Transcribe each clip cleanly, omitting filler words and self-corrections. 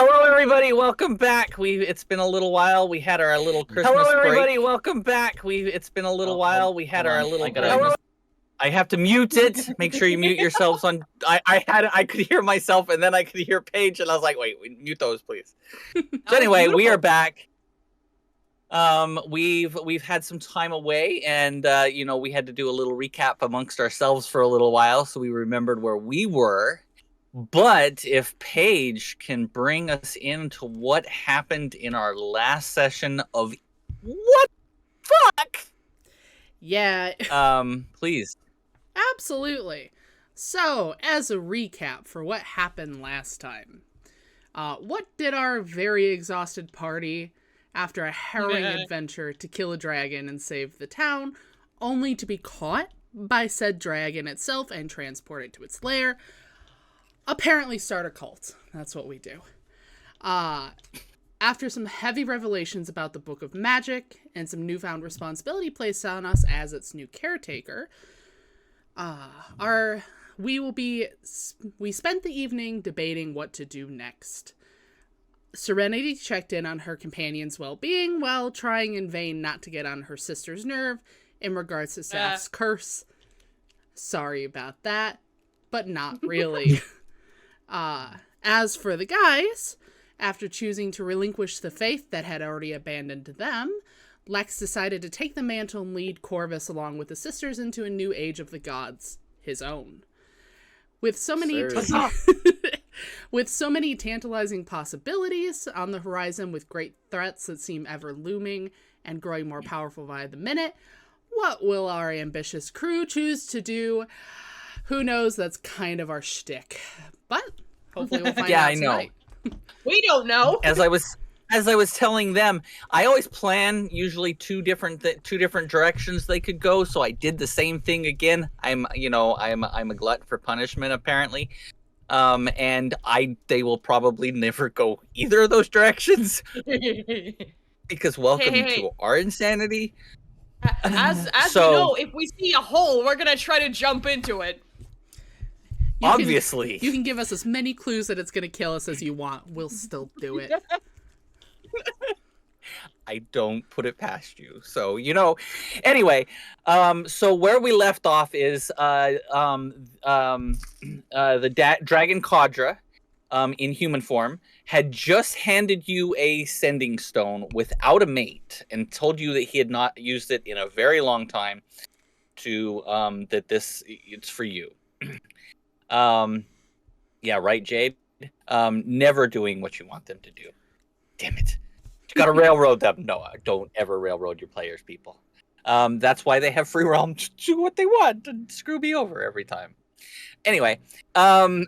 Hello, everybody. Welcome back. It's been a little while. We had our little Christmas break. Hello, everybody. Welcome back. It's been a little while. We had our little Christmas. I have to mute it. Make sure you mute yourselves on. I could hear myself, and then I could hear Paige, and I was like, "Wait, mute those, please." So anyway, we are back. We've had some time away, and we had to do a little recap amongst ourselves for a little while, so we remembered where we were. But if Paige can bring us into what happened in our last session of what the fuck? Yeah. Please. Absolutely. So, as a recap for what happened last time, what did our very exhausted party, after a harrowing adventure to kill a dragon and save the town, only to be caught by said dragon itself and transported to its lair? Apparently start a cult. That's what we do. After some heavy revelations about the Book of Magic and some newfound responsibility placed on us as its new caretaker, we spent the evening debating what to do next. Serenity checked in on her companion's well-being while trying in vain not to get on her sister's nerve in regards to Saf's curse. Sorry about that, but not really. As for the guys, after choosing to relinquish the faith that had already abandoned them, Lex decided to take the mantle and lead Corvus along with the sisters into a new age of the gods, his own. With so many tantalizing possibilities on the horizon, with great threats that seem ever looming and growing more powerful by the minute, what will our ambitious crew choose to do? Who knows? That's kind of our shtick. But hopefully we'll find out tonight. We don't know. As I was telling them, I always plan usually two different directions they could go. So I did the same thing again. I'm a glutton for punishment apparently, and they will probably never go either of those directions because welcome to our insanity. As you know, if we see a hole, we're gonna try to jump into it. Obviously. You can give us as many clues that it's going to kill us as you want. We'll still do it. I don't put it past you. So, anyway, so where we left off is the Dragon Kadra in human form had just handed you a sending stone without a mate and told you that he had not used it in a very long time to it's for you. Yeah, right, Jade? Never doing what you want them to do. Damn it. You gotta railroad them. No, don't ever railroad your players, people. That's why they have free realm to do what they want and screw me over every time. Anyway, and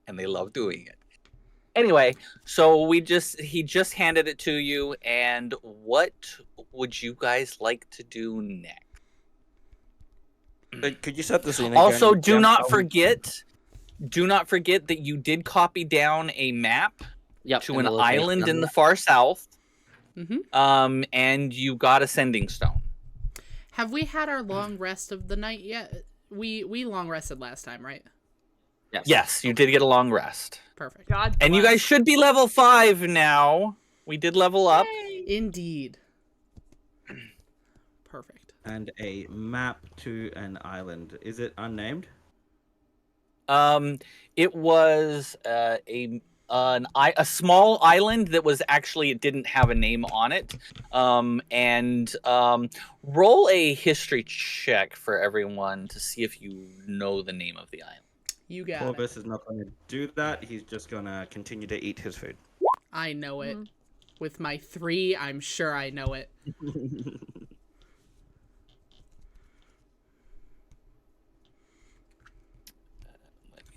they love doing it. Anyway, so he just handed it to you, and what would you guys like to do next? Could you set the scene again? Also, do not forget that you did copy down a map to an island in the far south. Mm-hmm. And you got a sending stone. Have we had our long rest of the night yet? We long rested last time, right? Yes, you did get a long rest. Perfect. And you guys should be level 5 now. We did level up. Yay. Indeed. Perfect. And a map to an island. Is it unnamed? It was a small island that was actually, it didn't have a name on it. And roll a history check for everyone to see if you know the name of the island. You got Corvus is not going to do that. He's just going to continue to eat his food. I know it. With my 3, I'm sure I know it.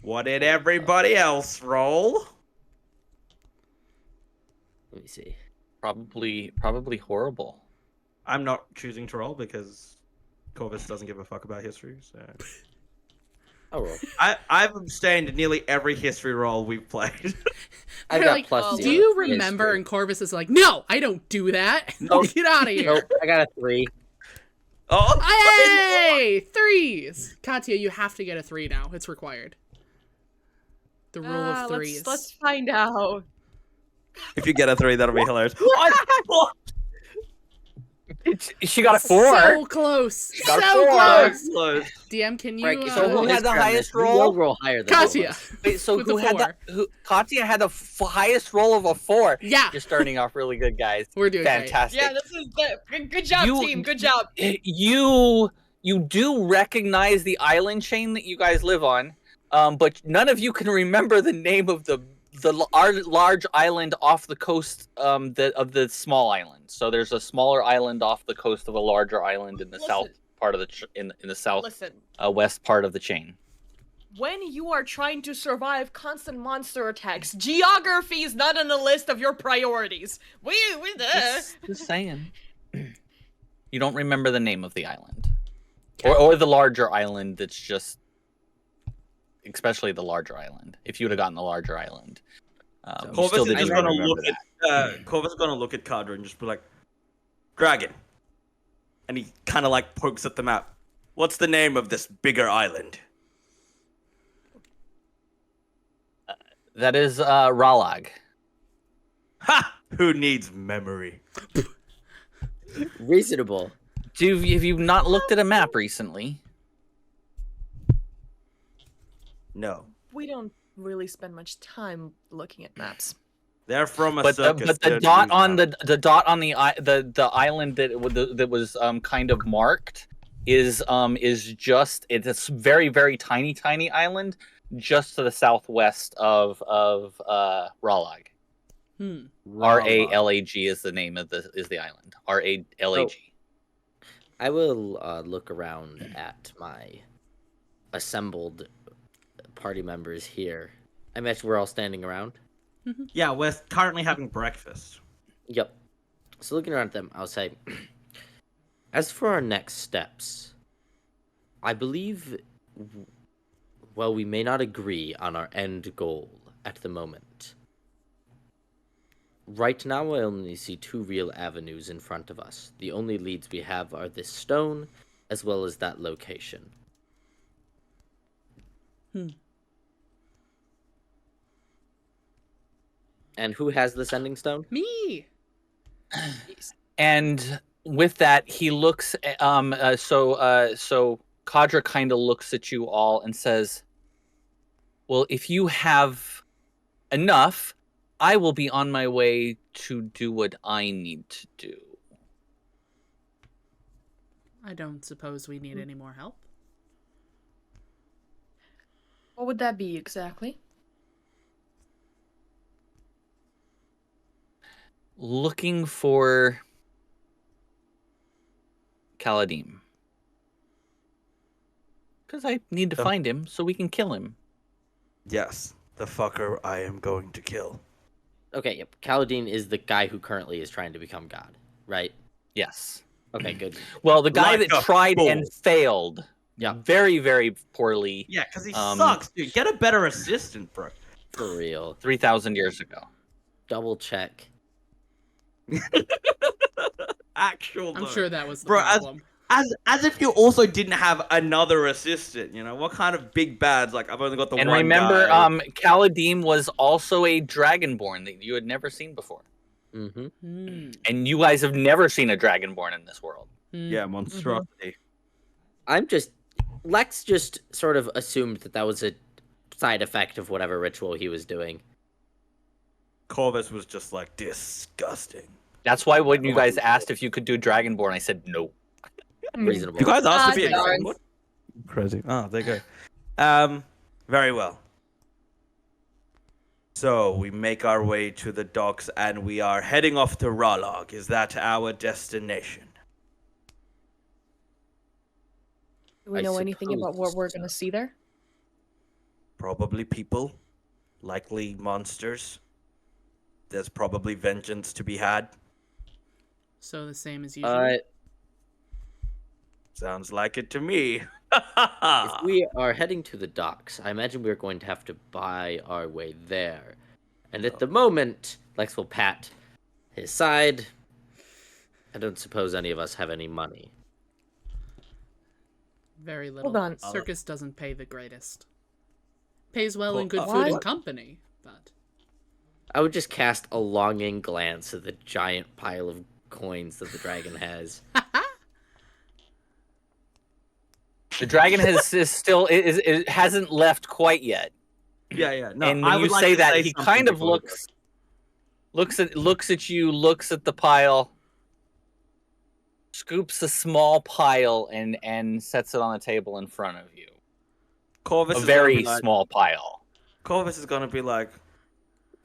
What did everybody else roll? Let me see. Probably horrible. I'm not choosing to roll because Corvus doesn't give a fuck about history. So I'll roll. I've abstained nearly every history roll we've played. I got plus. Do you remember? History. And Corvus is like, "No, I don't do that. Nope. Get out of here." Nope. I got a 3. Oh, hey, 3s! Katya, you have to get a 3 now. It's required. The rule of threes. Let's find out. If you get a 3, that'll be hilarious. She got a 4. So close. got a So 4. close. DM, can you? Frank, So who had the highest roll? You'll roll higher than all of Katya. us. Wait, so With who a had 4. the Katya had the highest roll of a 4. Yeah. You're starting off really good, guys. We're doing Fantastic. Yeah, this is good job, team. Good job. You do recognize the island chain that you guys live on, but none of you can remember the name of the large island off the coast of the small island. So there's a smaller island off the coast of a larger island in the south part of the in the south west part of the chain. When you are trying to survive constant monster attacks, geography is not on the list of your priorities. We Just saying. You don't remember the name of the island, or the larger island. That's just, especially the larger island. If you would have gotten the larger island, you still didn't even remember that. Corvus is gonna look at Kadra and just be like, "Dragon," and he kind of like pokes at the map. What's the name of this bigger island? That is Ralag. Ha! Who needs memory? Reasonable. Have you not looked at a map recently? No. We don't really spend much time looking at maps. They're from a But circus. the dot on the dot on the island that was kind of marked is just, it's a very, very tiny island just to the southwest of Ralag. Ralag is the name of the island. Ralag. I will look around at my assembled party members here. I imagine we're all standing around. Yeah, we're currently having breakfast. Yep. So looking around at them, I'll say, as for our next steps, I believe, well, we may not agree on our end goal at the moment. Right now, I only see 2 real avenues in front of us. The only leads we have are this stone, as well as that location. And who has the sending stone? Me. And with that, he looks. So Kadra kind of looks at you all and says, "Well, if you have enough, I will be on my way to do what I need to do." I don't suppose we need any more help. What would that be exactly? Looking for Kaladim. Because I need to find him so we can kill him. Yes, the fucker I am going to kill. Okay, yep. Kaladin is the guy who currently is trying to become God, right? Yes. Okay, good. Well, the guy Like that a tried fool. and failed very, very poorly Yeah, because he sucks, dude. Get a better assistant, bro. For real. 3,000 years ago. Double check. Actual. I'm though. sure that was the Bro, problem. As if you also didn't have another assistant, you know? What kind of big bads? Like, I've only got the And one remember, guy. Kaladim was also a dragonborn that you had never seen before. Mm-hmm. And you guys have never seen a dragonborn in this world. Yeah, monstrosity. Lex just sort of assumed that was a side effect of whatever ritual he was doing. Corvus was just like, disgusting. That's why when you guys asked if you could do dragonborn, I said no. Reasonable. You guys asked to be a darn. dragonborn? Crazy. Oh, there you go. Very well. So, we make our way to the docks and we are heading off to Ralag. Is that our destination? Do we know anything about what we're going to see there? Probably people. Likely monsters. There's probably vengeance to be had. So the same as usual. Sounds like it to me. If we are heading to the docks, I imagine we're going to have to buy our way there. And at the moment, Lex will pat his side. I don't suppose any of us have any money. Very little. Hold on. Circus doesn't pay the greatest. Pays well in good food What? and company, but I would just cast a longing glance at the giant pile of coins that the dragon has. The dragon it hasn't left quite yet. Yeah. No, And I when would you like say to that, say he something kind of before we go. looks at you, looks at the pile, scoops a small pile and sets it on the table in front of you. Corvus A is gonna be very like, small pile. Corvus is gonna be like,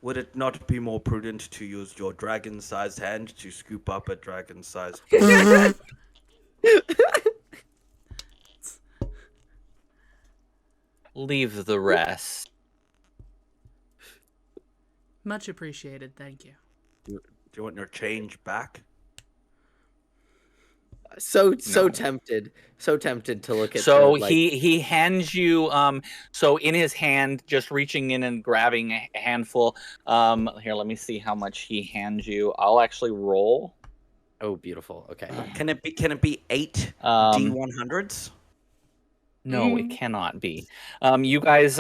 would it not be more prudent to use your dragon-sized hand to scoop up a dragon-sized? Leave the rest. much appreciated. Thank you. Do you want your change back? So No. tempted, so tempted to look at. So the, like, he hands you so in his hand, just reaching in and grabbing a handful. Here, let me see how much he hands you. I'll actually roll. Oh, beautiful. Okay. Can it be 8 D100s? No, it cannot be. You guys,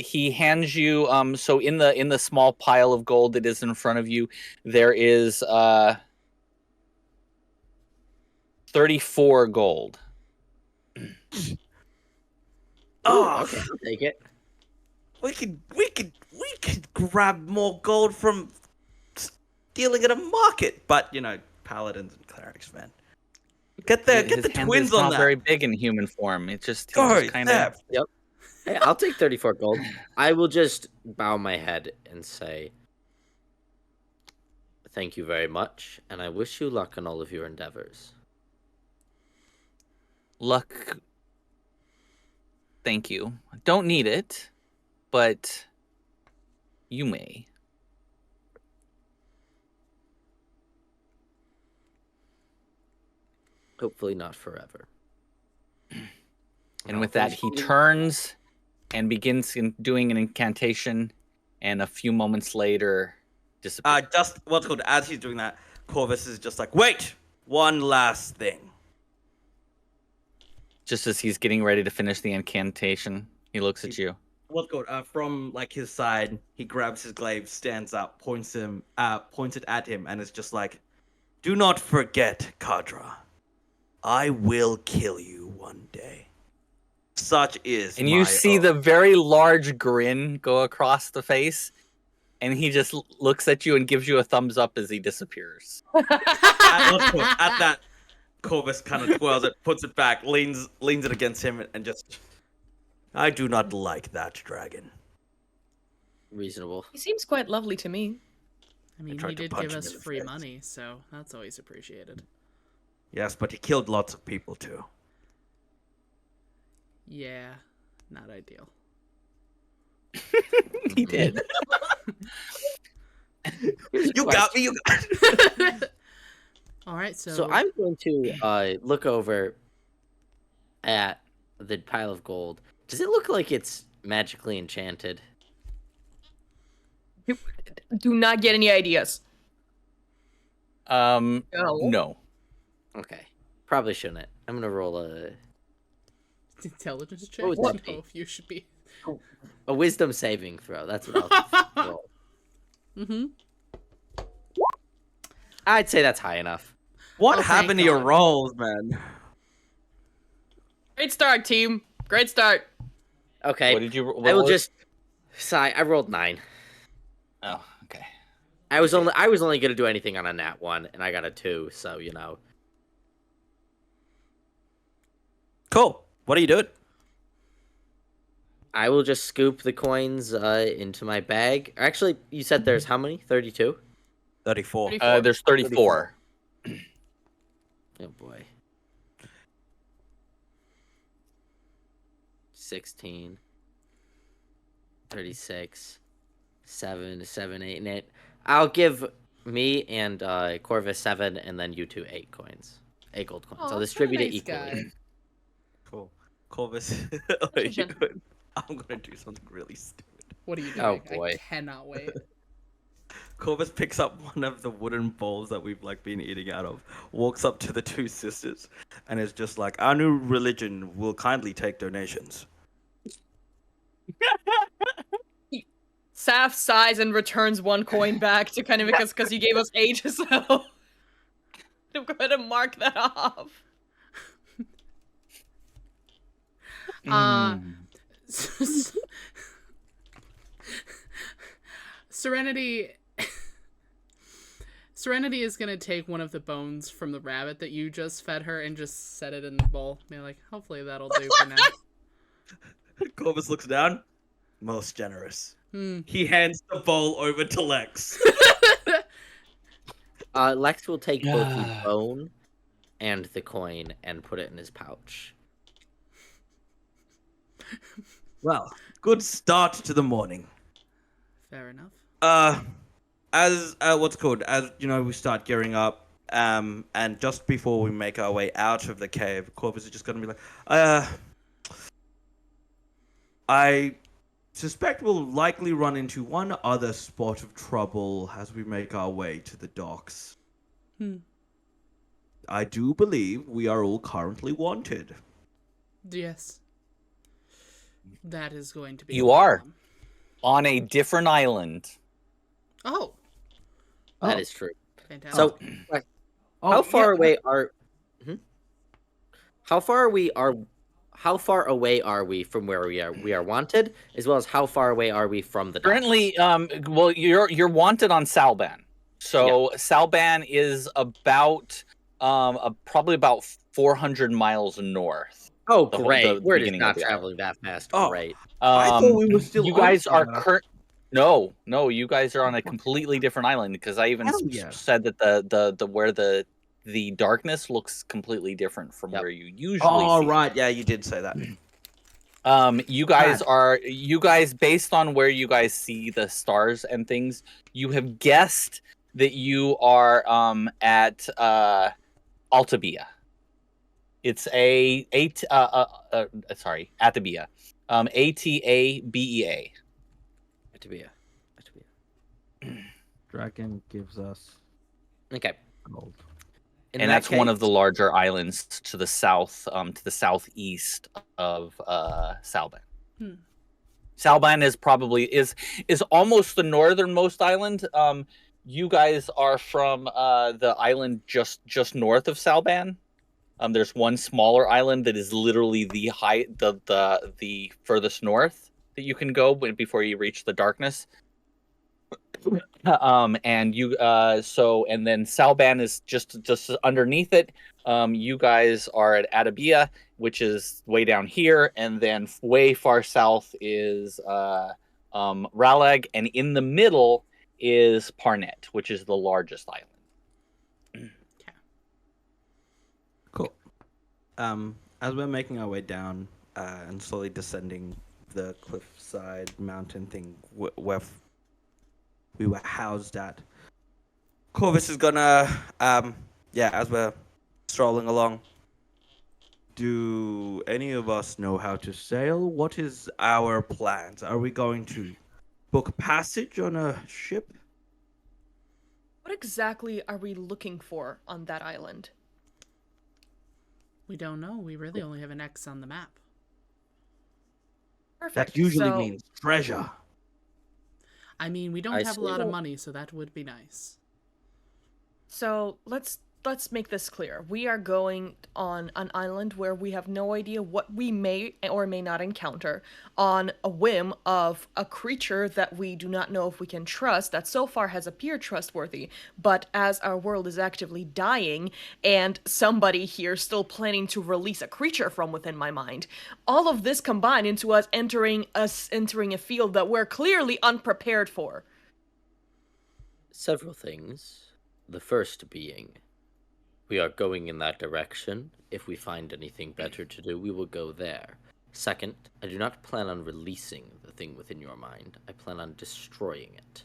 he hands you. So in the small pile of gold that is in front of you, there is 34 gold. Oh, Okay, I'll take it. we could grab more gold from stealing at a market, but paladins and clerics, man. Get the His hand twins is on not that. very big in human form. It just Go, kind of. theft. Yep. Hey, I'll take 34 gold. I will just bow my head and say, thank you very much, and I wish you luck on all of your endeavors. Luck. Thank you. Don't need it, but you may. Hopefully not forever. And with that, he turns and begins doing an incantation, and a few moments later, disappears. Just what's called as he's doing that, Corvus is just like, wait, one last thing. Just as he's getting ready to finish the incantation, he looks at you. What's called from like his side, he grabs his glaive, stands up, points it at him, and is just like, do not forget, Kadra. I will kill you one day. Such is And you see the very large grin go across the face, and he just looks at you and gives you a thumbs up as he disappears. at that, Corvus kind of twirls it, puts it back, leans it against him, and just, I do not like that dragon. Reasonable. He seems quite lovely to me. I mean, tried he to did punch give him us in the free face. money, so that's always appreciated. Yes, but he killed lots of people too. Yeah, not ideal. He did. You got me. You got All right, So I'm going to look over at the pile of gold. Does it look like it's magically enchanted? Do not get any ideas. No. Okay. Probably shouldn't. I'm going to roll intelligence check. What would I that don't know be? if you should be. a wisdom saving throw. That's what I'll roll. Mm-hmm. I'd say that's high enough. What Oh, happened thank to your God. rolls, man? Great start, team. Great start. Okay. What did you? I will just sigh. I rolled 9. Oh, okay. I was only gonna do anything on a nat 1, and I got a 2. So Cool. What are you doing? I will just scoop the coins into my bag. Actually, you said there's how many? 32. 34. There's 34. Oh boy. 16. 36. 7, 8, and 8. I'll give me and Corvus 7, and then you 2 8 coins. 8 gold coins. Aw, I'll what a distribute it nice equally. guy. Cool. Corvus. a gentleman. I'm gonna do something really stupid. What are you doing? Oh, boy. I cannot wait. Corvus picks up one of the wooden bowls that we've been eating out of, walks up to the two sisters, and is just like, our new religion will kindly take donations. Saf sighs and returns one coin back to kind of because he gave us ages, so I'm going to mark that off. Mm. Serenity is gonna take one of the bones from the rabbit that you just fed her and just set it in the bowl. Be like, hopefully that'll do for now. Corvus looks down. Most generous. Hmm. He hands the bowl over to Lex. Lex will take both the bone and the coin and put it in his pouch. Well, good start to the morning. Fair enough. As we start gearing up, and just before we make our way out of the cave, Corvus is just gonna be like, I suspect we'll likely run into one other spot of trouble as we make our way to the docks. I do believe we are all currently wanted. Yes. That is going to be. You are on a different island. Oh. That is true. Fantastic. So, how far away are? How far away are we from where we are? We are wanted, as well as how far away are we from the docks? Currently, well, you're wanted on Salban. So Salban is about probably about 400 miles north. Oh, the great! the We're just beginning of not the traveling that fast. Oh. Great. I thought we were still You on guys are Salban. No, you guys are on a completely different island because I even Hell yeah. said that the where the darkness looks completely different from where you usually Oh, see it. right. Yeah, you did say that. You guys based on where you guys see the stars and things, you have guessed that you are at Altabia. It's Atabia. Atabea. Dragon gives us Okay. gold. And that's one of the larger islands to the south, to the southeast of Salban. Salban is probably is almost the northernmost island. You guys are from the island just north of Salban. There's one smaller island that is literally the furthest north that you can go before you reach the darkness. And you and then Salban is just underneath it. You guys are at Atabia, which is way down here, and then way far south is Ralag, and in the middle is Parnet, which is the largest island. Cool. As we're making our way down and slowly descending the cliffside mountain thing where we were housed at, Corvus is gonna, as we're strolling along, do any of us know how to sail? What is our plans? Are we going to book passage on a ship? What exactly are we looking for on that island? We don't know. We really only have an X on the map. Perfect. That usually So- means treasure. I mean, we don't have a lot of money, so that would be nice. So let's make this clear. We are going on an island where we have no idea what we may or may not encounter, on a whim of a creature that we do not know if we can trust, that so far has appeared trustworthy, but as our world is actively dying and somebody here still planning to release a creature from within my mind, all of this combined into us entering a field that we're clearly unprepared for. Several things. The first being, we are going in that direction. If we find anything better to do, we will go there. Second, I do not plan on releasing the thing within your mind. I plan on destroying it.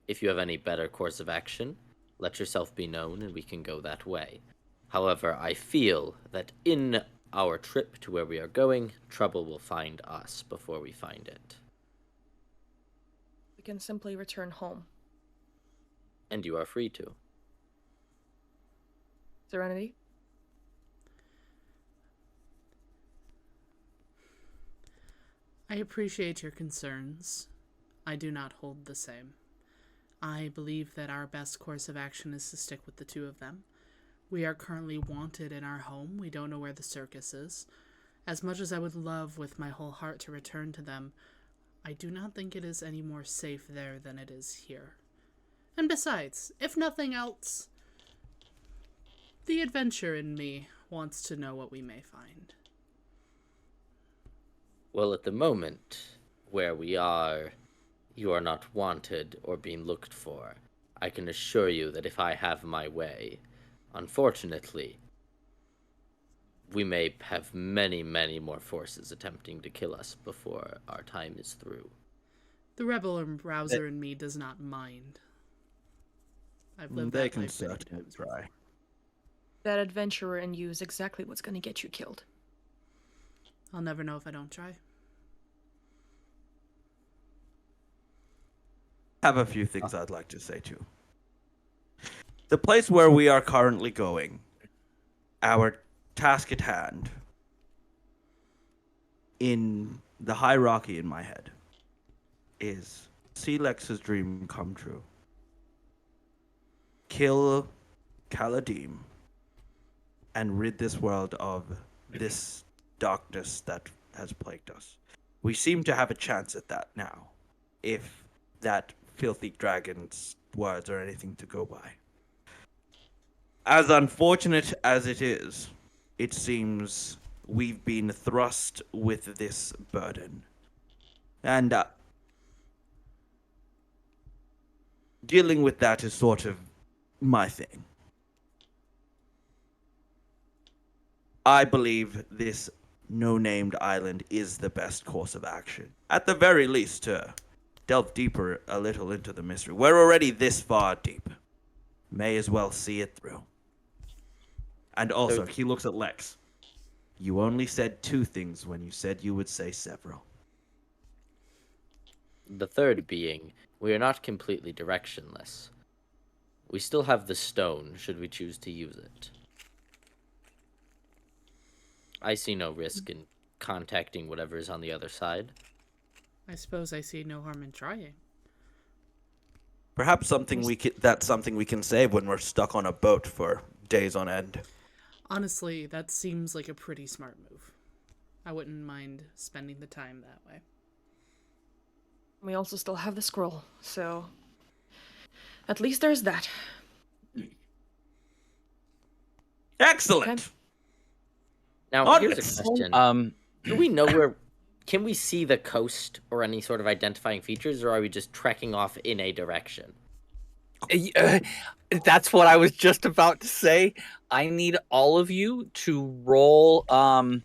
If you have any better course of action, let yourself be known and we can go that way. However, I feel that in our trip to where we are going, trouble will find us before we find it. We can simply return home. And you are free to. Serenity? I appreciate your concerns. I do not hold the same. I believe that our best course of action is to stick with the two of them. We are currently wanted in our home. We don't know where the circus is. As much as I would love with my whole heart to return to them, I do not think it is any more safe there than it is here. And besides, if nothing else, the adventure in me wants to know what we may find. Well, at the moment where we are, you are not wanted or being looked for. I can assure you that if I have my way, unfortunately, we may have many, many more forces attempting to kill us before our time is through. The rebel and rouser in me does not mind. I've lived They that can life many certainly times. try. That adventurer in you is exactly what's going to get you killed. I'll never know if I don't try. Have a few things I'd like to say too. The place where we are currently going, our task at hand, in the hierarchy in my head, is see Lex's dream come true. Kill Kaladim and rid this world of this darkness that has plagued us. We seem to have a chance at that now, if that filthy dragon's words are anything to go by. As unfortunate as it is, it seems we've been thrust with this burden. And dealing with that is sort of my thing. I believe this no-named island is the best course of action. At the very least, to delve deeper a little into the mystery. We're already this far deep. May as well see it through. And also, he looks at Lex. You only said 2 things when you said you would say several. The third being, we are not completely directionless. We still have the stone, should we choose to use it. I see no risk in contacting whatever is on the other side. I suppose I see no harm in trying. Perhaps that's something we can save when we're stuck on a boat for days on end. Honestly, that seems like a pretty smart move. I wouldn't mind spending the time that way. We also still have the scroll, so at least there's that. Excellent. Okay. Now, here's Honest. a question. Do we know where... Can we see the coast or any sort of identifying features, or are we just trekking off in a direction? That's what I was just about to say. I need all of you to roll. I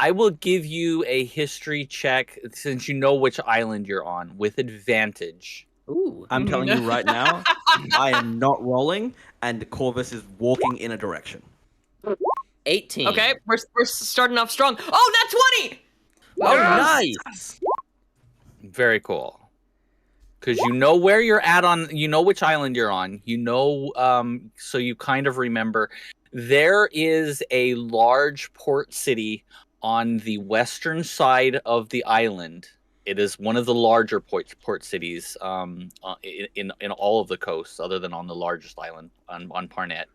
will give you a history check since you know which island you're on with advantage. Ooh. I'm telling you right now, I am not rolling, and Corvus is walking in a direction. 18. Okay, we're starting off strong. Oh, that's 20! Oh, Yes! nice! Very cool. Because you know where you're at you know which island you're on. You know, so you kind of remember. There is a large port city on the western side of the island. It is one of the larger port cities in all of the coasts, other than on the largest island on Parnet.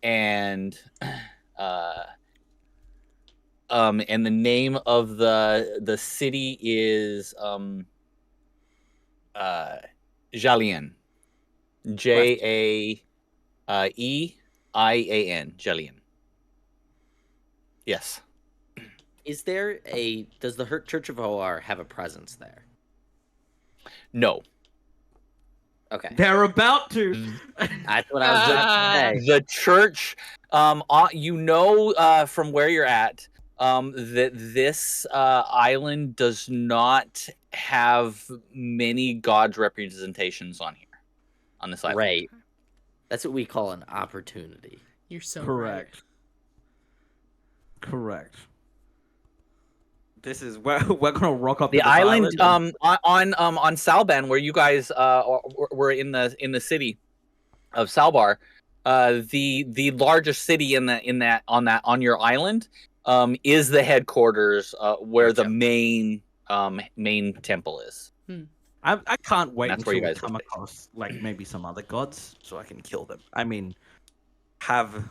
And the name of the city is Jalian. Jaeeian. Jalian. Yes. Does the Church of OR have a presence there? No. Okay. They're about to. That's what I was going to say. The church, you know, from where you're at, that this island does not have many gods representations on here, on this island. Right. That's what we call an opportunity. You're so Correct. Correct. This is where we're gonna rock up The to this island, and- on Salban, where you guys were in the city of Salbar, the largest city on your island is the headquarters where the Gotcha. main temple is. I can't wait That's where until you we guys are come stationed. across like maybe some other gods so I can kill them. I mean, have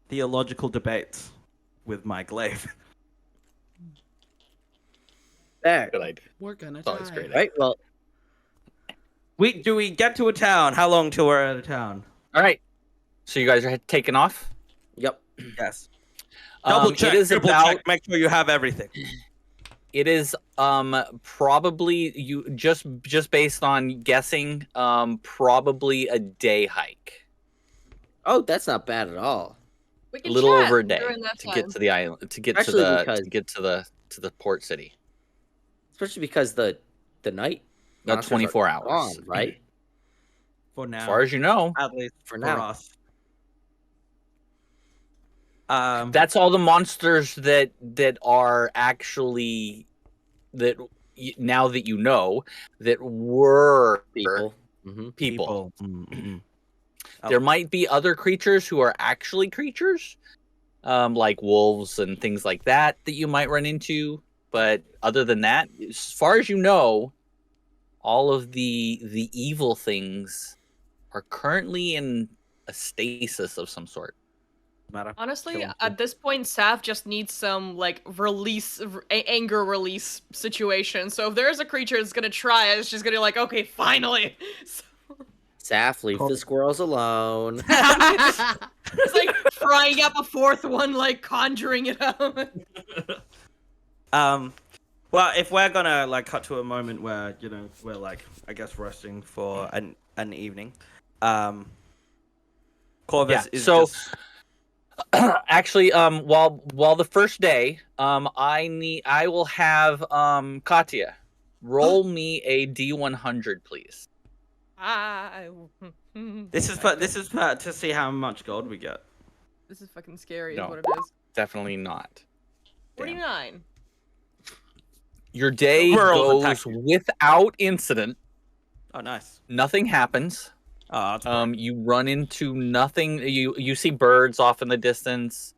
theological debates with my glaive. There. Good idea. We're gonna It's always die. great. Right. Well, Do we get to a town? How long till we're at a town? All right. So you guys are taking off. yep. Yes. Double check, It is triple about. check, make sure you have everything. It is probably you just based on guessing probably a day hike. Oh, that's not bad at all. We A can little chat over a day during that to time. get to the island to get Especially to because- the port city. Especially because the night. Got monsters 24 are hours. gone, right? For now. As far as you know, at least For for now. us. that's all the monsters that are actually now that you know that were People. Mm-hmm. people. Mm-mm. There might be other creatures who are actually creatures, like wolves and things like that you might run into. But other than that, as far as you know, all of the evil things are currently in a stasis of some sort. Matter. Honestly, Kill 'em. at this point, Saf just needs some like anger release situation. So if there is a creature that's gonna try it, it's just gonna be like, okay, finally. So, Saf, leave the squirrels alone. it's like frying up a fourth one, like conjuring it out. Well, if we're gonna like cut to a moment where we're like I guess resting for an evening, Corvus is so just actually, while the first day, I will have Katya roll me a D100, please. this is to see how much gold we get. This is fucking scary, No. is what it is. Definitely not. 49. Your day Squirrels goes attack you. without incident. Oh, nice. Nothing happens. Oh, that's great. You run into nothing. You see birds off in the distance.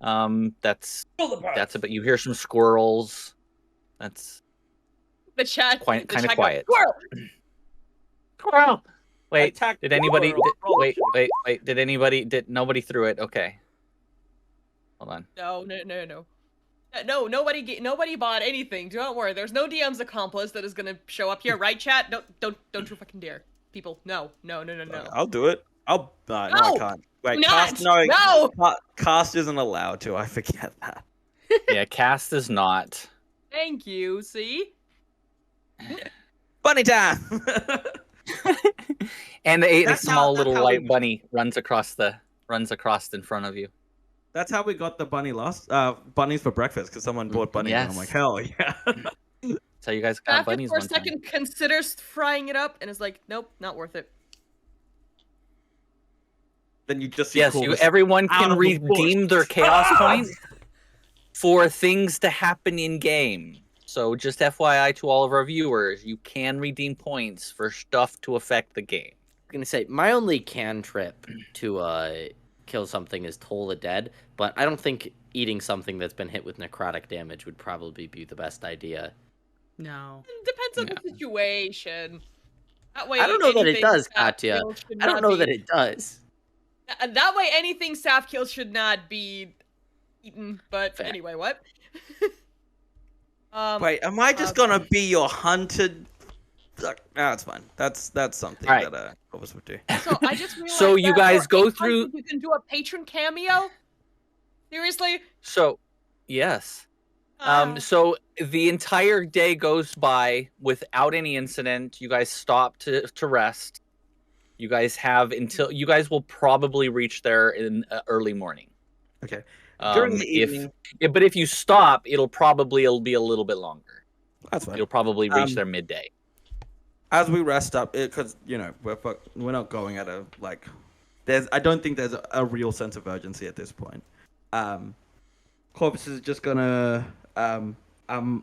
That's about. You hear some squirrels. That's The chat. quite the kind of chat goes, quiet. "Squirrel!" Squirrel. Wait, Attack did anybody? squirrel. Wait. Did anybody? Did nobody threw it? Okay. Hold on. No. No, nobody bought anything. Don't worry. There's no DM's accomplice that is gonna show up here, right, chat? Don't you fucking dare, people. No. I'll do it. No, I No! can't. Wait, Not! cast no. No! Cast isn't allowed to. I forget that. Yeah, cast is not. Thank you. See? Bunny time. And a That's small that's little how white we- bunny runs across in front of you. That's how we got the bunnies for breakfast because someone bought bunnies and I'm like, Yes. hell yeah. So you guys got After bunnies for a one time. second considers frying it up and is like, nope, not worth it. Then you just see Yes, Corvus everyone out can of the bush. redeem their chaos points for things to happen in game. So just FYI to all of our viewers, you can redeem points for stuff to affect the game. I'm gonna say my only cantrip to kill something is Toll the Dead, but I don't think eating something that's been hit with necrotic damage would probably be the best idea. No. Depends on the situation. That way, I don't know that it anything does, Saf Katya. kills should I don't not know be- that it does. That way, anything Saf kills should not be eaten. But Fair. anyway, what? Wait, am I just gonna be your hunted? No, it's fine. That's something Alright. that Corvus would do. So I just realized So you that guys for go 800 through- You can do a patron cameo. Seriously? So, yes. So the entire day goes by without any incident. You guys stop to rest. You guys have until you guys will probably reach there in early morning. Okay. During the evening, But if you stop, it'll be a little bit longer. that's fine. You'll probably reach there midday. As we rest up, because we're not going at a like. I don't think there's a real sense of urgency at this point. Corvus is just gonna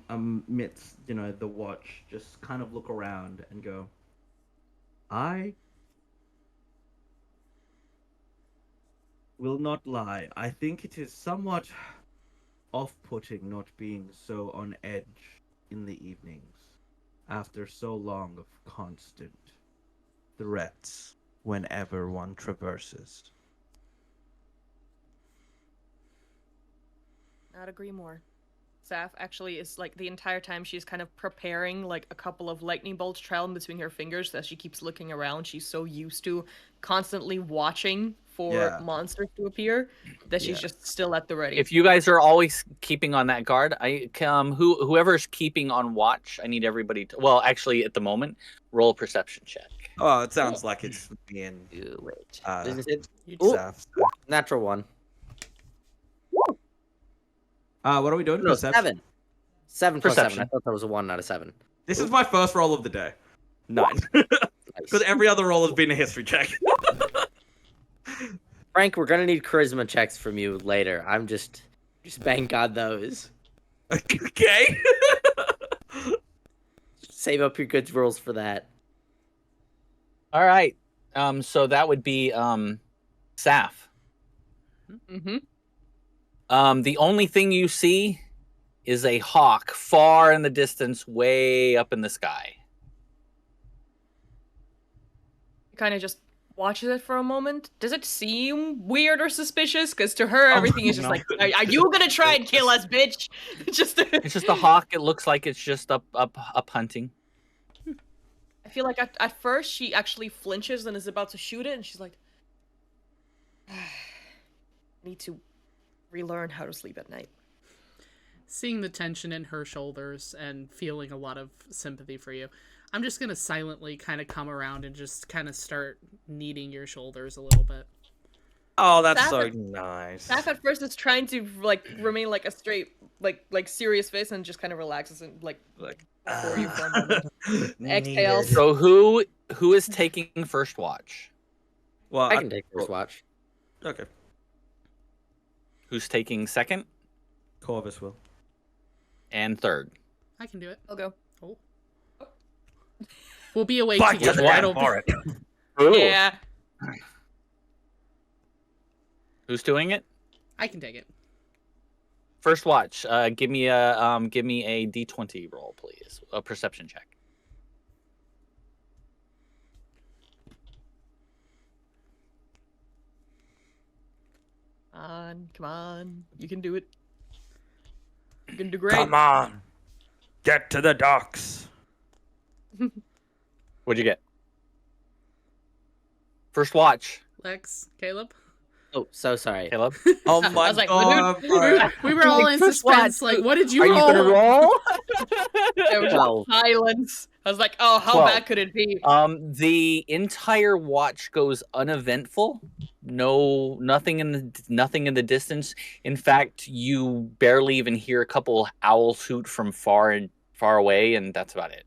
amidst the watch, just kind of look around and go, I will not lie. I think it is somewhat off-putting not being so on edge in the evenings after so long of constant threats whenever one traverses. Not agree more. Saf actually is like the entire time she's kind of preparing like a couple of lightning bolts traveling between her fingers as she keeps looking around. She's so used to constantly watching for Yeah. monsters to appear that she's Yeah. just still at the ready. If you guys are always keeping on that guard, whoever's keeping on watch, I need everybody to. Well, actually, at the moment, roll a perception check. Oh, it sounds like it's me and Do it. Uh, Ooh, Saf. natural one. What are we doing? No, Perception? 7. 7 plus 7. I Perception. thought that was a 1 out of 7. This is my first roll of the day. 9. Nice. Because every other roll has been a history check. Frank, we're gonna need charisma checks from you later. I'm just bank on those. Okay. Save up your good rolls for that. All right. So that would be Saf. Mm-hmm. The only thing you see is a hawk far in the distance, way up in the sky. Kind of just watches it for a moment. Does it seem weird or suspicious? Because to her, everything is just no. like, are you gonna try and kill us, bitch? Just. It's just a hawk. It looks like it's just up hunting. I feel like at first she actually flinches and is about to shoot it, and she's like, need to relearn how to sleep at night. Seeing the tension in her shoulders and feeling a lot of sympathy for you, I'm just going to silently kind of come around and just kind of start kneading your shoulders a little bit. Oh, that's Saf so at- nice. Saf at first is trying to like remain like a straight like serious face and just kind of relaxes and like for you for a moment. Exhale. Needed. So who is taking first watch? Well, I can take first watch. Okay. Who's taking second Corvus will. and third? I can do it. I'll go. Oh. We'll be awake Fight to together. the I death don't for it. Yeah. Who's doing it? I can take it. First watch. Give me a D20 roll, please. A perception check. Come on. You can do it. You can do great. Come on. Get to the docks. What'd you get? First watch, Lex, Caleb. Oh, so sorry. Caleb. Oh I my was like, god. We were all in First suspense. watch. Like, what did you Are you roll? gonna roll? There was 12. silence. I was like, oh, how 12. bad could it be? The entire watch goes uneventful. Nothing in the distance. In fact, you barely even hear a couple owls hoot from far away, and that's about it.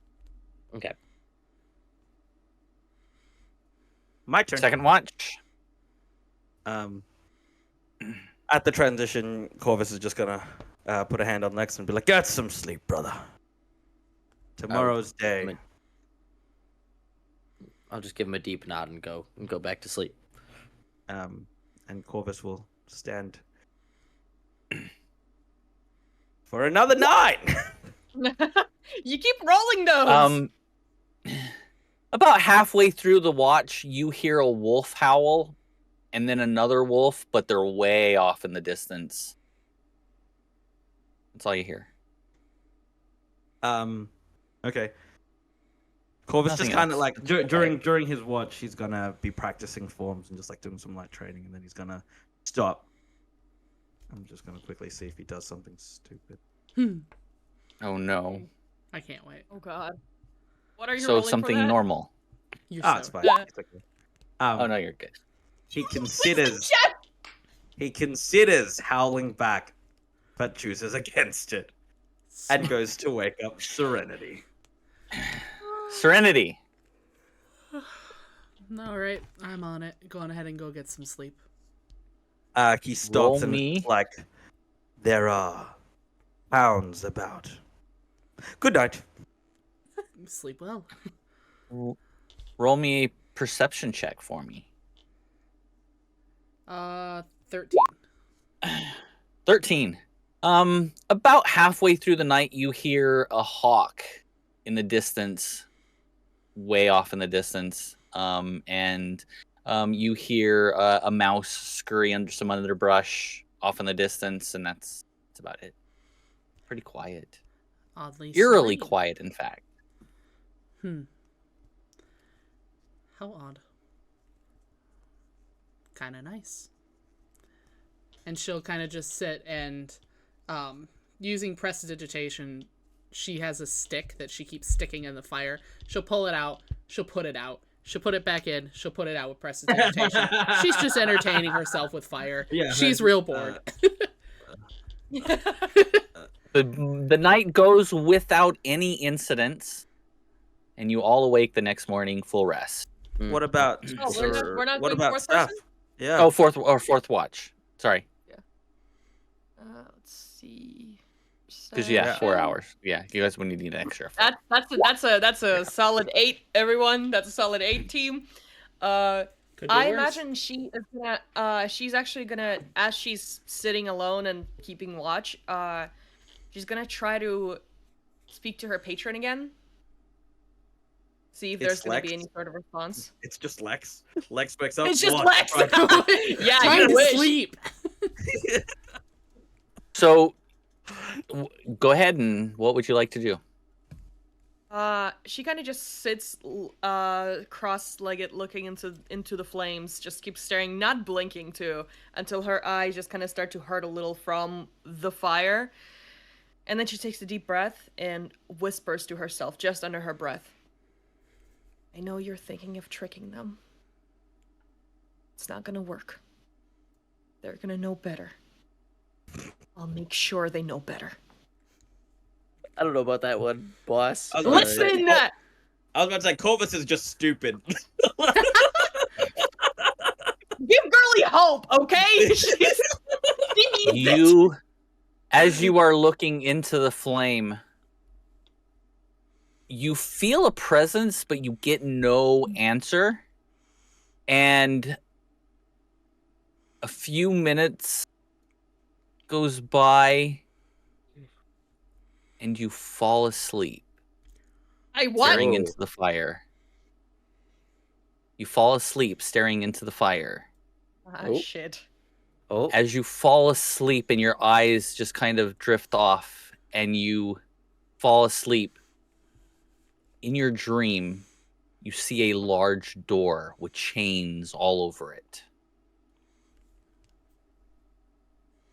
Okay. My turn. Second watch. At the transition, Corvus is just gonna put a hand on Lex and be like, "Get some sleep, brother. Tomorrow's day." I'll just give him a deep nod and go back to sleep. And Corvus will stand for another 9. You keep rolling those. About halfway through the watch, you hear a wolf howl, and then another wolf, but they're way off in the distance. That's all you hear. Okay. Corvus Nothing just kind of else. like during his watch, he's gonna be practicing forms and just like doing some light training, and then he's gonna stop. I'm just gonna quickly see if he does something stupid. Oh no. I can't wait. Oh god. What are you So rolling something for that? normal. You're Ah, so it's fine. Yeah. It's okay. Oh no, you're good. He considers howling back, but chooses against it and goes to wake up Serenity. Serenity. All right, I'm on it. Go on ahead and go get some sleep. He stops Roll and me. is like, "There are hounds about. Good night." Sleep well. Roll me a perception check for me. 13. 13. About halfway through the night, you hear a hawk in the distance, way off in the distance. And you hear a mouse scurry under some underbrush off in the distance, and that's about it. Pretty quiet. Oddly Eerily serene. quiet, in fact. How odd. Kind of nice. And she'll kind of just sit and, using prestidigitation, she has a stick that she keeps sticking in the fire. She'll pull it out. She'll put it out. She'll put it back in. She'll put it out with prestidigitation. She's just entertaining herself with fire. Yeah, She's real bored. The night goes without any incidents, and you all awake the next morning, full rest. What about? Oh, we're not what going about fourth staff? person? Yeah. Oh, fourth watch. Sorry, Let's see. because yeah, 4 Session. hours. Yeah, you guys would need an extra. That's a solid 8, everyone. That's a solid 8 team. Could be I worse. imagine she is gonna she's actually gonna, as she's sitting alone and keeping watch, she's gonna try to speak to her patron again. See if It's there's gonna Lex. be any sort of response. It's just Lex. Lex wakes up. It's just "What? Lex! Right." Yeah, Trying you to wish. sleep. So, go ahead and what would you like to do? She kind of just sits cross-legged looking into the flames, just keeps staring, not blinking too, until her eyes just kind of start to hurt a little from the fire. And then she takes a deep breath and whispers to herself just under her breath. I know you're thinking of tricking them. It's not gonna work. They're gonna know better. I'll make sure they know better. I don't know about that one, boss. I was about to Listen! say, I was about to say, Corvus is just stupid. Give Girly hope, okay? She needs it. You, as you are looking into the flame, you feel a presence, but you get no answer. And a few minutes goes by, and you fall asleep, I what? staring Whoa. into the fire. You fall asleep, staring into the fire. Ah, Oh. shit. Oh, As you fall asleep and your eyes just kind of drift off and you fall asleep, in your dream, you see a large door with chains all over it.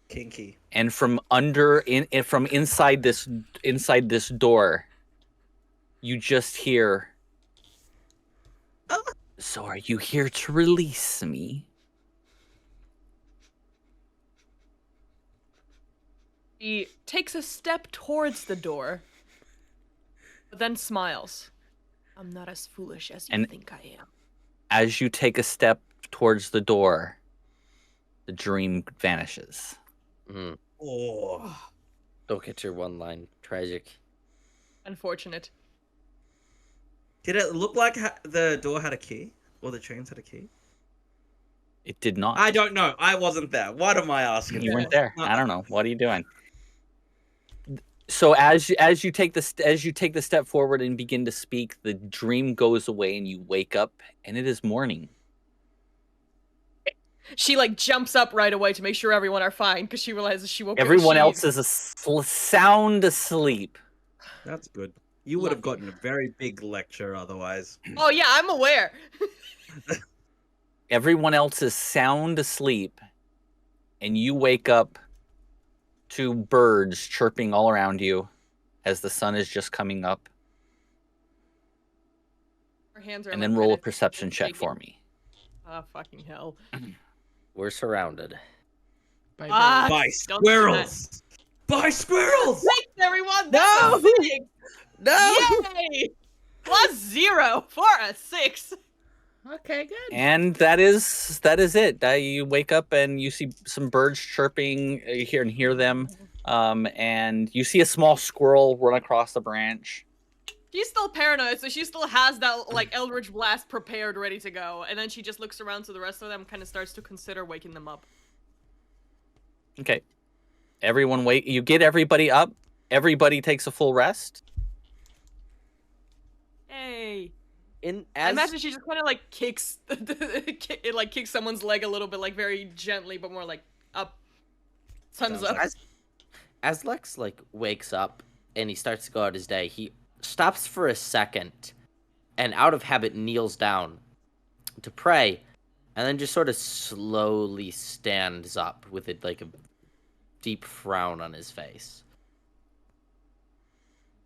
Kinky. And from from inside this door, you just hear, "So are you here to release me?" She takes a step towards the door, but then smiles. I'm not as foolish as you And- think I am. As you take a step towards the door, the dream vanishes. Oh. don't get your one line. Tragic. Unfortunate. Did it look like the door had a key? Or the chains had a key? It did not. I don't know. I wasn't there. What am I asking? You for? weren't there. No. I don't know. What are you doing? So as you take the step forward and begin to speak, the dream goes away and you wake up and it is morning. She like jumps up right away to make sure everyone are fine because she realizes she woke up. Everyone else is sound asleep. That's good. You would have gotten a very big lecture otherwise. Oh yeah, I'm aware. Everyone else is sound asleep, and you wake up to birds chirping all around you as the sun is just coming up. Her hands are And like, then roll a kinda perception check shaking. for me. Ah, fucking hell. We're surrounded. By Ah, By don't do that. squirrels! By squirrels! Thanks, everyone! No! That's a 6! No! Yay! +0 for a 6! Okay, good. And that is it. You wake up and you see some birds chirping. You hear them, and you see a small squirrel run across the branch. She's still paranoid, so she still has that, like, Eldritch Blast prepared, ready to go. And then she just looks around to the rest of them, kind of starts to consider waking them up. Okay. Everyone wait. You get everybody up. Everybody takes a full rest. Hey. In I as imagine she just kind of like kicks, it like kicks someone's leg a little bit, like very gently, but more like up, thumbs Sounds up. as Lex like wakes up and he starts to go out his day, he stops for a second and out of habit kneels down to pray, and then just sort of slowly stands up with it like a deep frown on his face,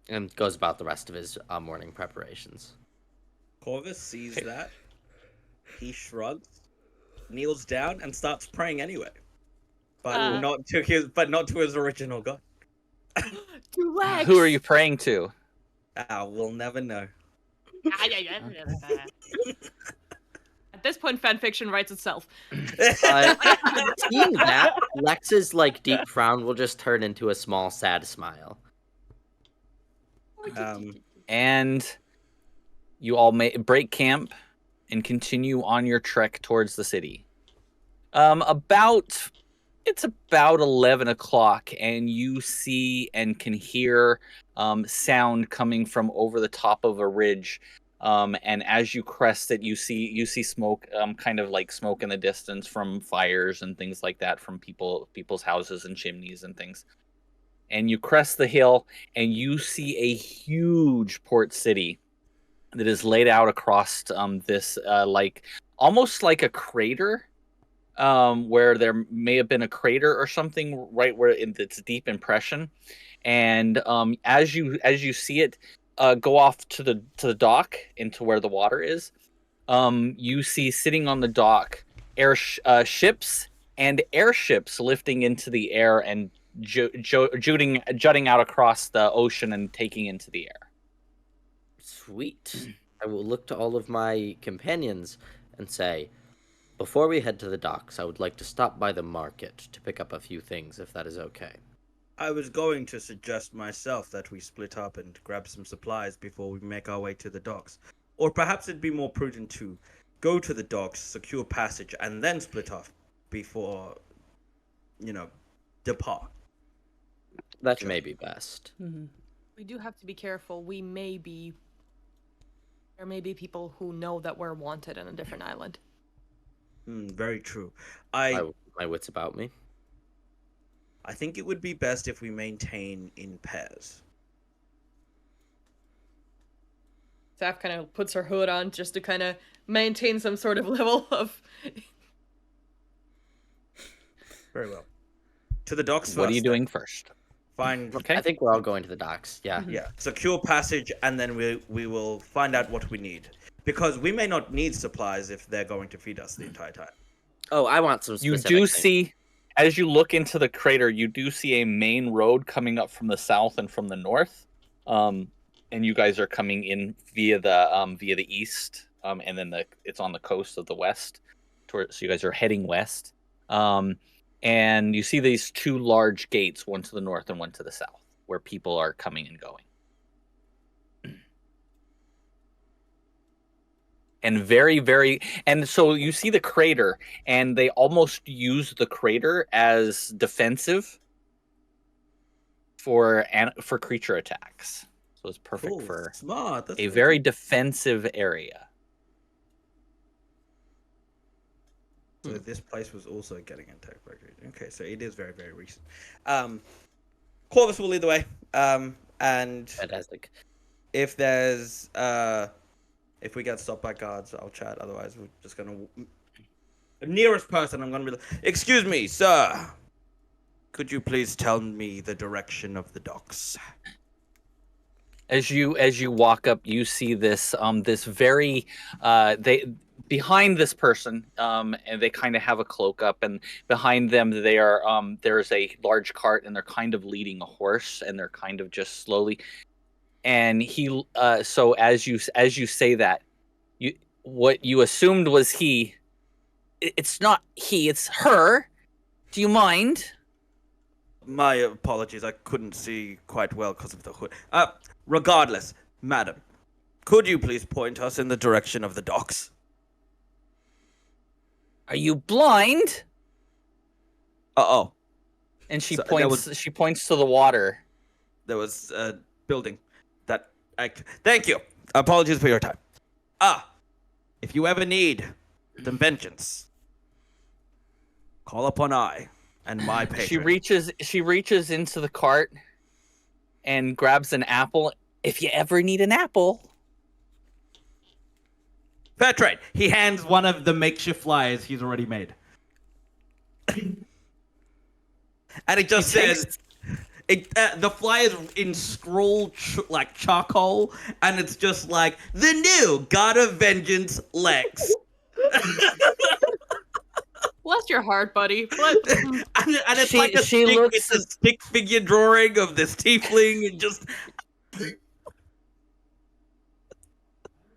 and goes about the rest of his morning preparations. Corvus sees that. He shrugs, kneels down, and starts praying anyway. But not to his original god. 2 legs. Who are you praying to? We'll never know. At this point, fanfiction writes itself. Seeing that, Lex's like deep frown will just turn into a small sad smile. And you all break camp and continue on your trek towards the city. It's about 11 o'clock, and you see and can hear sound coming from over the top of a ridge. And as you crest it, you see smoke, kind of like smoke in the distance from fires and things like that from people's houses and chimneys and things. And you crest the hill, and you see a huge port city that is laid out across this like almost like a crater, where there may have been a crater or something right where it's deep impression. And as you see it go off to the dock into where the water is, you see sitting on the dock ships and airships lifting into the air and jutting out across the ocean and taking into the air. Sweet. I will look to all of my companions and say, before we head to the docks, I would like to stop by the market to pick up a few things, if that is okay. I was going to suggest myself that we split up and grab some supplies before we make our way to the docks. Or perhaps it'd be more prudent to go to the docks, secure passage, and then split off before, depart. That may be best. Mm-hmm. We do have to be careful. There may be people who know that we're wanted on a different island. Very true. My wits about me. I think it would be best if we maintain in pairs. Saf kind of puts her hood on just to kind of maintain some sort of level of... Very well. To the docks first. What are you doing first? Fine. Okay. I think we're all going to the docks. Yeah. Yeah. Secure passage, and then we will find out what we need. Because we may not need supplies if they're going to feed us the entire time. Oh, I want some specific You do things. see, as you look into the crater, you do see a main road coming up from the south and from the north. And you guys are coming in via the east. And then it's on the coast of the west. So you guys are heading west. And you see these 2 large gates, one to the north and one to the south, where people are coming and going. And and so you see the crater, and they almost use the crater as defensive for creature attacks. So it's perfect Cool. for Smart. That's a very defensive area. So this place was also getting attacked by creatures. Okay, so it is very, very recent. Corvus will lead the way. And Fantastic. if there's if we get stopped by guards, I'll chat. Otherwise, we're just gonna the nearest person. I'm gonna be like, "Excuse me, sir. Could you please tell me the direction of the docks?" As you walk up, you see this this very behind this person, and they kind of have a cloak up, and behind them they are there's a large cart, and they're kind of leading a horse, and they're kind of just slowly. And he so as you say that, what you assumed was he, it's not he, it's her. Do you mind? My apologies. I couldn't see quite well because of the hood. Regardless, madam, could you please point us in the direction of the docks? Are you blind? Uh-oh. And she So that was- she points to the water. There was a building that thank you. Apologies for your time. If you ever need the vengeance, call upon I and my patron. She reaches into the cart and grabs an apple. If you ever need an apple. Fair trade. He hands one of the makeshift flyers he's already made. And it just says the flyer's in scroll like charcoal, and it's just like the new God of Vengeance, Lex. Bless your heart, buddy. But and it's She- like she looks it's a stick figure drawing of this tiefling, and just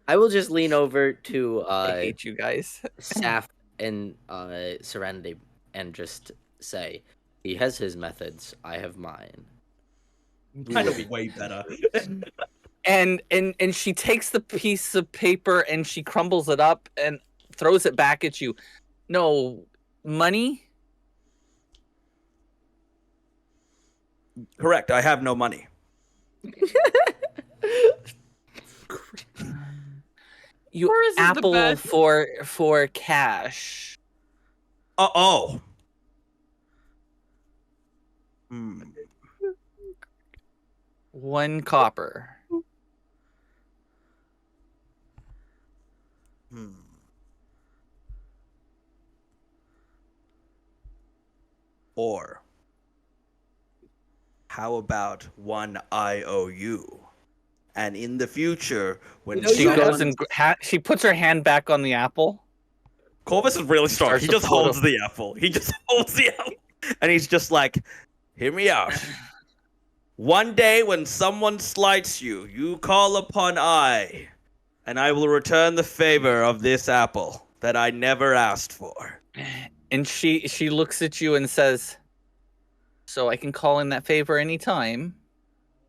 I will just lean over to I hate you guys. Saf and Serenity and just say, he has his methods, I have mine. kind of way better. And she takes the piece of paper and she crumbles it up and throws it back at you. No money? Correct. I have no money. You Horace is the apple best. for cash. Oh. One copper. Or how about one IOU? And in the future, when She someone- goes and she puts her hand back on the apple. Corvus is really strong. Starts He to just float holds the apple. He just holds the apple. And he's just like, hear me out. One day when someone slights you, you call upon I, and I will return the favor of this apple that I never asked for. And she looks at you and says, "So I can call in that favor anytime."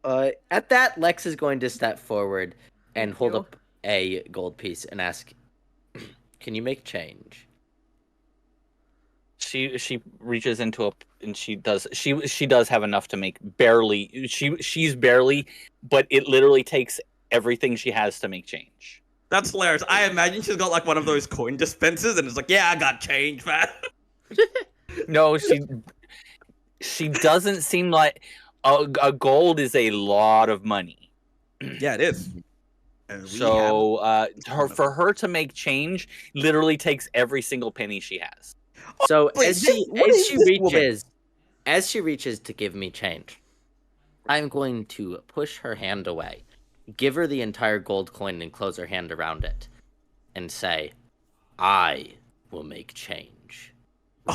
At that, Lex is going to step forward and Thank hold you. up a gold piece and ask, can you make change? She reaches into and she does have enough to make barely. She's barely, but it literally takes everything she has to make change. That's hilarious. I imagine she's got like one of those coin dispensers and it's like, yeah, I got change, man. No, she doesn't seem like a gold is a lot of money. Yeah, it is. And we So for her to make change literally takes every single penny she has. So wait, as this woman? she reaches to give me change, I'm going to push her hand away, give her the entire gold coin and close her hand around it, and say, I will make change.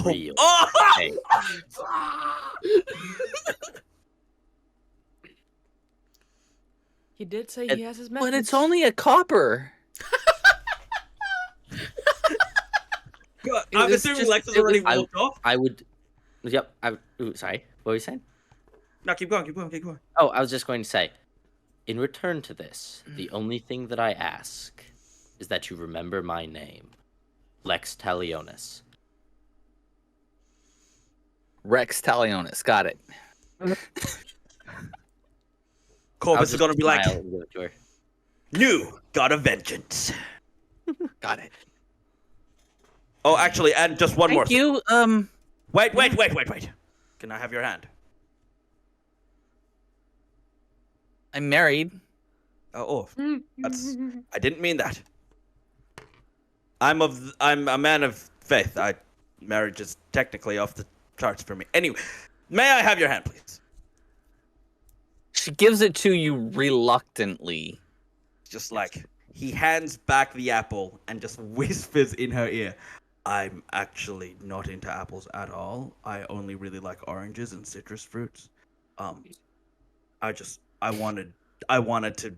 Real change. he did say he has his methods. But it's only a copper. I'm was assuming just- Lex has it was- already walked off. I would. Yep. Sorry. What were you saying? No, keep going. Oh, I was just going to say, in return to this, the only thing that I ask is that you remember my name, Lex Talionis. Rex Talionis, got it. Corvus is gonna be like, smile and give it to her. new God of Vengeance. Got it. Oh, actually, and just one more. Thank you. Wait. Can I have your hand? I'm married. Oh, that's. I didn't mean that. I'm a man of faith. Marriage is technically off the charts for me. Anyway, may I have your hand, please? She gives it to you reluctantly. Just like he hands back the apple and just whispers in her ear, I'm actually not into apples at all. I only really like oranges and citrus fruits. I wanted to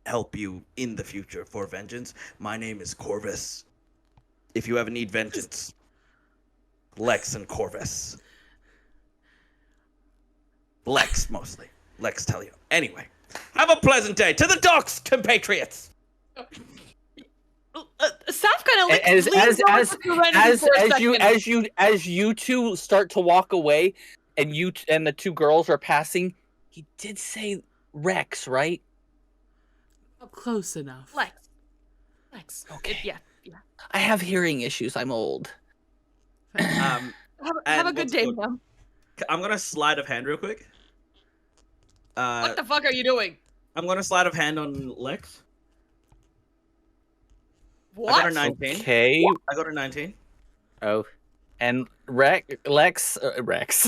help you in the future for vengeance. My name is Corvus. If you ever need vengeance, Lex and Corvus. Lex mostly. Lex tell you. Anyway, have a pleasant day. To the docks, compatriots. Saf kind of like As leans over to Serenity for a second. you two start to walk away, and and the two girls are passing, he did say Rex, right? Close enough. Lex. Okay. Yeah. I have hearing issues. I'm old. Have And a good what's day, good- ma'am. I'm gonna slide of hand real quick. What the fuck are you doing? I'm gonna slide of hand on Lex. What? I got a 19. Okay. I got a 19. Oh, And Rex. Rex. Lex.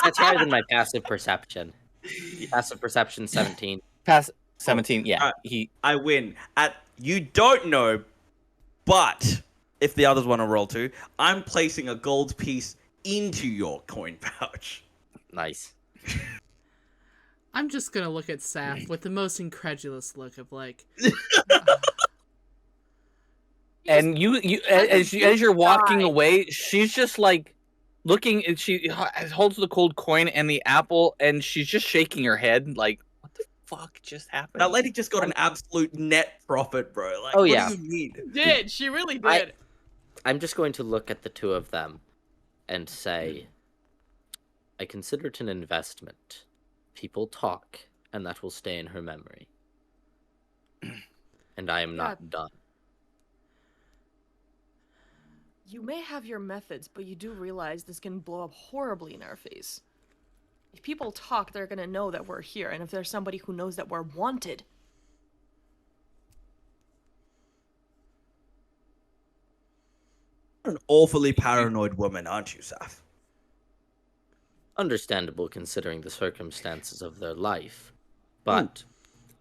that's higher than my passive perception. Passive perception 17. Pass 17. Yeah. I win. You don't know, but if the others want to roll too, I'm placing a gold piece into your coin pouch. Nice. I'm just gonna look at Saf with the most incredulous look of like, And as you're walking away, she's just like looking, and she holds the cold coin and the apple, and she's just shaking her head like, "What the fuck just happened?" That lady just got an absolute net profit, bro. Like, Oh, what yeah. do you need? did. She really did. I'm just going to look at the two of them and say, I consider it an investment. People talk, and that will stay in her memory. And I am not done. You may have your methods, but you do realize this can blow up horribly in our face. If people talk, they're gonna know that we're here, and if there's somebody who knows that we're wanted. You're an awfully paranoid woman, aren't you, Saf? Understandable considering the circumstances of their life. But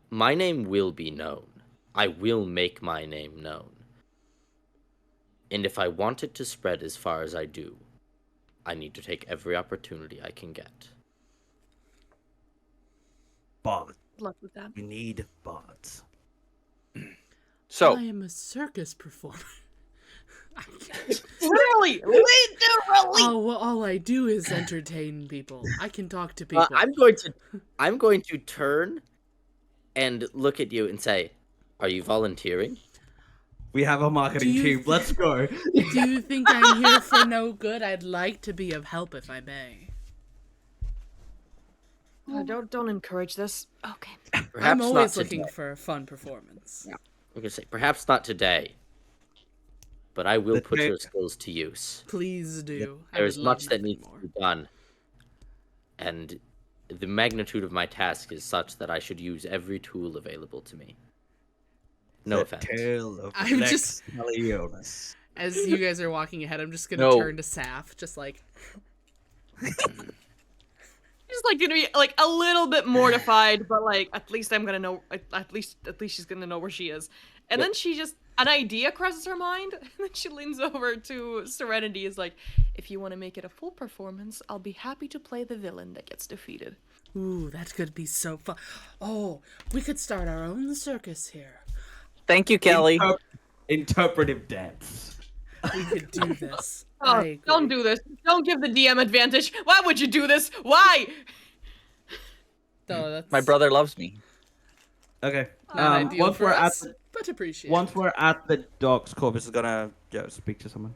my name will be known. I will make my name known. And if I want it to spread as far as I do, I need to take every opportunity I can get. Bards. Luck with that. We need bards. So I am a circus performer. Literally! Oh, well, all I do is entertain people. I can talk to people. I'm going to turn and look at you and say, "Are you volunteering?" We have a marketing team. Let's go. Do you think I'm here for no good? I'd like to be of help if I may. Don't encourage this. Okay. Perhaps I'm always not looking today. for a fun performance. I'm gonna say perhaps not today, but I will The put ta- your skills to use. Please do. I There's would love much that nothing needs more. to be done, and the magnitude of my task is such that I should use every tool available to me. No The offense. tale of I'm Lex just- Talionis. As you guys are walking ahead, I'm just gonna No. turn to Saf, just like, Just like gonna be like a little bit mortified, but like at least I'm gonna know. At least she's gonna know where she is. And then she just an idea crosses her mind, and then she leans over to Serenity. Is like, if you want to make it a full performance, I'll be happy to play the villain that gets defeated. ooh, that could be so fun. Oh, we could start our own circus here. thank you, Kelly. Interpretive dance. We could do this. Oh, I agree. don't do this. Don't give the DM advantage. Why would you do this? Why? No, that's My brother loves me. Okay. not ideal Once for we're us, at but appreciate. once we're at the docks, Corvus is gonna speak to someone.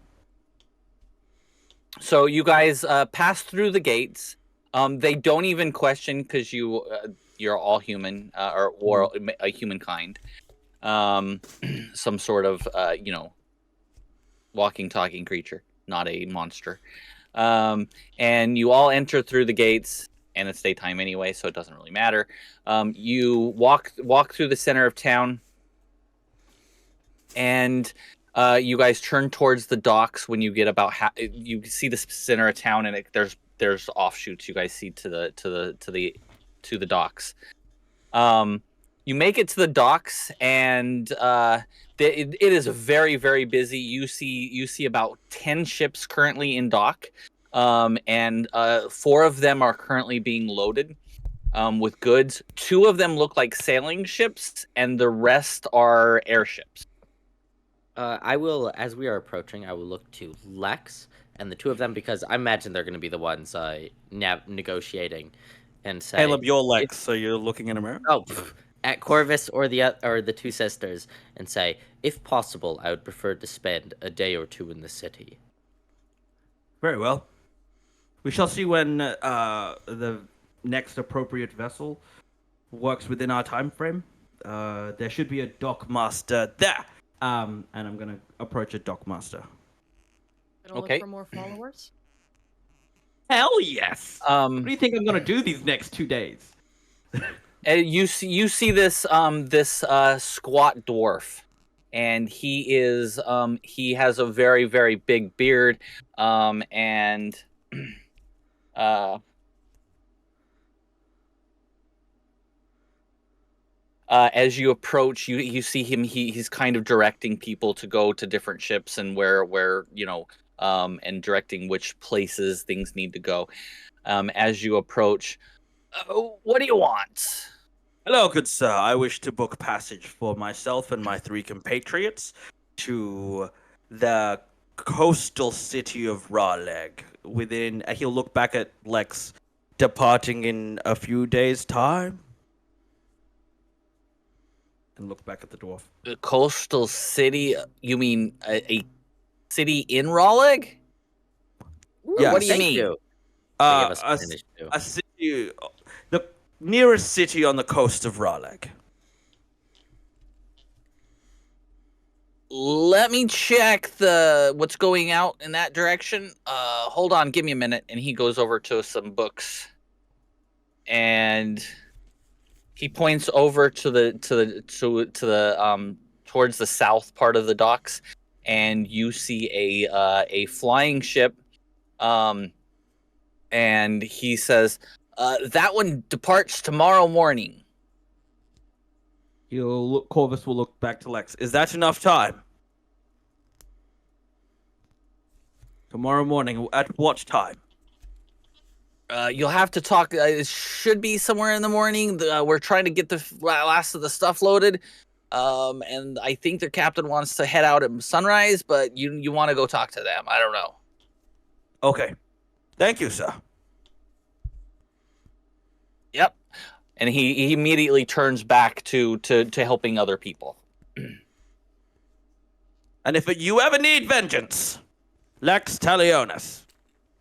So you guys pass through the gates. They don't even question because you're all human or a humankind. Some sort of walking, talking creature, not a monster. And you all enter through the gates, and it's daytime anyway, so it doesn't really matter. You walk through the center of town, and you guys turn towards the docks. When you get about you see the center of town, and there's offshoots you guys see to the docks. You make it to the docks, and it is very, very busy. You see about 10 ships currently in dock, and 4 of them are currently being loaded with goods. 2 of them look like sailing ships, and the rest are airships. I will, as we are approaching, I will look to Lex and the two of them because I imagine they're going to be the ones negotiating, and say, Caleb, you're Lex, so you're looking in a mirror. "Oh, at Corvus or the two sisters," and say, "If possible, I would prefer to spend a day or two in the city." Very well. We shall see when the next appropriate vessel works within our time frame. There should be a dockmaster there. And I'm gonna approach a dockmaster. Gonna Okay. look for more followers. Hell yes. What do you think I'm gonna do these next 2 days? You see this squat dwarf, and he has a very, very big beard, and as you approach, you see him. He's kind of directing people to go to different ships and where and directing which places things need to go. As you approach, what do you want? Hello, good sir. I wish to book passage for myself and my 3 compatriots to the coastal city of Rawleg. He'll look back at Lex, departing in a few days' time. And look back at the dwarf. The coastal city? You mean a city in Rawleg? Yeah, What do you Thank mean? you. They gave us A Spanish, too. city, the nearest city on the coast of Rawleg. Let me check what's going out in that direction. Hold on, give me a minute. And he goes over to some books, and he points over to the towards the south part of the docks, and you see a flying ship. And he says, "That one departs tomorrow morning." Corvus will look back to Lex. Is that enough time? Tomorrow morning. At what time? You'll have to talk. It should be somewhere in the morning. We're trying to get the last of the stuff loaded. And I think their captain wants to head out at sunrise, but you want to go talk to them. I don't know. Okay. Thank you, sir. Yep. And he immediately turns back to helping other people. And if you ever need vengeance, Lex Talionis,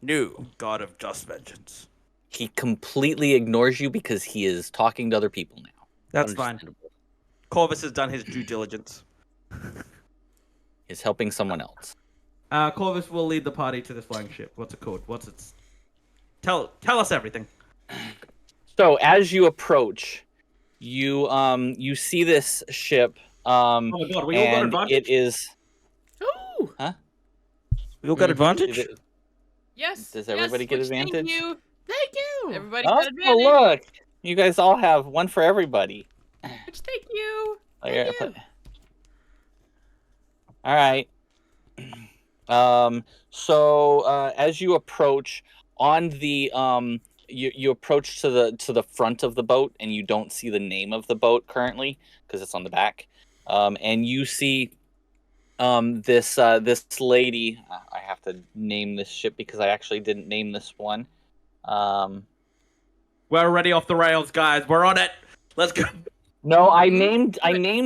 new god of just vengeance. He completely ignores you because he is talking to other people now. That's fine. Corvus has done his due diligence. He's helping someone else. Corvus will lead the party to this flying ship. What's it called? What's its... Tell us everything. So as you approach, you see this ship. Oh my god, we all got advantage? It is... Oh, Huh? We all got advantage? Yes. Does everybody get which, advantage? Thank you. thank you. Everybody Oh, got advantage. look! You guys all have one for everybody. Which, thank you. All Thank you. right. So as you approach on the you approach to the front of the boat, and you don't see the name of the boat currently because it's on the back. And you see this lady. I have to name this ship because I actually didn't name this one. We're already off the rails, guys. We're on it. Let's go. No, I named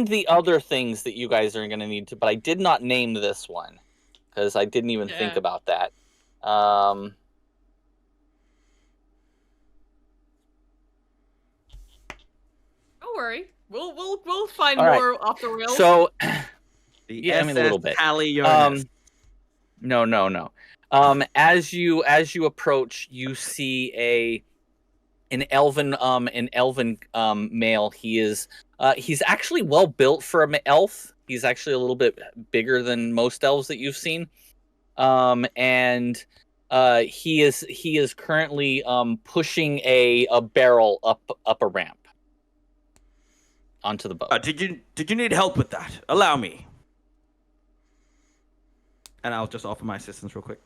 the other things that you guys are gonna need to, but I did not name this one because I didn't even think Yeah. about that. Don't worry. We'll find All right. more off the rails. So The Yeah, I mean, a little bit. Talionis. no. As you approach, you see an elven male. He's actually well built for an elf. He's actually a little bit bigger than most elves that you've seen. And he is currently pushing a barrel up a ramp onto the boat. Did you need help with that? Allow me. And I'll just offer my assistance real quick.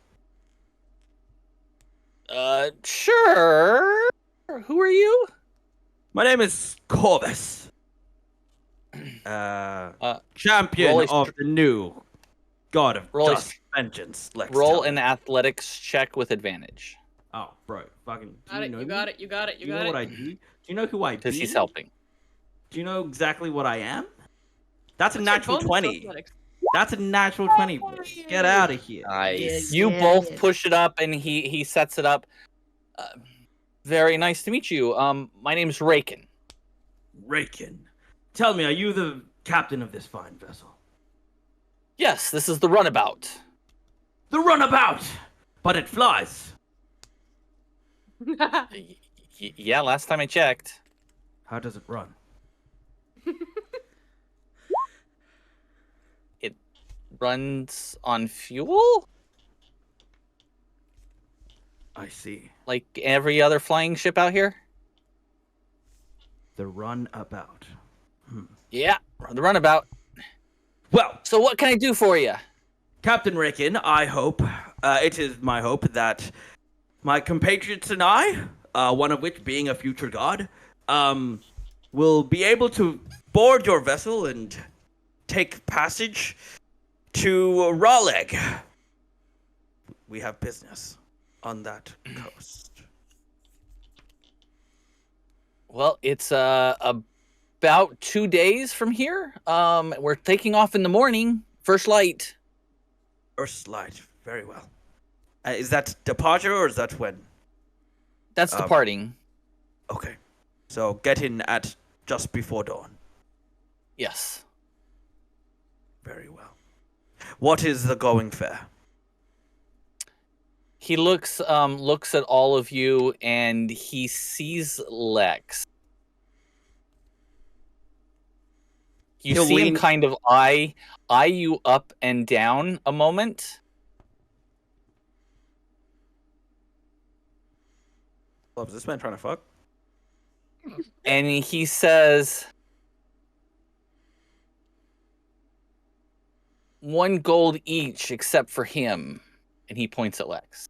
Sure. Who are you? My name is Corvus. Champion roll a of the new god of roll a- just vengeance. Lex Roll Talionis. an athletics check with advantage Oh, bro, fucking. got it. know You me? got it. You got it. Do You you know got what I it. do? Do you know who I because be? he's helping. Do you know exactly what I am? That's a What's your natural bonus 20. athletics? That's a natural 20. Get out of here. Nice. You both push it up, and he sets it up. Very nice to meet you. My name's Raken. Raken. Tell me, are you the captain of this fine vessel? Yes, this is the runabout. The runabout! But it flies. Yeah, last time I checked. How does it run? It runs on fuel? I see. Like every other flying ship out here? The runabout. Yeah, the runabout. Well, So what can I do for you? Captain Raken, I hope, it is my hope that my compatriots and I, one of which being a future god, will be able to board your vessel and take passage to Raleigh. We have business on that coast. Well, it's about 2 days from here. We're taking off in the morning, first light. First light, very well. Is that departure or is that when? That's departing. Okay. So get in at just before dawn. Yes. Very well. What is the going fare? He looks at all of you, and he sees Lex. You He'll see him lean- kind of eye you up and down a moment. Is this man trying to fuck? And he says, 1 gold each except for him. And he points at Lex.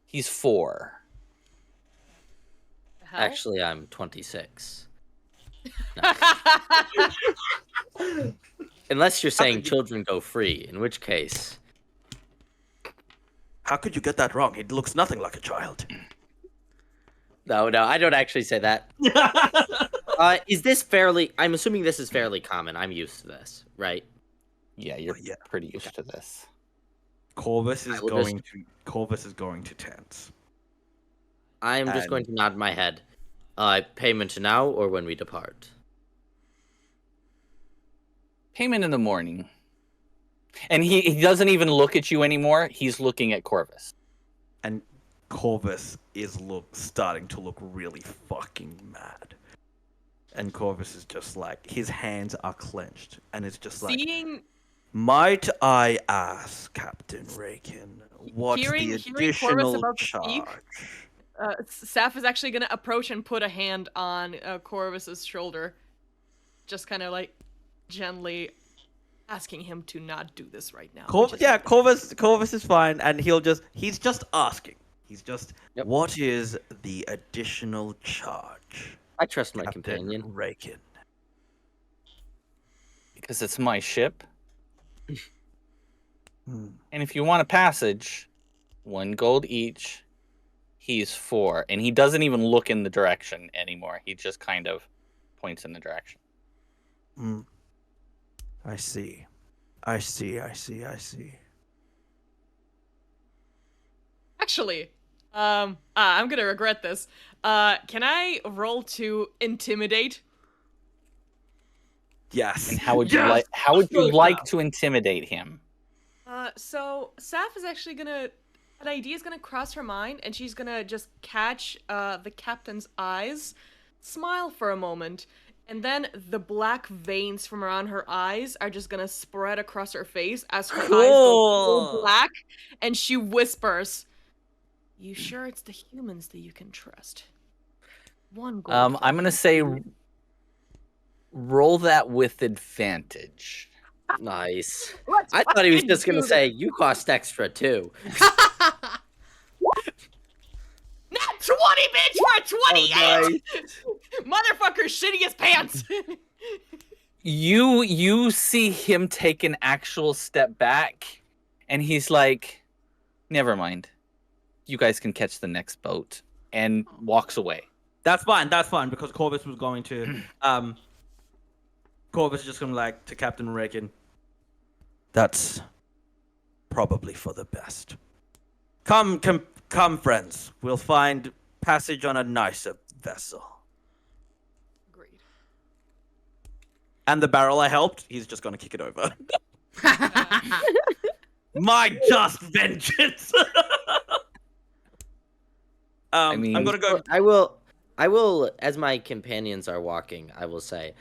He's 4. Actually, I'm 26. Unless you're saying children go free, in which case. How could you get that wrong? He looks nothing like a child. No, I don't actually say that. Is this fairly... I'm assuming this is fairly common. I'm used to this, right? Yeah, you're pretty used to this. Corvus is I will going to tense. I'm just going to nod my head. Payment now or when we depart? Payment in the morning. And he doesn't even look at you anymore. He's looking at Corvus. And Corvus is starting to look really fucking mad. And Corvus is just like, his hands are clenched, and it's just like, might I ask, Captain Raken, what's the additional charge? Saf is actually going to approach and put a hand on Corvus's shoulder. Just kind of like gently asking him to not do this right now. Corvus is fine, and he's just asking. He's just, what is the additional charge? I trust my Captain companion. Raken. Because it's my ship. And if you want a passage, 1 gold each. He's 4. And he doesn't even look in the direction anymore. He just kind of points in the direction. I see. Actually, I'm gonna regret this. Can I roll to intimidate? Yes. And how would you like to intimidate him? So Saf is actually gonna... An idea is gonna cross her mind, and she's gonna just catch the captain's eyes, smile for a moment, and then the black veins from around her eyes are just gonna spread across her face as her eyes go black, and she whispers, "You sure it's the humans that you can trust?" 1 gold. I'm gonna say roll that with advantage. Nice. I thought he was just going to say, you cost extra, too. Not 20, bitch! We're at 28! Oh, nice. Motherfucker shitting his pants! You see him take an actual step back, and he's like, never mind. You guys can catch the next boat, and walks away. That's fine, because Corvus was going to, Corvus is just going to to Captain Raken, That's probably for the best. Come, friends. We'll find passage on a nicer vessel. Agreed. And the barrel I helped, he's just gonna kick it over. My just vengeance. I mean, I'm gonna go. I will, as my companions are walking, I will say,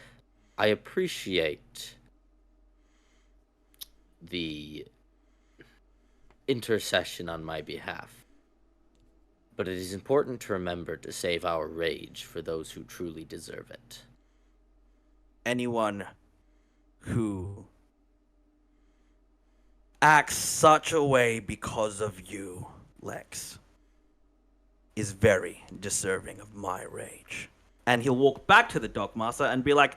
I appreciate the intercession on my behalf. But it is important to remember to save our rage for those who truly deserve it. Anyone who acts such a way because of you, Lex, is very deserving of my rage. And he'll walk back to the dockmaster and be like,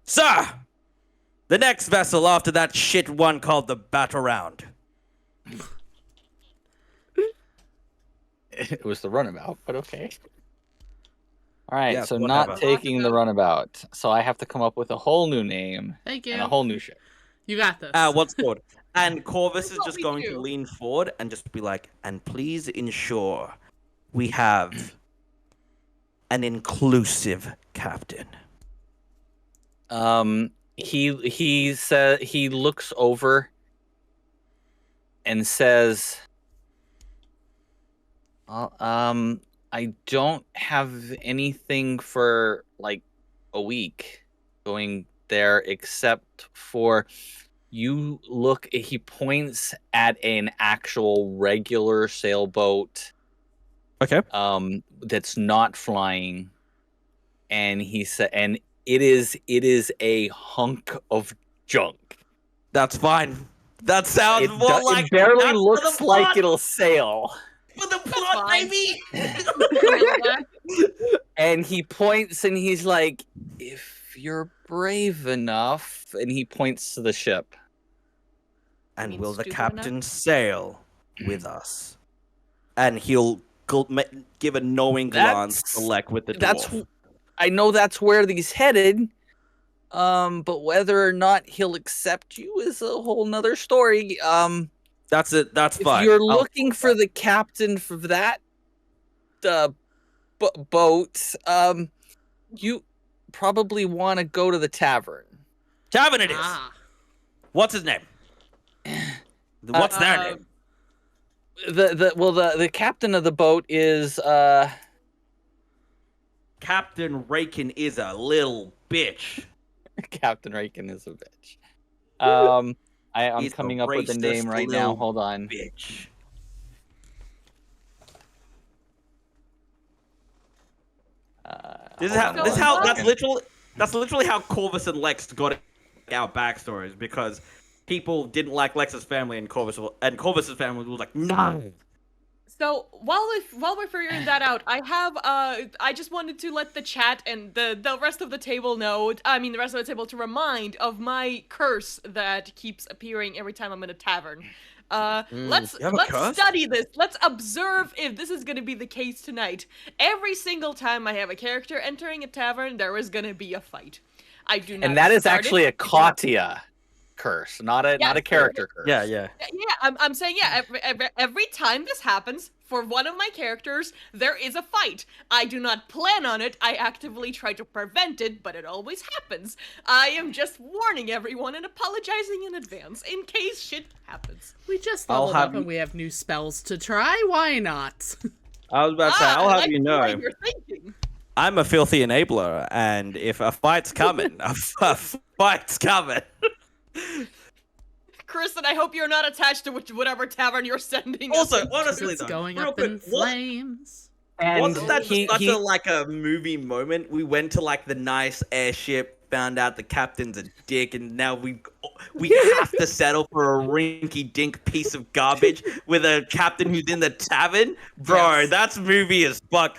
Sir! The next vessel after that shit one called the Bat-Around. It was the runabout, but okay. All right, Yes, so whatever. not taking the runabout. So I have to come up with a whole new name Thank you. and a whole new ship. You got this. What's called? And Corvus is what just we going do. to lean forward and just be like, and please ensure we have an inclusive captain. He looks over and says, I don't have anything for like a week going there except for you look. He points at an actual regular sailboat. Okay. That's not flying, and he said, and it is a hunk of junk. That's fine. That sounds It barely looks like it'll sail. For the plot, baby! And he points and he's like, if you're brave enough, and he points to the ship. And mean will the stupid captain sail with us? And he'll give a knowing glance to Lek with the dwarf. I know that's where he's headed. But whether or not he'll accept you is a whole nother story. That's it. That's if fine. you're looking for the captain for that boat, you probably want to go to the tavern. Tavern it is. Ah. What's his name? What's their name? The captain of the boat is Captain Rakin is a little bitch. Captain Rakin is a bitch. I'm He's coming a up with the name racist right now. little Hold on. Bitch. That's literally how Corvus and Lex got our backstories, because people didn't like Lex's family and Corvus's family was like, no. So while we're figuring that out, I just wanted to let the chat and the rest of the table know. I mean, the rest of the table to remind of my curse that keeps appearing every time I'm in a tavern. Let's study this. Let's observe if this is going to be the case tonight. Every single time I have a character entering a tavern, there is going to be a fight. I do not. And that is start actually it. a Katia curse, not a character curse. Yeah. Yeah, I'm saying, yeah, every time this happens, for one of my characters, there is a fight. I do not plan on it, I actively try to prevent it, but it always happens. I am just warning everyone and apologizing in advance, in case shit happens. We just I'll leveled have up and we have new spells to try. Why not? I was about to say, I'll I have like you the know, way you're thinking. I'm a filthy enabler, and if a fight's coming, a fight's coming. Kristen, I hope you're not attached to whatever tavern you're sending us Also, into. honestly, It's though, going real up quick, in flames. And wasn't that he- such he- a movie moment? We went to like the nice airship, found out the captain's a dick, and now we have to settle for a rinky-dink piece of garbage with a captain who's in the tavern. Bro, Yes. that's movie as fuck.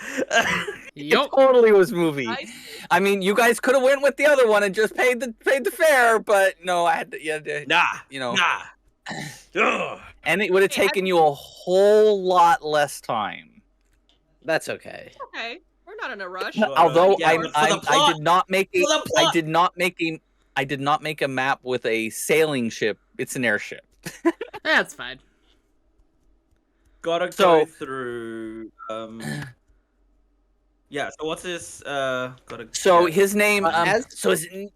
Yup. It totally was movie. I- I mean, you guys could have went with the other one and just paid the fare, but no, I had to. Nah, you know, nah. Ugh. and it would have taken you a whole lot less time. That's okay. Okay, we're not in a rush. Although yeah, but for the I plot- did not make a for the plot- I did not make a map with a sailing ship It's an airship. That's fine. Gotta So- go through. Yeah. So what's this? Gotta. So yeah. his name, as-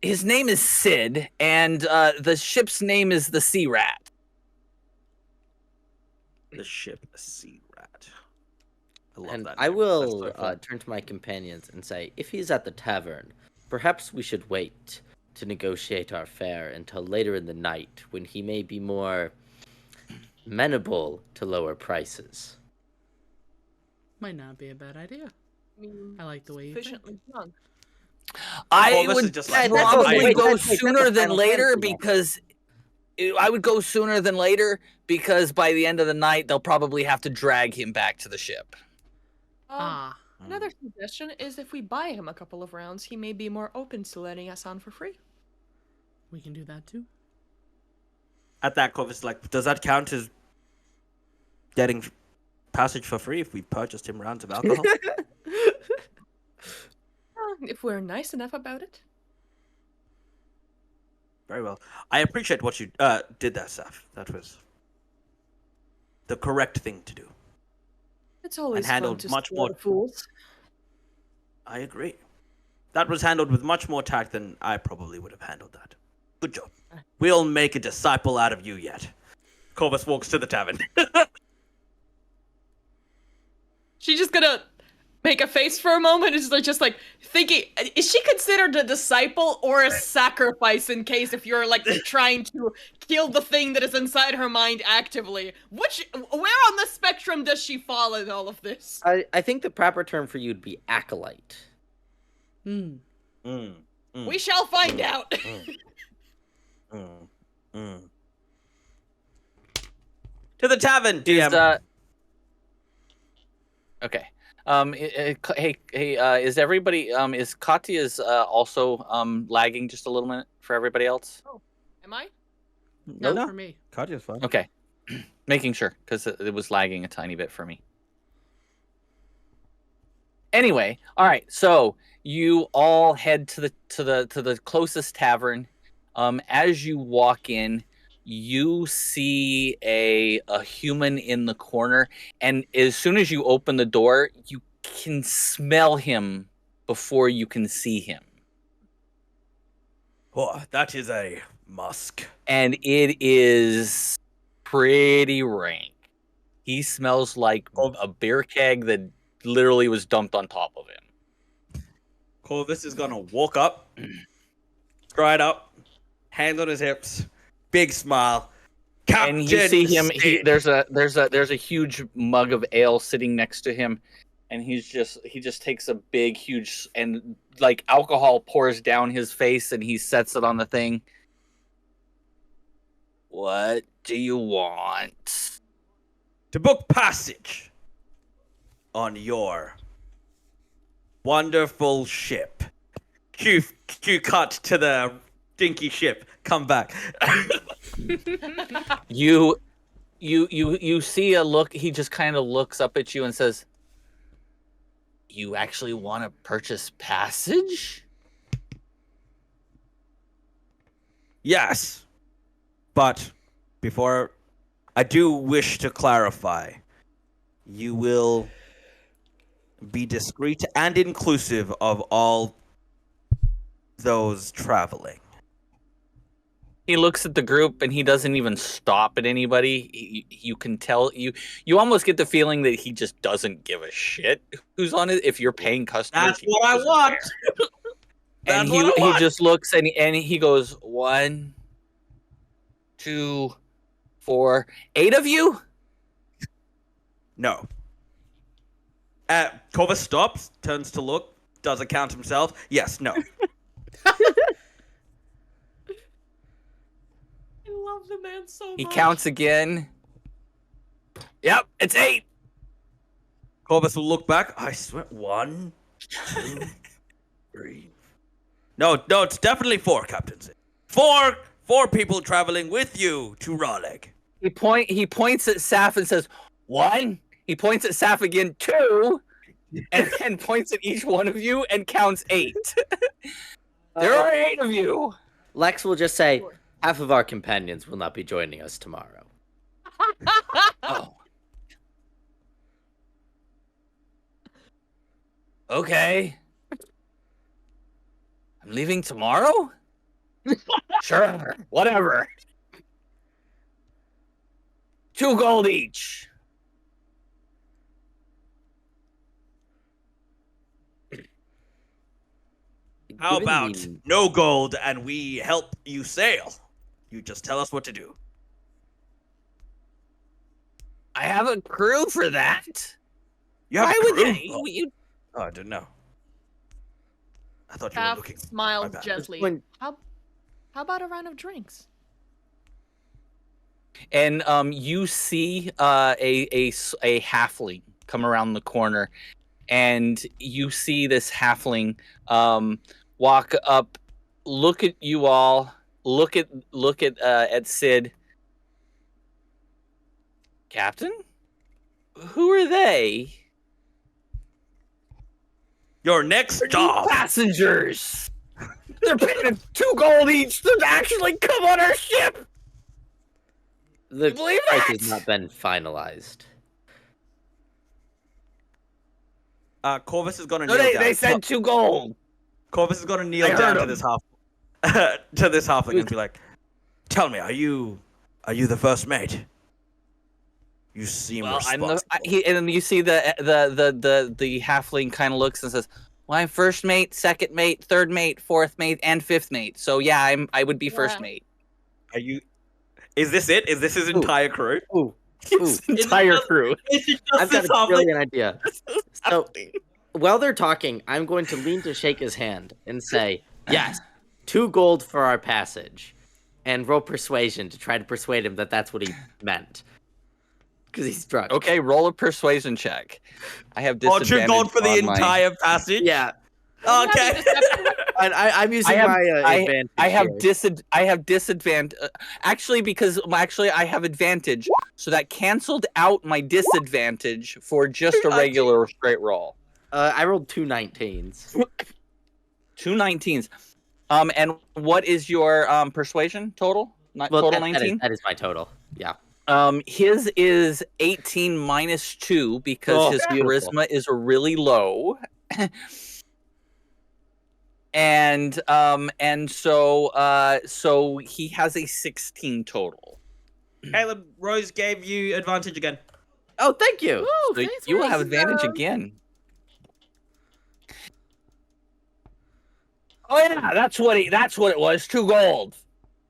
his name is Sid, and the ship's name is the Sea Rat. The ship, a sea rat. I love And that. I name. will That's so fun. turn to my companions and say, if he's at the tavern, perhaps we should wait to negotiate our fare until later in the night, when he may be more amenable to lower prices. Might not be a bad idea. I mean, I like the way you think. sufficiently drunk. I Well, this is would just like- probably Wait, go wait, that's sooner a than Final later Fantasy, because I would go sooner than later because by the end of the night they'll probably have to drag him back to the ship. Ah, Another suggestion is if we buy him a couple of rounds, he may be more open to letting us on for free. we can do that too. At that, Clovis is like, does that count as getting passage for free if we purchased him rounds of alcohol? If we're nice enough about it. Very well. I appreciate what you did there, Saf. That was the correct thing to do. It's always handled fun to much spoil more- the fools. I agree. That was handled with much more tact than I probably would have handled that. Good job. We'll make a disciple out of you yet. Corvus walks to the tavern. She's just gonna make a face for a moment. Is just like thinking, is she considered a disciple or a sacrifice in case if you're like trying to kill the thing that is inside her mind actively? Where on the spectrum does she fall in all of this? I think the proper term for you would be acolyte. Hmm. We shall find out. To the tavern, Is, DM. okay. Hey, is everybody is Katya's also lagging just a little minute for everybody else? Am I? Not No. for me. Katya's fine. Okay. Making sure because it was lagging a tiny bit for me. Anyway, all right. So you all head to the closest tavern. As you walk in, you see a human in the corner, and as soon as you open the door, you can smell him before you can see him. Oh, that is a musk. And it is pretty rank. He smells like a beer keg that literally was dumped on top of him. Corvus is gonna walk up, stride up, hands on his hips, big smile. Captain And you see him. Sid. There's a huge mug of ale sitting next to him, and he just takes a big huge and like alcohol pours down his face, and he sets it on the thing. What do you want? To book passage on your wonderful ship. Q cut to the dinky ship. Come back. You see a look. He just kind of looks up at you and says, "You actually want to purchase passage?" Yes. But before I do wish to clarify, you will be discreet and inclusive of all those traveling. He looks at the group and he doesn't even stop at anybody. You can tell you almost get the feeling that he just doesn't give a shit who's on it. If you're paying customers, That's he what I doesn't want. care. And That's what I he want. just looks and he goes 1, 2, 4, 8 of you. No. Corvus stops, turns to look, doesn't count himself. Yes, no. I love the man so much. He counts again. Yep, it's 8. Corvus will look back. I swear, 1, 2, 3. No, it's definitely 4, Captain Sid. 4 people traveling with you to Raleigh. He points at Saf and says 1. He points at Saf again 2, and then points at each one of you and counts 8. There are 8 of you. Lex will just say, Half of our companions will not be joining us tomorrow. Oh. Okay. I'm leaving tomorrow? Sure. Whatever. 2 gold each. How Given about the- no gold and we help you sail? You just tell us what to do. I have a crew for that. You have Why a would crew? you? Oh, I didn't know. I thought you were Taff looking. My smiled bad. gently. When- How about a round of drinks? And you see a halfling come around the corner, and you see this halfling walk up, look at you all, look at Sid. Captain, who are they? Your next They're new job. passengers. They're paying 2 gold each to actually come on our ship. The You believe price that? has not been finalized. Corvus is gonna No, kneel down. they said 2 gold. Corvus is gonna kneel I heard down to him. this to this halfling and be like, "Tell me, are you the first mate? You seem Well, I'm the responsible." and then you see the halfling kind of looks and says, "Well, I'm first mate, second mate, third mate, fourth mate, and fifth mate. So yeah, I would be first Yeah. mate." Are you? Is this it? Is this his entire crew? Ooh, His entire crew. Is it I've got a brilliant idea. So while they're talking, I'm going to lean to shake his hand and say, "Yes, 2 gold for our passage," and roll persuasion to try to persuade him that that's what he meant, because he's drunk. Okay, roll a persuasion check. I have Oh, disadvantage. 2 gold for the on my- entire passage. Yeah, Okay. I'm using I have- my I- advantage. I have here. I have disadvantage. Actually, because I have advantage, so that canceled out my disadvantage for just a regular straight roll. I rolled 2 19s. 2 19s. And what is your persuasion total? Well, Total that 19. is my total. Yeah. His is 18 minus 2 because Oh, his beautiful. charisma is really low. And so he has a 16 total. Caleb, Rose gave you advantage again. Oh, thank you. Ooh, So thanks, you will Rose. have advantage again. Oh yeah, that's what it was. 2 gold.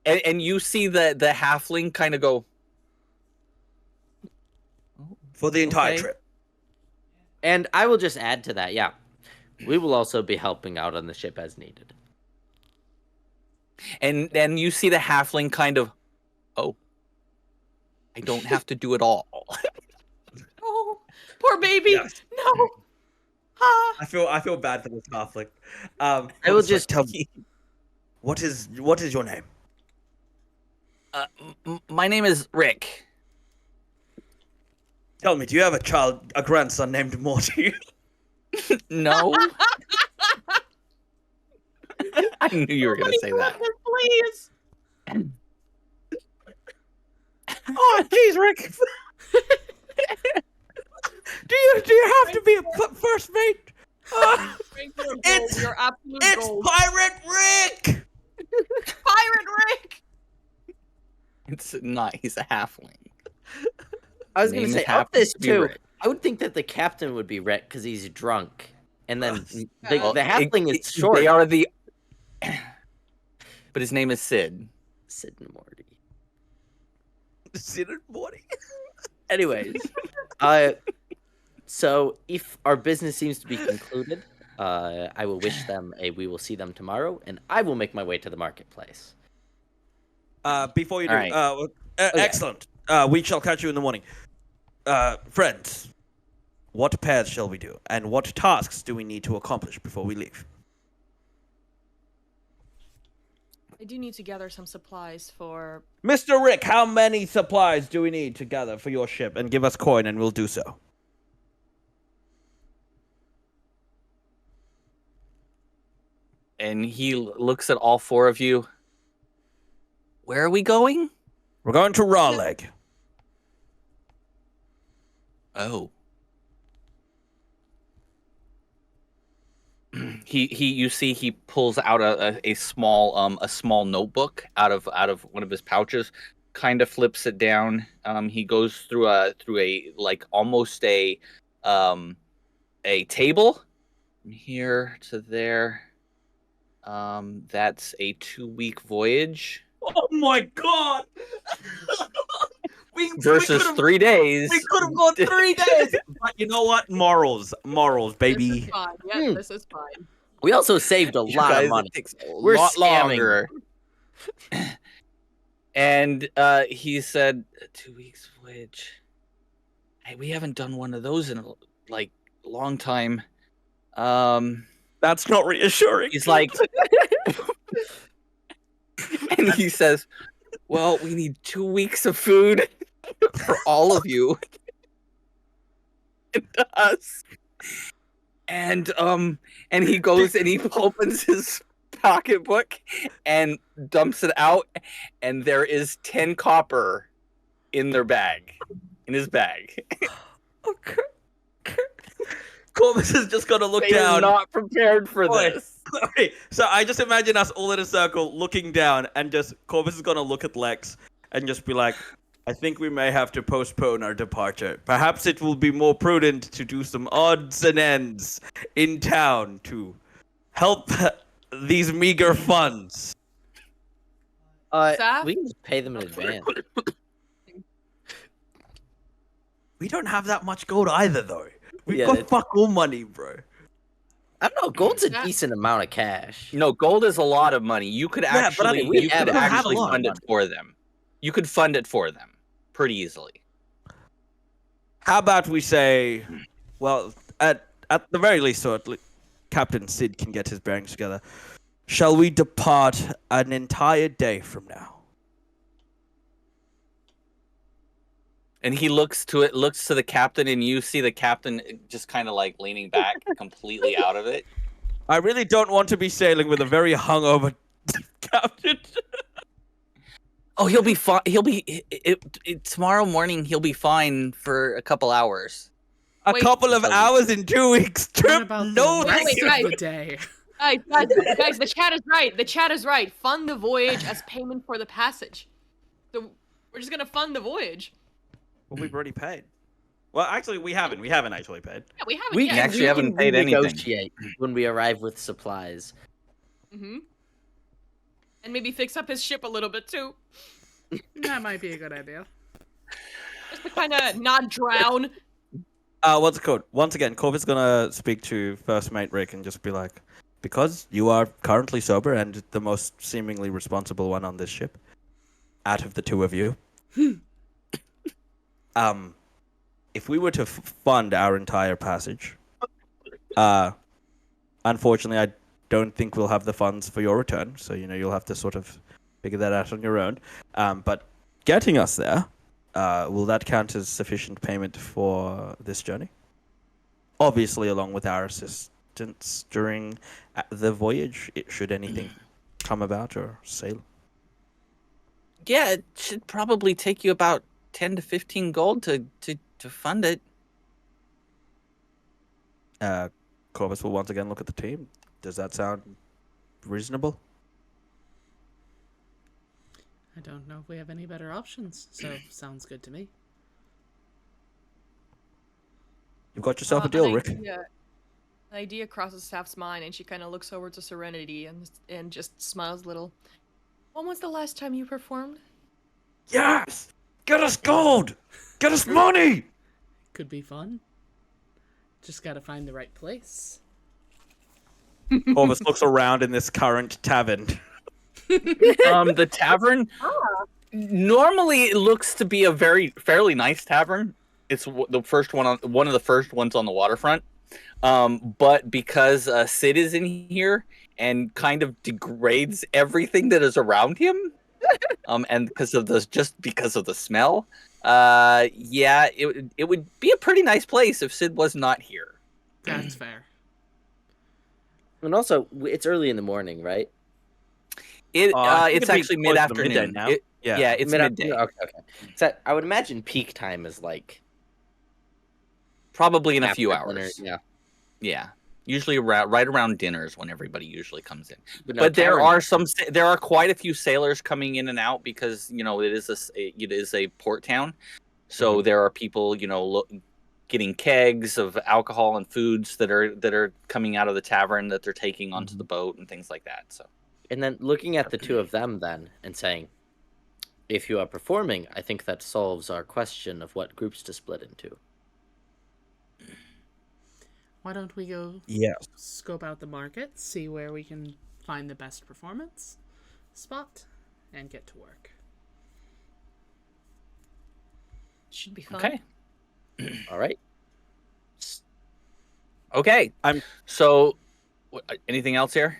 And you see the halfling kind of go For the entire Okay. trip. And I will just add to that. Yeah, we will also be helping out on the ship as needed. and then you see the halfling kind of, oh, I don't have to do it all. Oh, poor baby. Yes. No. Ah. I feel bad for this halfling. I will Corvus, just tell me. What is your name? My name is Rick. Tell me, do you have a grandson named Morty? No. I knew you were going to say that. Please. Oh, jeez, Rick. do you have to be a first mate? It's- You're absolute It's gold. Pirate Rick. Pirate Rick. It's not. He's a halfling. I was going Name to say, is of happens this to be too, Rick. I would think that the captain would be Rick because he's drunk. And then Well, the halfling is short. They are the. But his name is Sid. Sid and Morty. Sid and Morty. Anyways, so if our business seems to be concluded, I will wish them we will see them tomorrow, and I will make my way to the marketplace. Before you do, All right. excellent. We shall catch you in the morning. Friends, what pairs shall we do, and what tasks do we need to accomplish before we leave? I do need to gather some supplies for. Mr. Rick, how many supplies do we need to gather for your ship? And give us coin, and we'll do so. And he looks at all 4 of you. Where are we going? We're going to Raw Leg. Oh. You see he pulls out a small notebook out of one of his pouches, kind of flips it down. He goes through a like almost a table from here to there. That's a 2-week voyage Oh my god! versus 3 days. We could have gone 3 days. But you know what? Morals, This baby. is fine. Yeah, this is fine. We also saved a You lot guys, of money. it takes a We're lot scamming. longer. And he said, 2 weeks voyage. Hey, we haven't done one of those in a long time. That's not reassuring. He's like, and he says, well, we need 2 weeks of food for all of you and us. And he goes and he opens his pocketbook and dumps it out, and there is 10 copper in his bag. Okay. Corvus is just gonna look They are down. not prepared for Boy. this. Okay, so I just imagine us all in a circle looking down, and just Corvus is gonna look at Lex and just be like, I think we may have to postpone our departure. Perhaps it will be more prudent to do some odds and ends in town to help these meager funds. Staff? We can just pay them in advance. We don't have that much gold either, though. We've Yeah, got that's- fuck all money, bro. I don't know. Gold's a Yeah. decent amount of cash. No, gold is a lot of money. You could Yeah, but I actually, mean, we you have- could we have a actually lot of fund it money. for them. You could fund it for them pretty easily. How about we say, well, at the very least, so Captain Sid can get his bearings together. Shall we depart an entire day from now? And he looks to the captain, and you see the captain just kind of like leaning back, completely out of it. I really don't want to be sailing with a very hungover captain. Oh, he'll be fine. He'll be tomorrow morning. He'll be fine for a couple hours. A Wait. couple of hours in 2 weeks What trip? about No, the Wait, rest wait, of the day? Guys, the chat is right. The chat is right. Fund the voyage as payment for the passage. So we're just gonna fund the voyage. well, we've already paid. Well, actually, we haven't. We haven't actually paid. Yeah, we haven't We yet. actually we haven't can paid anything. renegotiate when we arrive with supplies. Mm-hmm. And maybe fix up his ship a little bit too, That might be a good idea. just to kind of not drown. What's it called? Once again, Corvus gonna speak to First Mate Rick and just be like, because you are currently sober and the most seemingly responsible one on this ship, out of the two of you, if we were to fund our entire passage, unfortunately, I don't think we'll have the funds for your return. So you'll have to sort of figure that out on your own. But getting us there, will that count as sufficient payment for this journey? Obviously, along with our assistance during the voyage, should anything come about or sail. Yeah, it should probably take you about 10 to 15 gold to fund it. Corvus will once again look at the team. Does that sound reasonable? I don't know if we have any better options, so sounds good to me. You've got yourself a deal, Rick. An idea crosses Staff's mind, and she kind of looks over to Serenity and just smiles a little. When was the last time you performed? Yes! Get us gold! Get us money! Could be fun. Just gotta find the right place. Corvus looks around in this current tavern. The tavern normally it looks to be a fairly nice tavern. It's the first one one of the first ones on the waterfront. But because Sid is in here and kind of degrades everything that is around him, and because of the smell, yeah, it would be a pretty nice place if Sid was not here. That's fair. And also, it's early in the morning, right? I think It's it'd be actually close to midday mid-afternoon. now. Yeah, it's Mid-afternoon? midday. Okay. So I would imagine peak time is like Probably in a after few dinner, hours. Yeah. Yeah. Usually right around dinner is when everybody usually comes in. No, But there tavern- are quite a few sailors coming in and out because it is a port town. So there are people getting kegs of alcohol and foods that are coming out of the tavern that they're taking onto the boat and things like that. So And then looking at the two of them then and saying, if you are performing, I think that solves our question of what groups to split into. Why don't we go Yes. scope out the market, see where we can find the best performance spot, and get to work. Should be fun. okay. All right. Okay. I'm- So anything else here?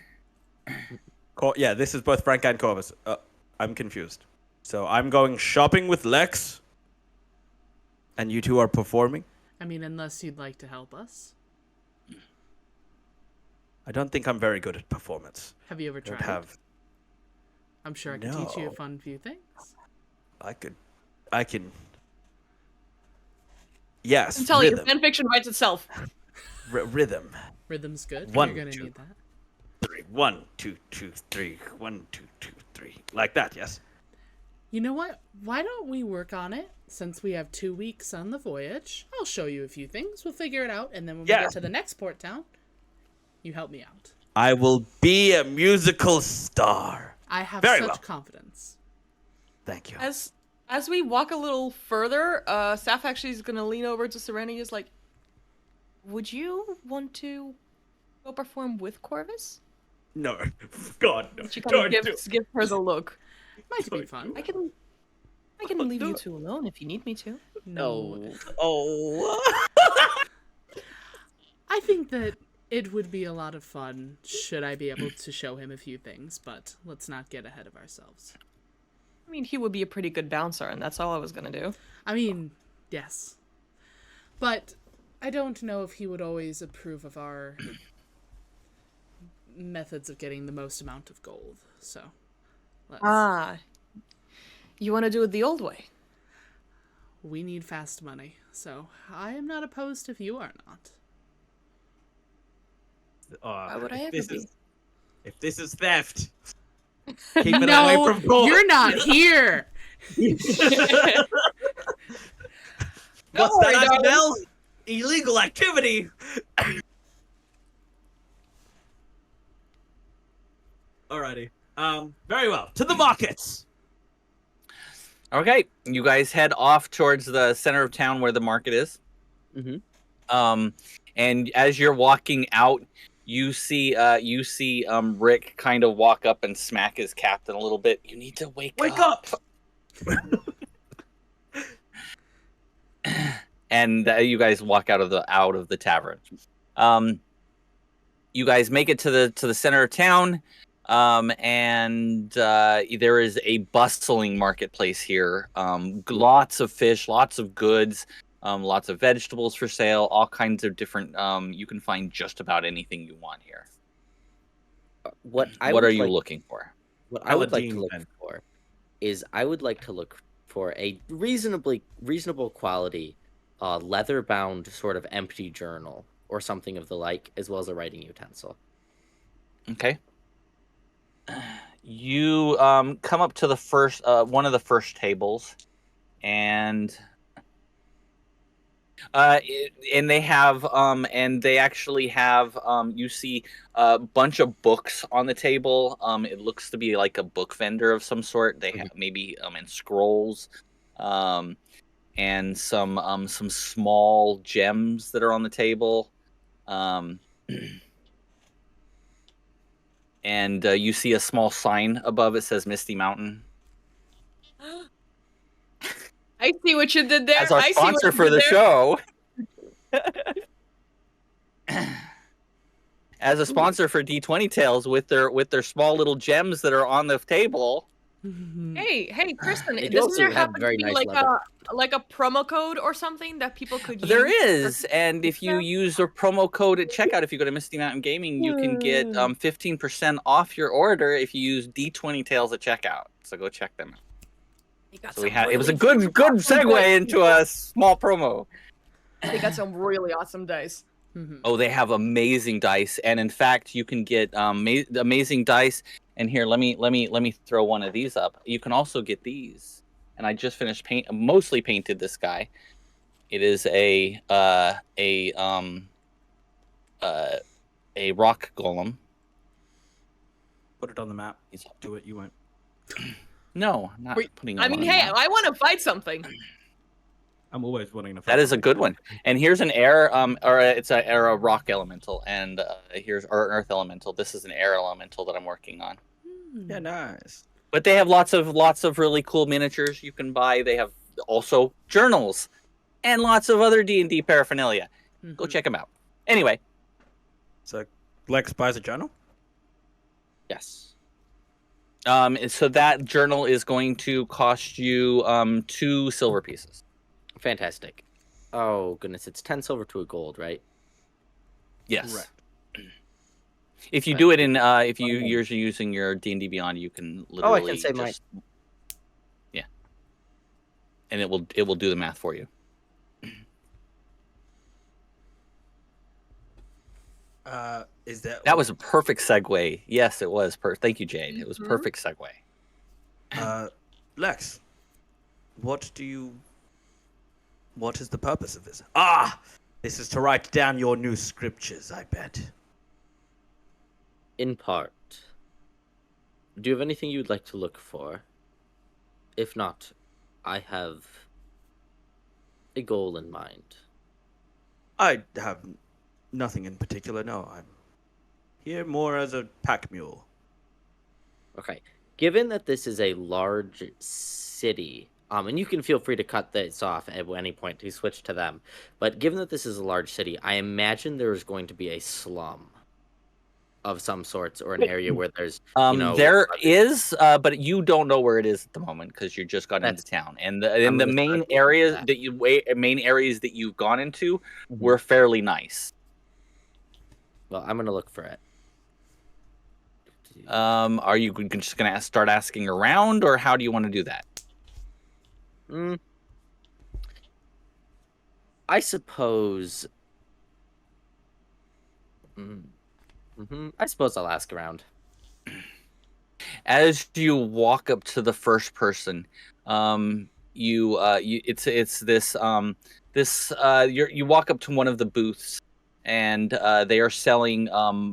Yeah, this is both Frank and Corvus. I'm confused. So I'm going shopping with Lex, and you two are performing? I mean, unless you'd like to help us. I don't think I'm very good at performance. Have you ever I don't tried? have... I'm sure I could teach you a No. fun few things. I can... Yes, I'm telling you, rhythm. fanfiction writes itself. Rhythm. Rhythm's good. One, You're gonna two. need that. 3. 1, 2, 2, 3. 1, 2, 2, 3. Like that, yes. You know what? Why don't we work on it? Since we have 2 weeks on the voyage, I'll show you a few things. We'll figure it out, and then when we get Yes. to the next port town, you help me out. I will be a musical star. I have Very such well. confidence. Thank you. As we walk a little further, Saf actually is gonna lean over to Serenity. Is like, would you want to go perform with Corvus? No. God, no. She kind of gives her the look. Might be fun. I can leave you two alone if you need me to. No. Oh. I think that it would be a lot of fun should I be able to show him a few things, but let's not get ahead of ourselves. I mean, he would be a pretty good bouncer, and that's all I was gonna do. I mean, yes. But I don't know if he would always approve of our methods of getting the most amount of gold. So, let's... You want to do it the old way? We need fast money, so I am not opposed if you are not. Why would I ever be? If this is theft, keep it No, away from gold. you're not here! What's worry, that, darling. Adele? Illegal activity. Alrighty. Very well. To the markets. Okay, you guys head off towards the center of town where the market is. And as you're walking out, you see Rick kind of walk up and smack his captain a little bit. You need to wake up. And you guys walk out of the tavern. You guys make it to the center of town. And there is a bustling marketplace here. Lots of fish, lots of goods, lots of vegetables for sale, all kinds of different. You can find just about anything you want here. What are you looking for? What I would like to Paladin, look then. for is I would like to look for a reasonable quality leather-bound sort of empty journal or something of the like, as well as a writing utensil. Okay. You come up to the first one of the first tables, and they have actually have you see a bunch of books on the table. It looks to be like a book vendor of some sort. They have maybe and scrolls, and some small gems that are on the table. And you see a small sign above it says Misty Mountain. I see what you did there. As our I see what sponsor you for did the there. show. As a sponsor for D20 Tales with their small little gems that are on the table. Hey, Kristen, They do doesn't also there have happen to very be nice like leather. a promo code or something that people could use? There is, and if you Yeah. use the promo code at checkout, if you go to Misty Mountain Gaming, you can get 15% off your order if you use D20 Tails at checkout. So go check them out. They got So we some had it was a really good awesome segue dice. into a small promo. They got some really awesome dice. Oh, they have amazing dice, and in fact, you can get amazing dice. And here, let me throw one of these up. You can also get these, and I just finished mostly painted this guy. It is a rock golem. Put it on the map. He's- Do it. You won't. No, I'm not Wait, putting it I on mean, the hey, map. I want to fight something. I'm always wanting to. That is a good one. And here's an air, it's a rock elemental, and here's our earth elemental. This is an air elemental that I'm working on. Yeah, nice. But they have lots of really cool miniatures you can buy. They have also journals and lots of other D&D paraphernalia. Go check them out. Anyway, So, Lex buys a journal. Yes. so that journal is going to cost you 2 silver pieces. Fantastic. Oh goodness, it's 10 silver to a gold, right? Yes. Correct. If you do it in, if you're using your D&D Beyond, you can literally I can say just, yeah, and it will do the math for you. Is that That was a perfect segue. Yes, it was. Thank you, Jade. It was perfect segue. Lex? What is the purpose of this? This is to write down your new scriptures, I bet. In part. Do you have anything you'd like to look for? If not, I have a goal in mind. I have nothing in particular, no. I'm here more as a pack mule. Okay. Given that this is a large city, and you can feel free to cut this off at any point to switch to them, but given that this is a large city, I imagine there is going to be a slum of some sorts, or an area where there's, There is, but you don't know where it is at the moment because you just got into town, and the main areas main areas that you've gone into were fairly nice. Well, I'm gonna look for it. Are you just gonna start asking around, or how do you want to do that? I suppose. I suppose I'll ask around. As you walk up to the first person, you walk up to one of the booths, and they are selling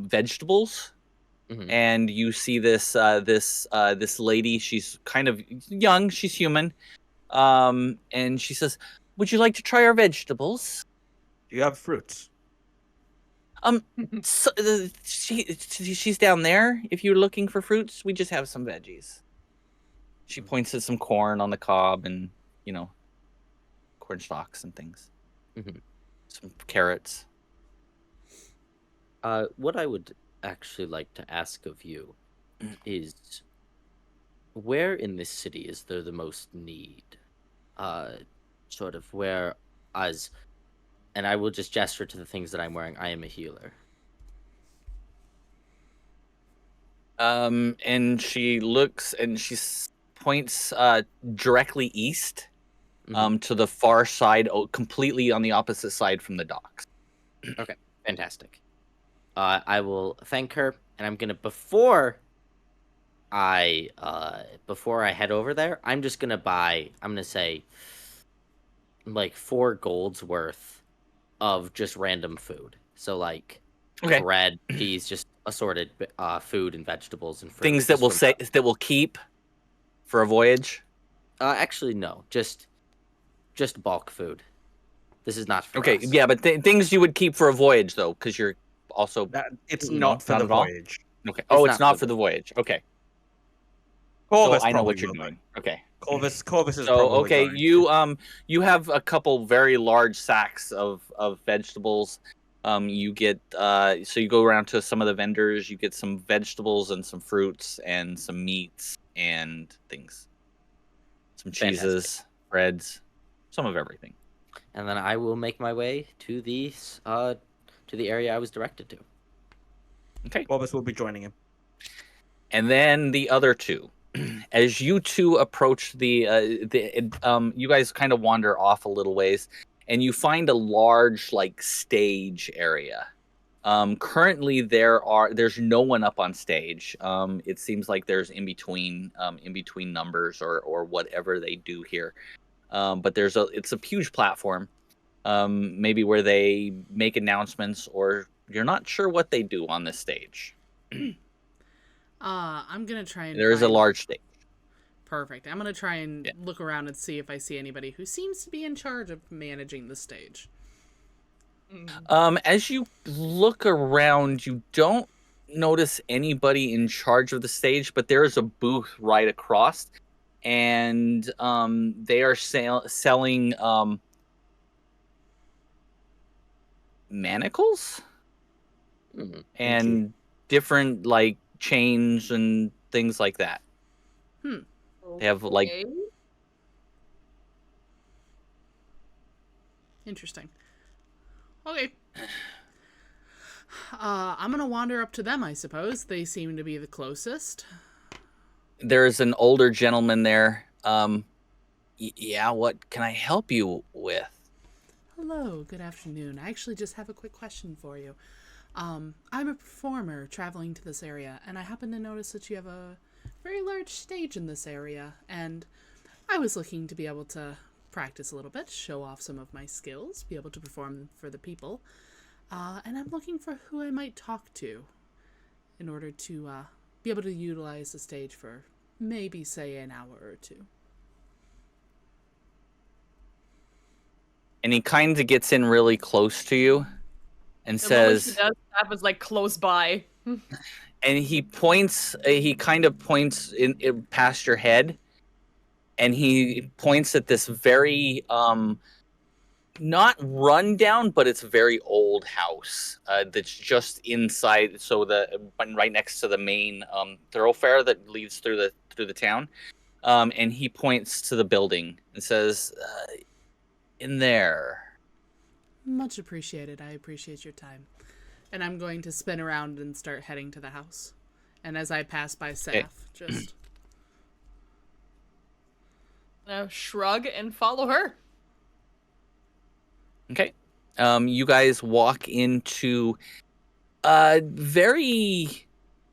vegetables. And you see this lady. She's kind of young. She's human, and she says, "Would you like to try our vegetables?" Do you have fruits? So, she's down there. If you're looking for fruits, we just have some veggies. She points at some corn on the cob, and corn stalks and things. Some carrots. What I would actually like to ask of you is, where in this city is there the most need? Sort of where, and I will just gesture to the things that I'm wearing. I am a healer. And she looks and she points directly east, to the far side, completely on the opposite side from the docks. Okay, fantastic. I will thank her, and I'm gonna before I head over there, I'm gonna say like 4 gold's worth of just random food. So like bread, peas, just assorted food and vegetables and fruit. Things that will keep for a voyage. Actually, no, just bulk food. This is not for us. Yeah, but things you would keep for a voyage though, because you're also It's not for the voyage. Okay. It's not for the voyage. Okay. Corvus so I know what you're doing. Okay. Corvus is so probably okay. going You have a couple very large sacks of vegetables. You get so you go around to some of the vendors. You get some vegetables and some fruits and some meats and things. Some Fantastic. cheeses, breads, some of everything. And then I will make my way to the area I was directed to. Okay. Bobbis will be joining him. And then the other two. As you two approach you guys kind of wander off a little ways, and you find a large like stage area. Currently there's no one up on stage. It seems like there's in between numbers or whatever they do here. But it's a huge platform. Maybe where they make announcements, or you're not sure what they do on this stage. I'm gonna try and There is a find- large stage. Perfect. I'm gonna try and look around and see if I see anybody who seems to be in charge of managing the stage. As you look around, you don't notice anybody in charge of the stage, but there is a booth right across, and they are selling manacles and different like chains and things like that. They have like Okay. Interesting. Okay. I'm gonna wander up to them, I suppose. They seem to be the closest. there's an older gentleman there. Yeah, what can I help you with? Hello, good afternoon. I actually just have a quick question for you. I'm a performer traveling to this area, and I happen to notice that you have a very large stage in this area, and I was looking to be able to practice a little bit, show off some of my skills, be able to perform for the people, and I'm looking for who I might talk to in order to be able to utilize the stage for maybe, say, an hour or two. And he kind of gets in really close to you and The moment she says, does that was like close by. and he points, he kind of points in past your head, and he points at this very not rundown, but it's a very old house that's just inside, so right next to the main thoroughfare that leads through the town. And he points to the building and says, in there. Much appreciated. I appreciate your time. And I'm going to spin around and start heading to the house. And as I pass by Saf, just... Shrug and follow her. Okay. You guys walk into very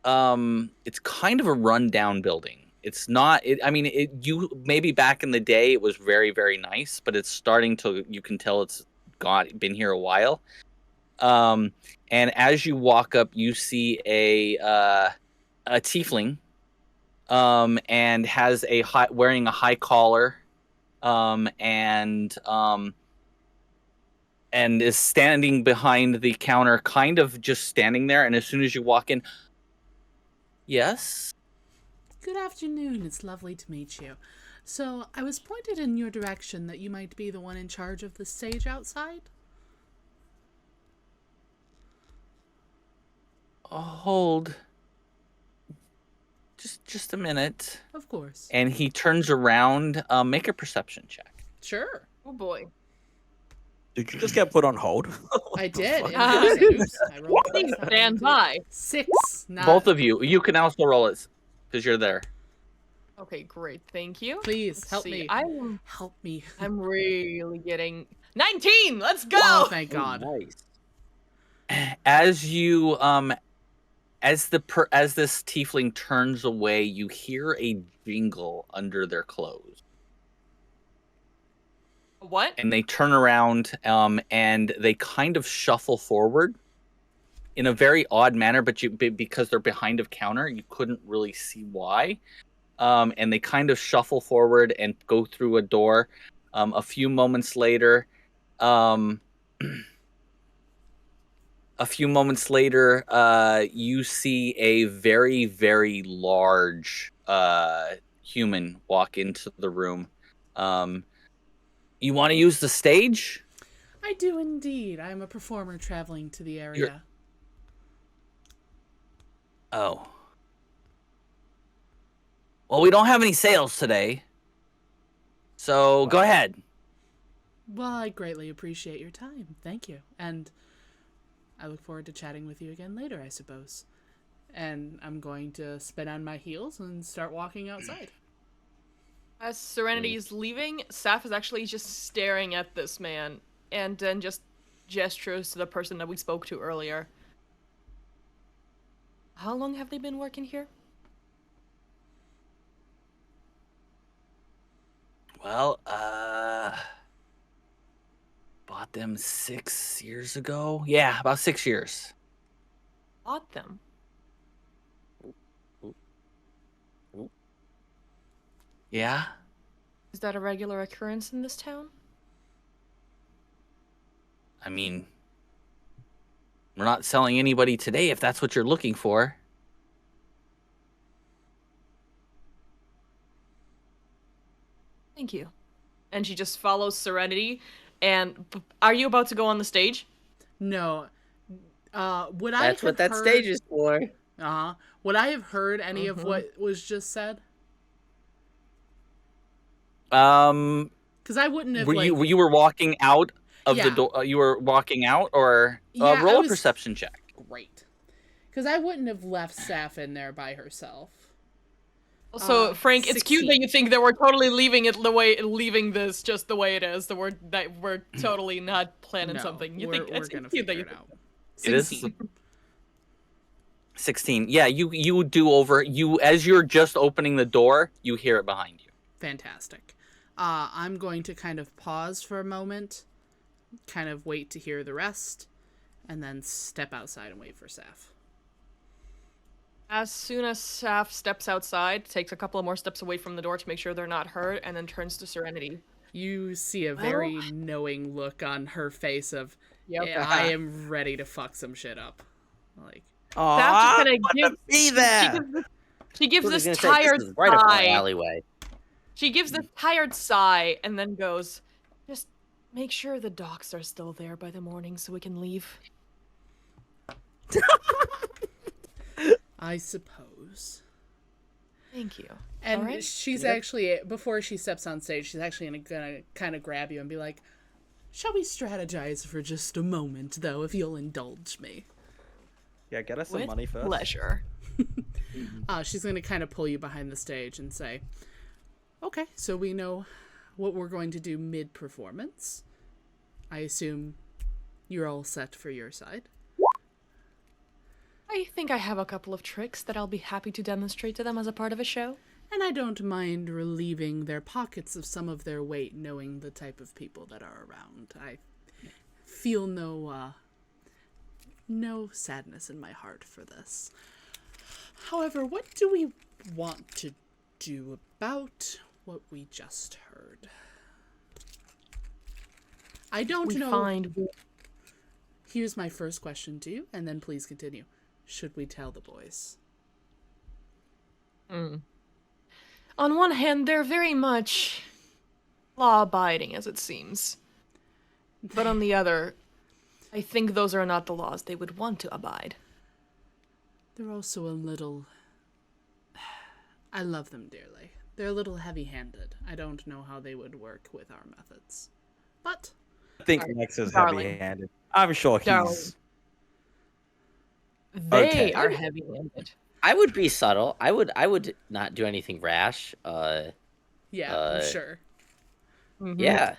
it's kind of a rundown building. It's not you maybe back in the day it was very, very nice, but it's starting to, you can tell it's been here a while. And as you walk up, you see a tiefling and has wearing a high collar and is standing behind the counter, kind of just standing there. And as soon as you walk in, yes? Good afternoon. It's lovely to meet you. So, I was pointed in your direction that you might be the one in charge of the stage outside? Hold. Just a minute. Of course. And he turns around. Make a perception check. Sure. Oh boy. Did you just get put on hold? I did. fuck? Oops, I rolled Please a stand by. 6. Not... Both of you. You can also roll it because you're there. Okay, great. Thank you. Please, Let's help see. me. Help me. I'm really getting 19. Let's go. Oh, thank God. Nice. As you as this tiefling turns away, you hear a jingle under their clothes. What? And they turn around and they kind of shuffle forward in a very odd manner, but because they're behind a counter, you couldn't really see why. And they kind of shuffle forward and go through a door. A few moments later, you see a very, very large human walk into the room. You want to use the stage? I do indeed. I'm a performer traveling to the area. Oh. Well, we don't have any sales today. So go ahead. Well, I greatly appreciate your time. Thank you. And I look forward to chatting with you again later, I suppose. And I'm going to spin on my heels and start walking outside. As Serenity is leaving, Saf is actually just staring at this man and then just gestures to the person that we spoke to earlier. How long have they been working here? Well, bought them 6 years ago. Yeah, about 6 years. Bought them. Yeah. Is that a regular occurrence in this town? I mean, we're not selling anybody today if that's what you're looking for. Thank you. And she just follows Serenity. And are you about to go on the stage? No. Would That's what that stage is for. Uh-huh. Would I have heard any of what was just said? Because I wouldn't have, you were walking out of Yeah. the door. You were walking out, or Yeah, roll I a was- perception check. Great. Because I wouldn't have left Saf in there by herself. Also, Frank, it's cute 16. that you think that we're totally leaving this just the way it is. That we're totally not planning No, something. You we're think it's gonna cute that figure you it out. It is 16. 16. Yeah, you do over. You as you're just opening the door, you hear it behind you. Fantastic. I'm going to kind of pause for a moment, kind of wait to hear the rest, and then step outside and wait for Saf. As soon as Saf steps outside, takes a couple of more steps away from the door to make sure they're not hurt, and then turns to Serenity. You see a very knowing look on her face of, Yep. "Yeah, I am ready to fuck some shit up." Like, Saf just kind of gives. Be there. She gives I was this gonna say, tired this is right up my sigh. alleyway. She gives this tired sigh and then goes, "Just make sure the docks are still there by the morning so we can leave." I suppose. Thank you. And All right. she's actually, before she steps on stage, she's actually gonna kind of grab you and be like, "Shall we strategize for just a moment, though, if you'll indulge me?" Yeah, get us some With money first. pleasure. She's gonna kind of pull you behind the stage and say, "Okay, so we know what we're going to do mid-performance. I assume you're all set for your side." I think I have a couple of tricks that I'll be happy to demonstrate to them as a part of a show. And I don't mind relieving their pockets of some of their weight, knowing the type of people that are around. I feel no sadness in my heart for this. However, what do we want to do about what we just heard? I don't know. Here's my first question to you, and then please continue. Should we tell the boys? On one hand, they're very much law-abiding, as it seems. But on the other, I think those are not the laws they would want to abide. They're also a little... I love them dearly. They're a little heavy-handed. I don't know how they would work with our methods. But... I think Max is Darling. heavy-handed. I'm sure he's... Darling. They Okay. are heavy-handed. I would be subtle. I would not do anything rash. yeah, I'm sure. Yeah.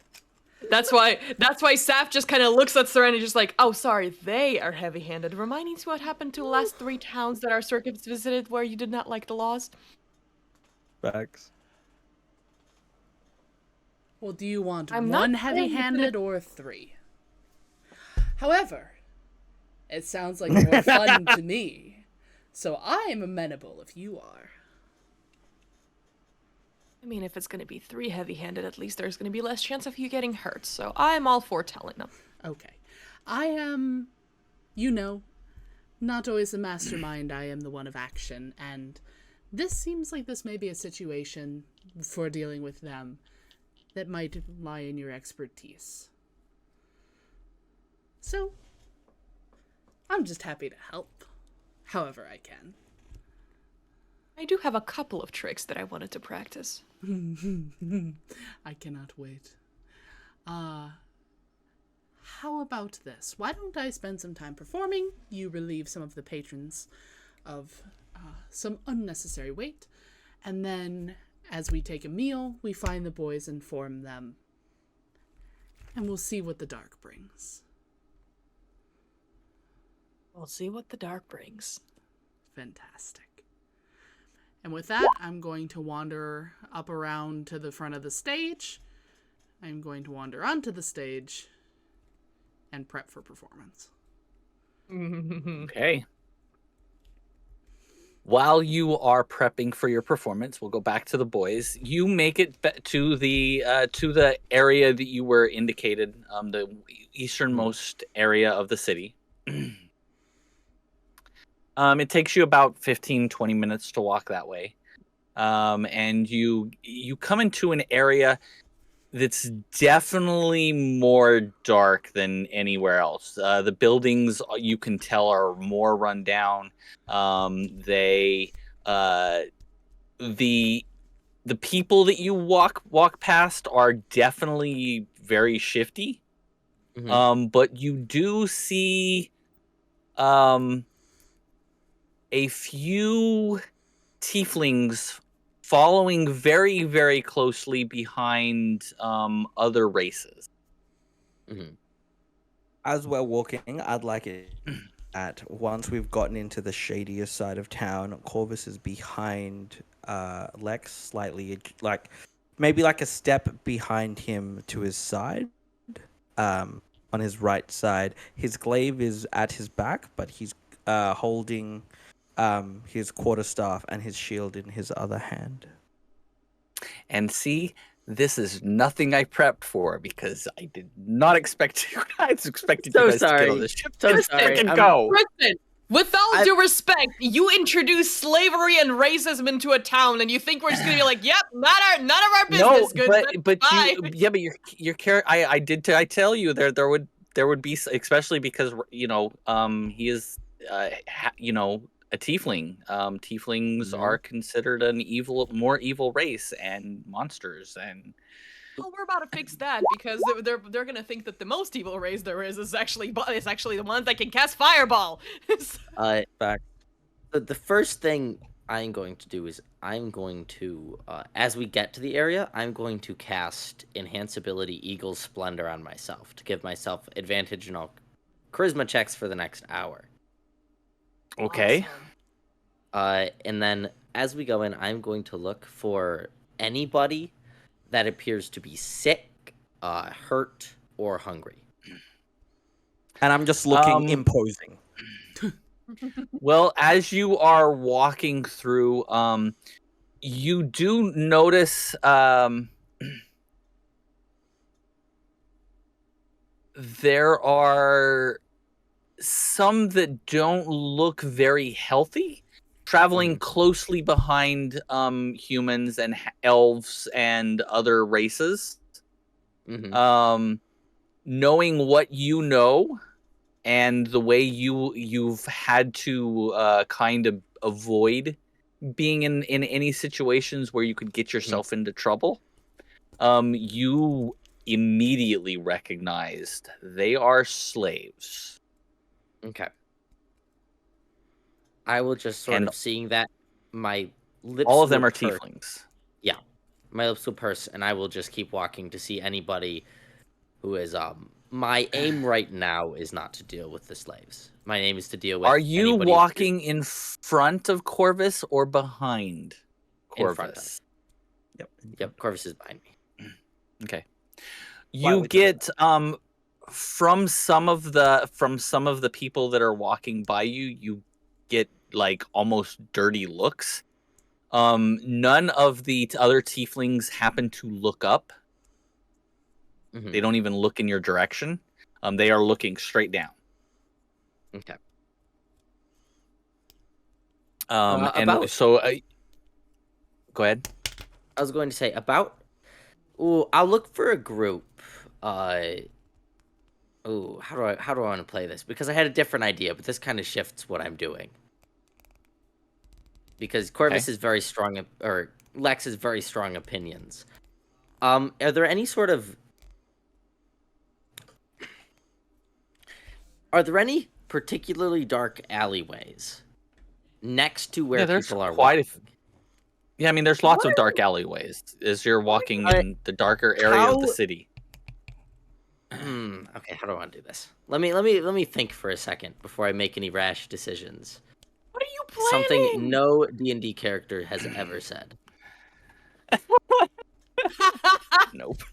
That's why Saf just kind of looks at Serenity just like, "Oh, sorry, they are heavy-handed." Reminding you what happened to the last 3 towns that our circuits visited where you did not like the laws. Facts. Well, do you want I'm not one saying heavy-handed or 3? However, it sounds like more fun to me. So I am amenable if you are. I mean, if it's going to be 3 heavy-handed, at least there's going to be less chance of you getting hurt. So I'm all for telling them. Okay. I am, not always the mastermind. I am the one of action. And this seems like this may be a situation for dealing with them that might lie in your expertise. So, I'm just happy to help, however I can. I do have a couple of tricks that I wanted to practice. I cannot wait. How about this? Why don't I spend some time performing? You relieve some of the patrons of some unnecessary weight. And then, as we take a meal, we find the boys and inform them. And we'll see what the dark brings. We'll see what the dark brings. Fantastic. And with that, I'm going to wander up around to the front of the stage. I'm going to wander onto the stage and prep for performance. Okay. While you are prepping for your performance, we'll go back to the boys. You make it to the area that you were indicated, the easternmost area of the city. It takes you about 15, 20 minutes to walk that way. And you come into an area that's definitely more dark than anywhere else. The buildings, you can tell, are more run down. The people that you walk past are definitely very shifty. But you do see a few tieflings following very, very closely behind other races. As we're walking, I'd like it at once we've gotten into the shadier side of town, Corvus is behind Lex, slightly maybe like a step behind him to his side. On his right side. His glaive is at his back, but he's holding his quarterstaff and his shield in his other hand. And see, this is nothing I prepped for because I did not expect you. I expected So you guys to get sorry. on the ship. So Just sorry. and go. Listen, with all due respect, you introduce slavery and racism into a town, and you think we're just gonna be like, "Yep, none of our business." No, Good, but bye. your character. I tell you there would be, especially because he is a tiefling. Tieflings are considered more evil race and monsters and. Well, we're about to fix that because they're gonna think that the most evil race there is actually the ones that can cast fireball. Back. The first thing I'm going to do is I'm going to, as we get to the area, I'm going to cast Enhance Ability Eagle's Splendor on myself to give myself advantage in all charisma checks for the next hour. Okay. Awesome. And then as we go in, I'm going to look for anybody that appears to be sick, hurt, or hungry. And I'm just looking imposing. Well, as you are walking through, you do notice there are some that don't look very healthy, traveling closely behind humans and elves and other races. Knowing what you know and the way you've had to kind of avoid being in any situations where you could get yourself into trouble, you immediately recognized they are slaves. Okay. I will just sort of seeing that my lips. All of them are purse. tieflings. Yeah, my lips will purse, and I will just keep walking to see anybody who is. My aim right now is not to deal with the slaves. My aim is to deal with. Are you walking in front of Corvus or behind Corvus? In front of. Yep. Corvus is behind me. Okay. You get from some of the people that are walking by you, you get like almost dirty looks. None of the other tieflings happen to look up. They don't even look in your direction. They are looking straight down. Okay. Go ahead. I was going to say I'll look for a group. How do I want to play this? Because I had a different idea, but this kind of shifts what I'm doing. because Corvus is very strong, or Lex has very strong opinions. Are there any sort of... Are there any particularly dark alleyways next to where there's people are quite walking? Yeah, I mean, there's lots of dark alleyways as you're walking in the darker area of the city. Okay, how do I want to do this? Let me think for a second before I make any rash decisions. What are you planning? Something no D&D character has ever said. Nope.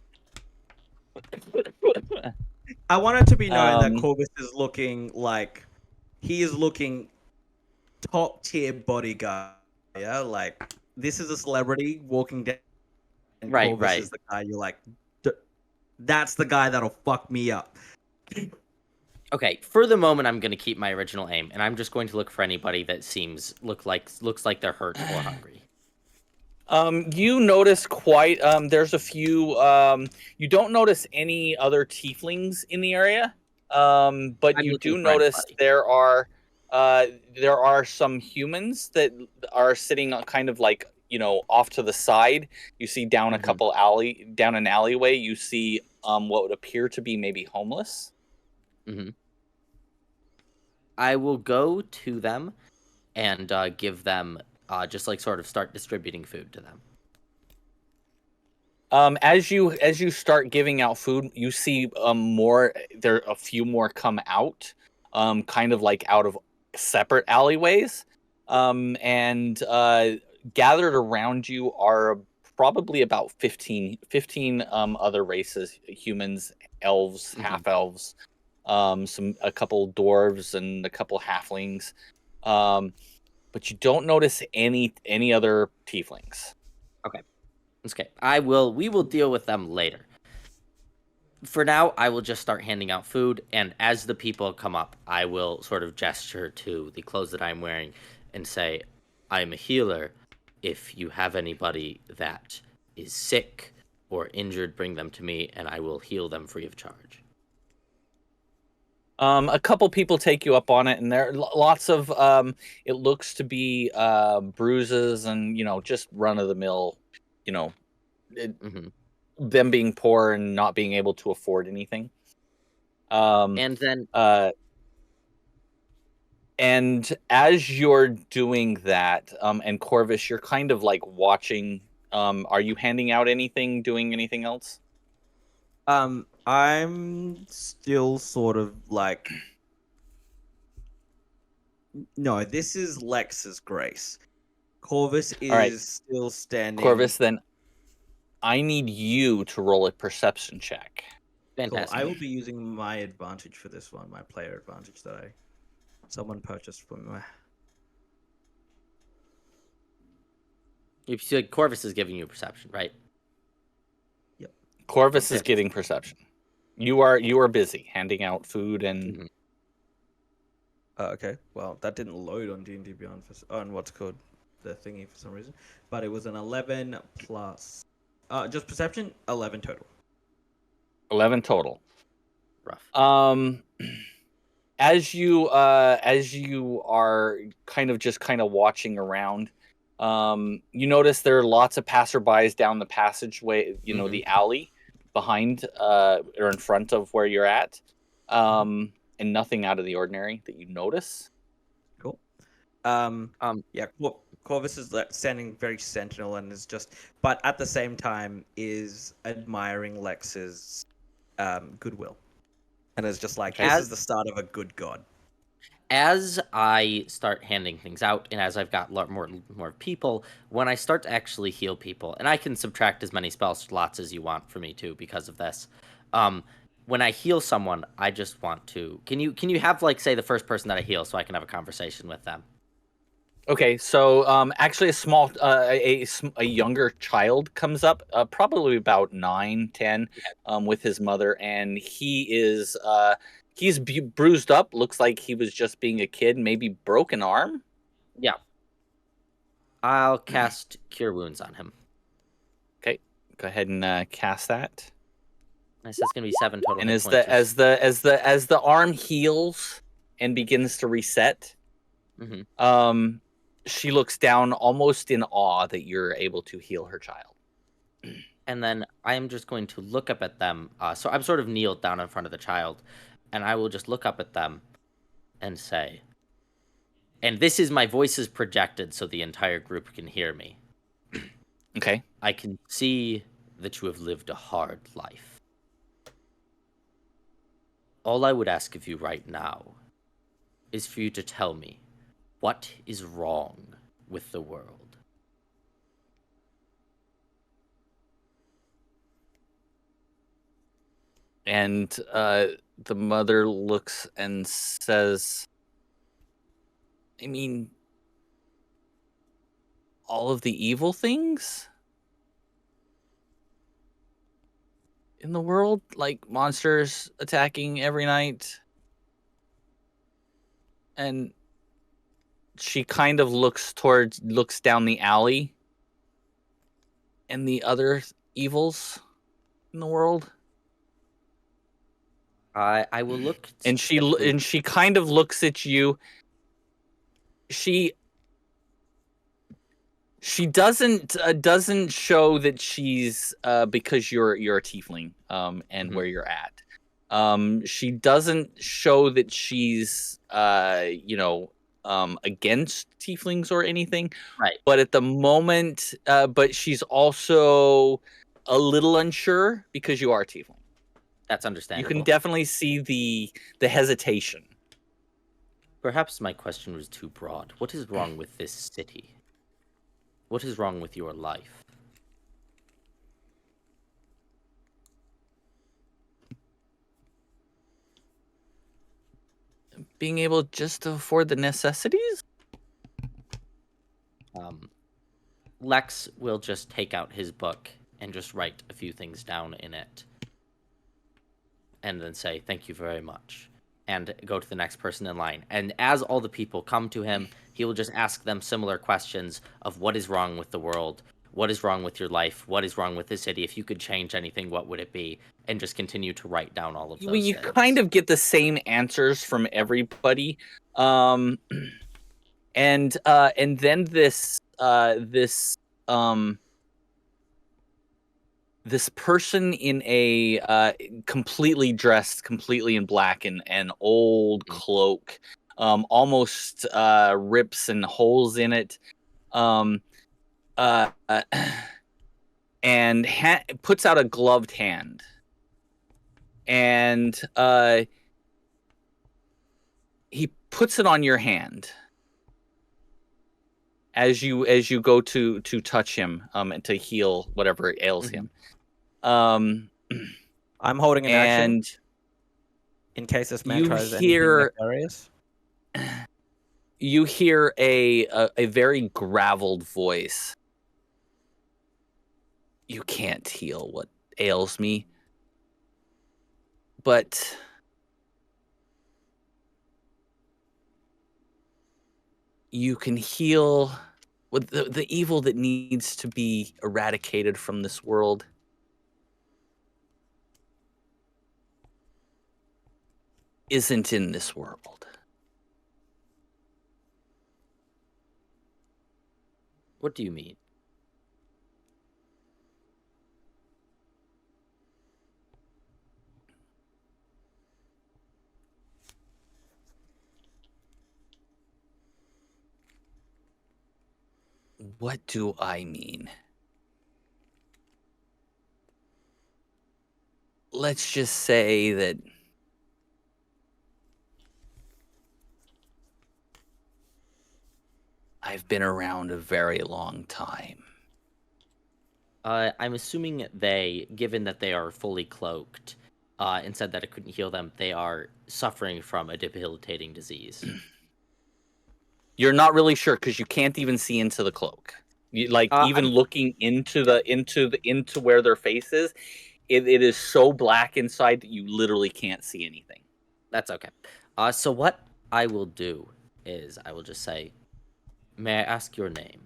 I want it to be known that Corvus is looking like he is looking top tier bodyguard. Yeah, like this is a celebrity walking down, and Right, Corvus right. is the guy you're like, that's the guy that'll fuck me up. Okay, for the moment, I'm going to keep my original aim, and I'm just going to look for anybody that looks like they're hurt or hungry. You notice quite there's a few you don't notice any other tieflings in the area. But I'm you looking do for notice anybody. there are some humans that are sitting kind of like, off to the side. You see down down an alleyway, you see what would appear to be maybe homeless. I will go to them and give them just like sort of start distributing food to them. As you start giving out food, you see a few more come out, kind of like out of separate alleyways, and gathered around you are probably about 15 other races: humans, elves, half elves, a couple dwarves, and a couple halflings. But you don't notice any other tieflings. Okay, we will deal with them later. For now, I will just start handing out food, and as the people come up, I will sort of gesture to the clothes that I'm wearing and say, I'm a healer. If you have anybody that is sick or injured, bring them to me, and I will heal them free of charge. A couple people take you up on it, and there are lots of it looks to be bruises and just run of the mill, them being poor and not being able to afford anything. And then and as you're doing that, and Corvus, you're kind of like watching. Are you handing out anything, doing anything else? I'm still sort of like, no, this is Lex's grace. Corvus is right. still standing. Corvus, then I need you to roll a perception check. fantastic. Cool. I will be using my advantage for this one, my player advantage that someone purchased for me. You said Corvus is giving you a perception, right? Yep. Corvus is getting perception. You are busy handing out food and. Okay. Well, that didn't load on D&D Beyond on what's called the thingy for some reason, but it was an 11 plus. Just perception, 11 total. 11 total. Rough. As you are kind of watching around, you notice there are lots of passerbys down the passageway, the alley behind or in front of where you're at, and nothing out of the ordinary that you notice. Cool. Yeah, Corvus is standing very sentinel and is just, but at the same time is admiring Lex's goodwill, and is just like, this is the start of a good god. As I start handing things out, and as I've got a lot more people, when I start to actually heal people, and I can subtract as many spell slots as you want for me too because of this. When I heal someone, I just want to. Can you have like say the first person that I heal so I can have a conversation with them? Okay, so actually a younger child comes up, probably about 9, 10, with his mother, and he's bruised up, looks like he was just being a kid, maybe broken arm. Yeah. I'll cast Cure Wounds on him. Okay, go ahead and cast that. Nice, that's gonna be 7 total. And as the arm heals and begins to reset, she looks down almost in awe that you're able to heal her child. And then I am just going to look up at them. So I'm sort of kneeled down in front of the child, and I will just look up at them and say, and this is my voice is projected so the entire group can hear me. Okay. I can see that you have lived a hard life. All I would ask of you right now is for you to tell me what is wrong with the world. And the mother looks and says, I mean, all of the evil things in the world, like monsters attacking every night. And she kind of looks down the alley and the other evils in the world. I will look And specifically. she kind of looks at you. She doesn't show that she's because you're a tiefling and where you're at. She doesn't show that she's against tieflings or anything. Right. But at the moment, but she's also a little unsure because you are a tiefling. That's You understandable. can definitely see the hesitation. Perhaps my question was too broad. What is wrong with this city? What is wrong with your life? Being able just to afford the necessities? Lex will just take out his book and just write a few things down in it. And then say, thank you very much. And go to the next person in line. And as all the people come to him, he will just ask them similar questions of what is wrong with the world? What is wrong with your life? What is wrong with the city? If you could change anything, what would it be? And just continue to write down all of those You things. kind of get the same answers from everybody. And then this person in a completely dressed completely in black and an old cloak almost rips and holes in it and puts out a gloved hand and he puts it on your hand as you go to touch him and to heal whatever ails him. I'm holding an action And in case this man you tries hear- anything nefarious. you hear a very graveled voice. You can't heal what ails me, but you can heal with the evil that needs to be eradicated from this world. Isn't in this world. What do you mean? What do I mean? Let's just say that I've been around a very long time. I'm assuming they, given that they are fully cloaked, and said that it couldn't heal them, they are suffering from a debilitating disease. You're not really sure because you can't even see into the cloak. Even looking into where their face is, it is so black inside that you literally can't see anything. That's okay. So what I will do is I will just say, may I ask your name?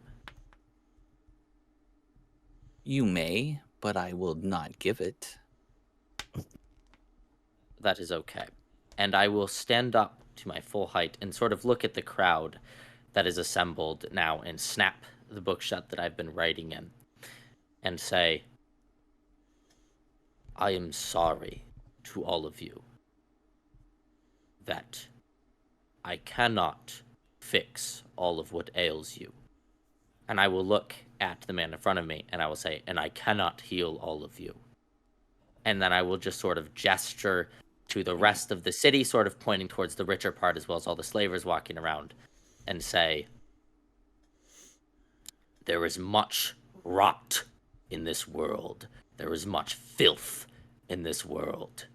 You may, but I will not give it. That is okay. And I will stand up to my full height and sort of look at the crowd that is assembled now and snap the book shut that I've been writing in and say, I am sorry to all of you that I cannot fix all of what ails you. And I will look at the man in front of me and I will say, and I cannot heal all of you. And then I will just sort of gesture to the rest of the city, sort of pointing towards the richer part as well as all the slavers walking around, and say, there is much rot in this world. There is much filth in this world.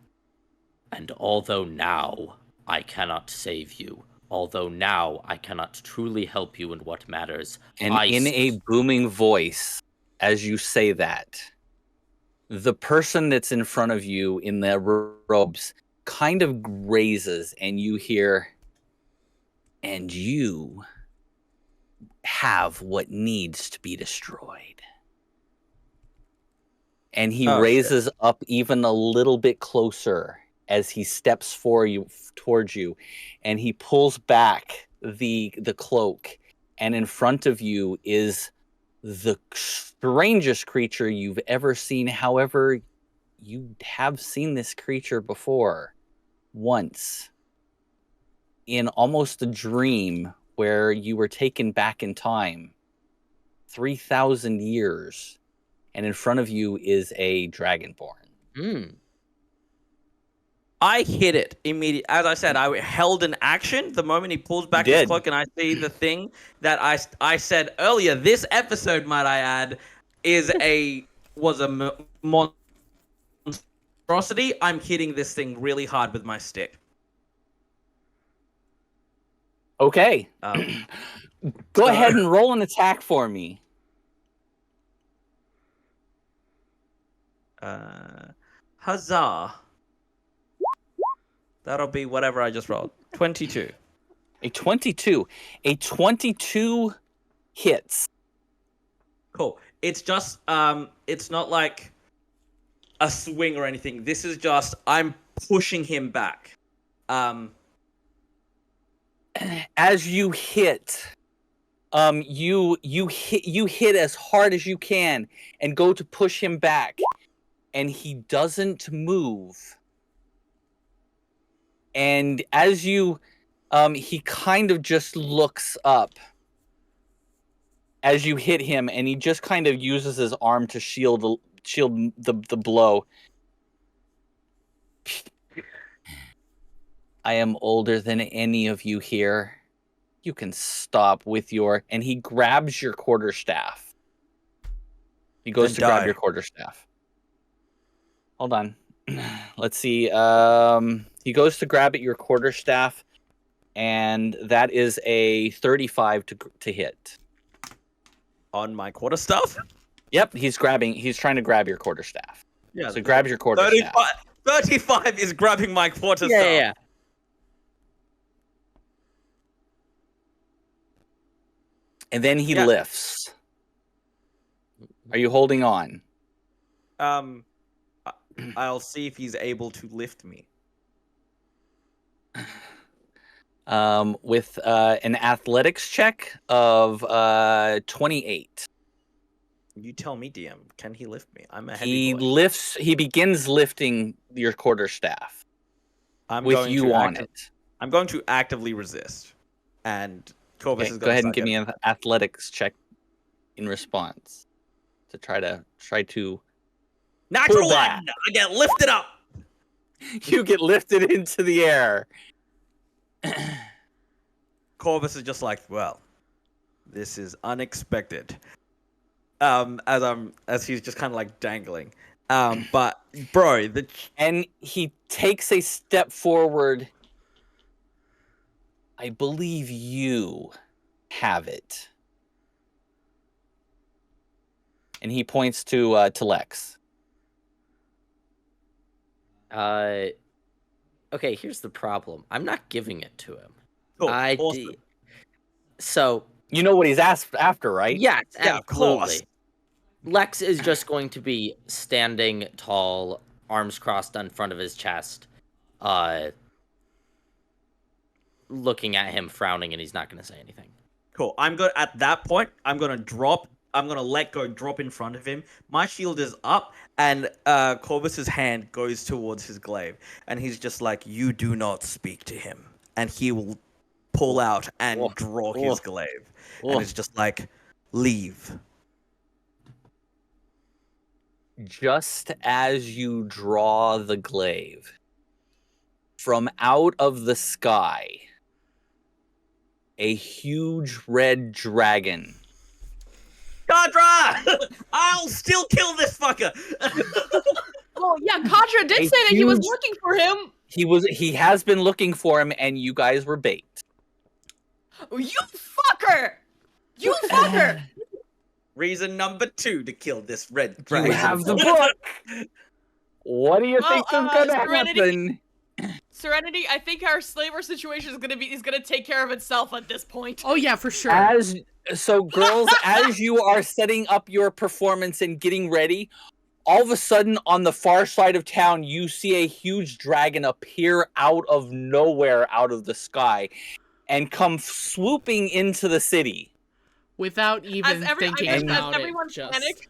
And although now I cannot save you, although now I cannot truly help you in what matters, And in a booming voice, as you say that, the person that's in front of you in the robes kind of raises, and you hear, and you have what needs to be destroyed. And he raises up even a little bit closer as he steps towards you, and he pulls back the cloak, and in front of you is the strangest creature you've ever seen. However, you have seen this creature before, once, in almost a dream where you were taken back in time 3,000 years, and in front of you is a dragonborn. I hit it immediately. As I said, I held an action the moment he pulls back his cloak, and I see the thing that I said earlier. This episode, might I add, was a monstrosity. I'm hitting this thing really hard with my stick. Okay. Go ahead and roll an attack for me. Huzzah. That'll be whatever I just rolled. 22. A 22. A 22 hits. Cool. It's just, it's not like a swing or anything. This is just, I'm pushing him back. As you hit, you hit as hard as you can and go to push him back, and he doesn't move. And as you, he kind of just looks up as you hit him, and he just kind of uses his arm to shield the blow. I am older than any of you here. You can stop with your... And he grabs your quarterstaff. He goes to grab your quarterstaff. Hold on. Let's see. He goes to grab at your quarterstaff, and that is a 35 to hit. On my quarterstaff? Yep, he's trying to grab your quarterstaff. Yeah. So grabs your quarterstaff. 35 is grabbing my quarterstaff. Yeah. And then he lifts. Are you holding on? I'll see if he's able to lift me. With an athletics check of 28. You tell me, DM. Can he lift me? I'm a heavy boy. He begins lifting your quarterstaff. I'm with you on it. I'm going to actively resist. And Corvus is going to go ahead and give me an athletics check in response to try to natural one. I get lifted up. You get lifted into the air. Corvus is just like, well, this is unexpected. As he's just kind of like dangling. But bro, and he takes a step forward. I believe you have it. And he points to Lex. Okay, here's the problem. I'm not giving it to him. Cool. Awesome. So you know what he's asked after, right? Yes, yeah, absolutely. Of course. Lex is just going to be standing tall, arms crossed in front of his chest, looking at him, frowning, and he's not going to say anything. Cool. At that point, I'm gonna drop. I'm gonna let go, drop in front of him. My shield is up, and Corvus's hand goes towards his glaive, and he's just like, "You do not speak to him," and he will pull out and draw his glaive, and it's just like, "Leave." Just as you draw the glaive, from out of the sky, a huge red dragon. Kadra! I'll still kill this fucker! Oh yeah, Kadra did say that he was looking for him. He has been looking for him, and you guys were bait. You fucker! You fucker! Reason number 2 to kill this red dragon. You have the book. What do you think is gonna happen? Serenity, I think our slaver situation is gonna take care of itself at this point. Oh yeah, for sure. So girls, as you are setting up your performance and getting ready, all of a sudden on the far side of town, you see a huge dragon appear out of nowhere, out of the sky, and come swooping into the city. Without even thinking about it. Everyone panicked.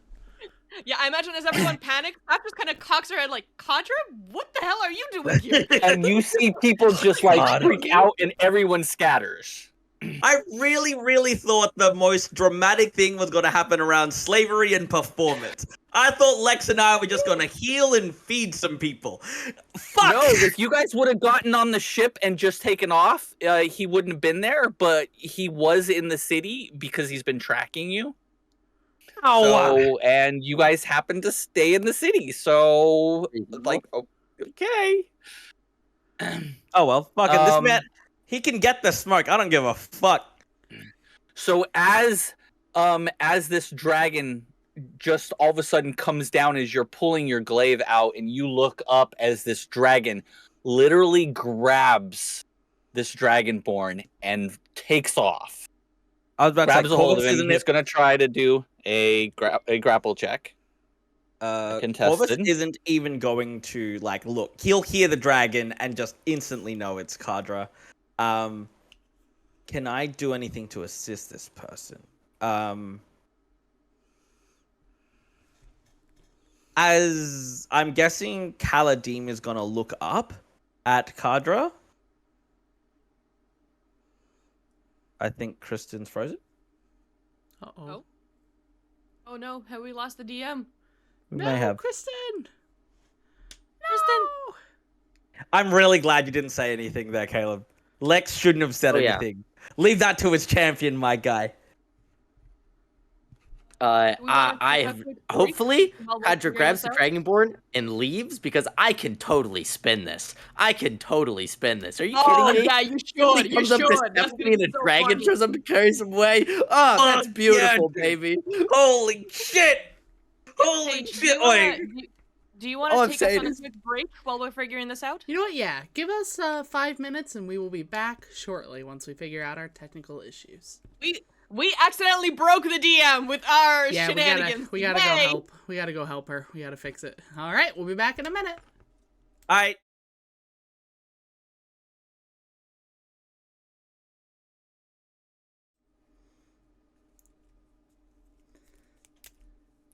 Yeah, I imagine as everyone panics, Pat just kind of cocks her head like, Kadra, what the hell are you doing here? And you see people just like freak out and everyone scatters. I really, really thought the most dramatic thing was going to happen around slavery and performance. I thought Lex and I were just going to heal and feed some people. Fuck! No, if you guys would have gotten on the ship and just taken off, he wouldn't have been there, but he was in the city because he's been tracking you. So, and you guys happen to stay in the city, so, like, okay. Oh, well, fuck him. This man, he can get the smoke. I don't give a fuck. So as this dragon just all of a sudden comes down as you're pulling your glaive out, and you look up as this dragon literally grabs this dragonborn and takes off. I was about to say, grabs a hold of him. He's going to try to do a grapple check. Corvus isn't even going to like look. He'll hear the dragon and just instantly know it's Kadra. Can I do anything to assist this person? As I'm guessing, Kaladim is gonna look up at Kadra. I think Kristen's frozen. Uh-oh. Oh no, have we lost the DM? No, may have. Kristen! Kristen! I'm really glad you didn't say anything there, Caleb. Lex shouldn't have said anything. Leave that to his champion, my guy. Hopefully Kadra grabs the Dragonborn and leaves because I can totally spin this. Are you kidding me? Oh yeah, you should. You should. That's gonna be a dragon funny. Shows up to carry some way. Oh, that's beautiful, baby. Holy shit! Holy shit! Do you want to take us on a quick break while we're figuring this out? You know what? Yeah, give us 5 minutes and we will be back shortly once we figure out our technical issues. We accidentally broke the DM with our shenanigans. We gotta go help. We gotta go help her. We gotta fix it. All right, we'll be back in a minute. All right.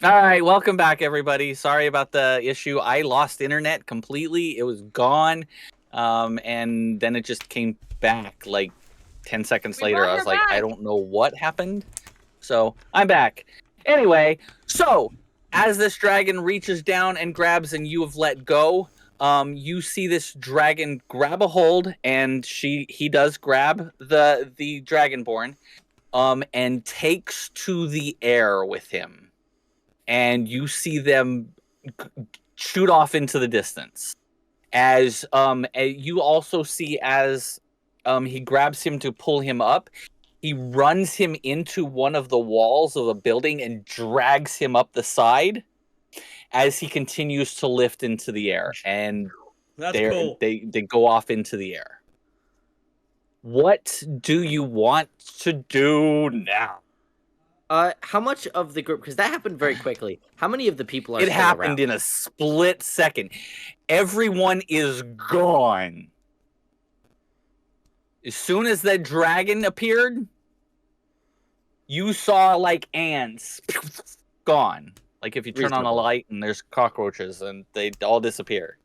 All right, welcome back, everybody. Sorry about the issue. I lost internet completely. It was gone, and then it just came back like 10 seconds later. I was like, I don't know what happened. So I'm back. Anyway, so as this dragon reaches down and grabs and you have let go, you see this dragon grab a hold, and he does grab the dragonborn, and takes to the air with him. And you see them shoot off into the distance. As you also see as he grabs him to pull him up, he runs him into one of the walls of a building and drags him up the side as he continues to lift into the air. And cool. They go off into the air. What do you want to do now? How much of the group, because that happened very quickly, how many of the people are It happened around? in a split second. Everyone is gone. As soon as that dragon appeared, You saw like ants gone. Like if you turn on a Reasonable. light and there's cockroaches and they all disappear.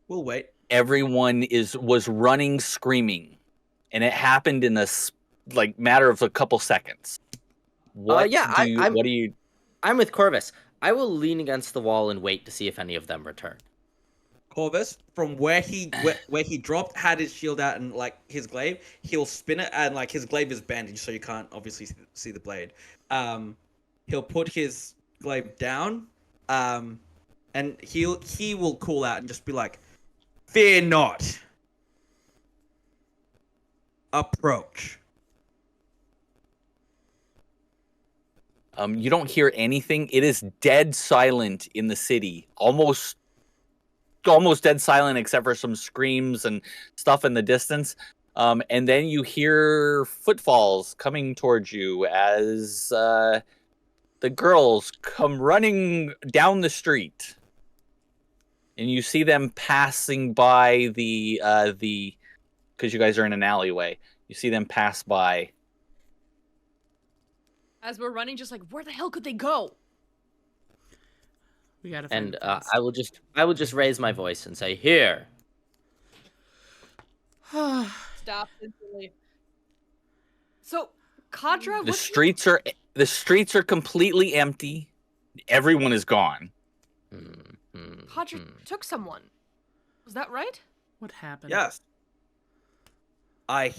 We'll wait. Everyone was running screaming, and it happened in a like matter of a couple seconds. What do you? I'm with Corvus. I will lean against the wall and wait to see if any of them return. Corvus, from where he dropped, had his shield out and like his glaive, he'll spin it and like his glaive is bandaged, so you can't obviously see the blade. He'll put his glaive down, and he will call out and just be like, "Fear not. Approach." You don't hear anything. It is dead silent in the city. Almost dead silent except for some screams and stuff in the distance. And then you hear footfalls coming towards you as the girls come running down the street. And you see them passing by the because you guys are in an alleyway. You see them pass by. As we're running, just like, where the hell could they go? We gotta find And a place. I will just raise my voice and say, "Here." Stop instantly. So, Kadra, The streets are completely empty. Everyone is gone. Kadra took someone. Was that right? What happened? Yes. I'm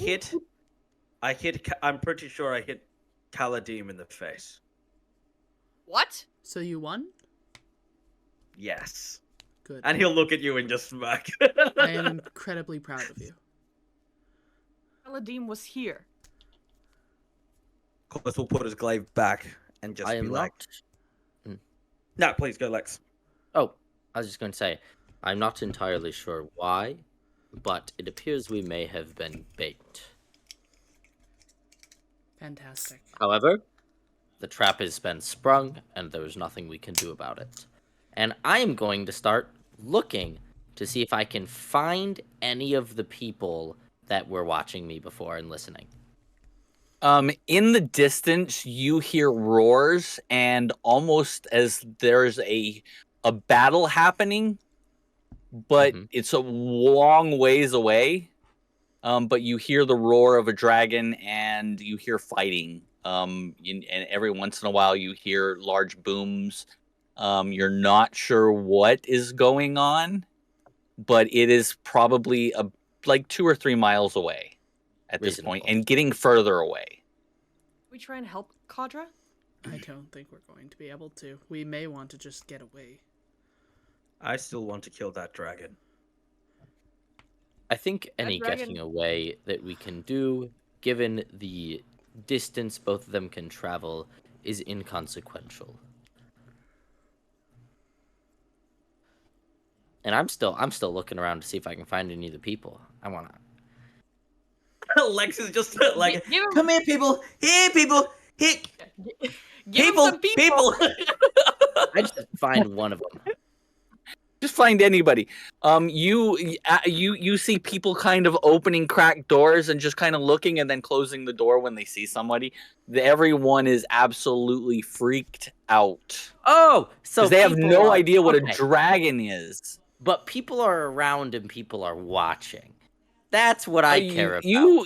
pretty sure I hit Kaladim in the face. What? So you won? Yes. Good. And he'll look at you and just smirk. I am incredibly proud of you. Aladdin was here. Corvus will put his glaive back and just I be am like, not. "No, please go, Lex." Oh, I was just going to say, I'm not entirely sure why, but it appears we may have been bait. Fantastic. However, the trap has been sprung, and there is nothing we can do about it. And I am going to start looking to see if I can find any of the people that were watching me before and listening. In the distance, you hear roars, and almost as there's a battle happening, but it's a long ways away. But you hear the roar of a dragon, and you hear fighting. And every once in a while, you hear large booms. You're not sure what is going on, but it is probably like 2 or 3 miles away at this point, and getting further away. We try and help Kadra? I don't think we're going to be able to. We may want to just get away. I still want to kill that dragon. I think any dragon- getting away that we can do, given the distance both of them can travel, is inconsequential. And I'm still looking around to see if I can find any of the people. I wanna. Lex is just like, Give him- "Come here, people! Here, people! Here, Give him people! some people! I just find one of them. Just find anybody. You see people kind of opening cracked doors and just kind of looking and then closing the door when they see somebody. Everyone is absolutely freaked out. Oh, so Because they have people no are- idea what okay. a dragon is. But people are around and people are watching. That's what I care about. You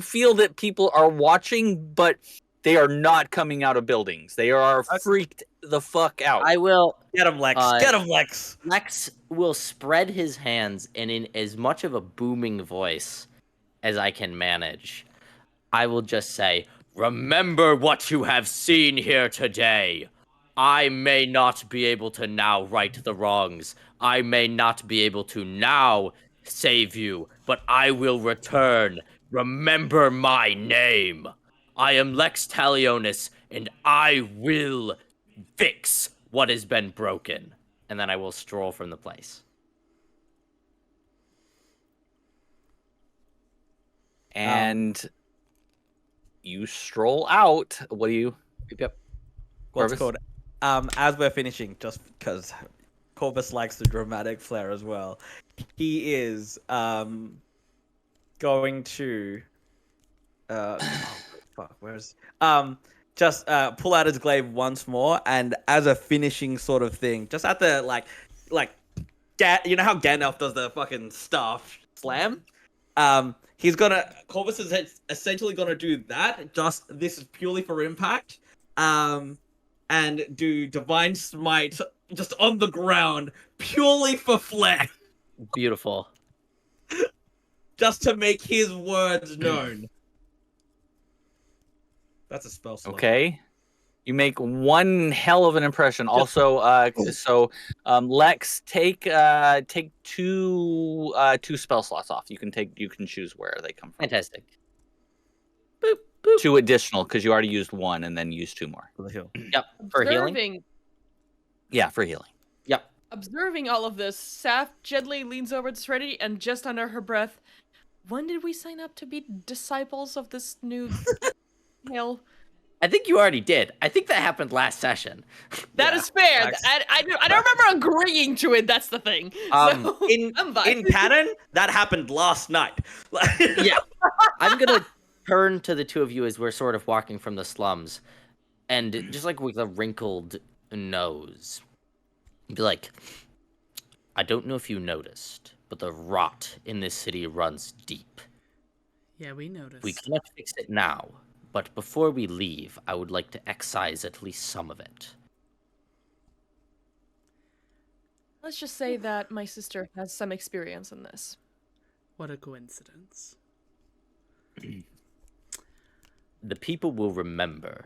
feel that people are watching, but they are not coming out of buildings. They are freaked the fuck out. I will. Get him, Lex! Get him, Lex! Lex will spread his hands and in as much of a booming voice as I can manage, I will just say, "Remember what you have seen here today. I may not be able to now right the wrongs. I may not be able to now save you, but I will return. Remember my name. I am Lex Talionis, and I will fix what has been broken." And then I will stroll from the place. And you stroll out. What do you? Yep. What's Corvus? called? As we're finishing, just because Corvus likes the dramatic flair as well, he is going to Fuck, where's just pull out his glaive once more, and as a finishing sort of thing, just at the like you know how Gandalf does the fucking staff slam. Corvus is essentially gonna do that. Just this is purely for impact. And do divine smite just on the ground purely for flair, Beautiful. just to make his words known. That's a spell slot. Okay. You make one hell of an impression. Also, Lex, take two spell slots off. You can choose where they come from. Fantastic. Boop, boop. 2 additional because you already used 1 and then used 2 more. For the hill. Yep. For healing. Observing, Yeah, for healing. Yep. observing all of this, Saf gently leans over to Serenity and just under her breath, when did we sign up to be disciples of this new hail? I think you already did. I think that happened last session. That is fair. facts. I don't remember agreeing to it. That's the thing. So, I'm fine. In canon, that happened last night. Yeah. I'm gonna turn to the two of you as we're sort of walking from the slums, and just like with a wrinkled nose, be like, I don't know if you noticed, but the rot in this city runs deep. Yeah, we noticed. We cannot fix it now, but before we leave, I would like to excise at least some of it. Let's just say that my sister has some experience in this. What a coincidence. The people will remember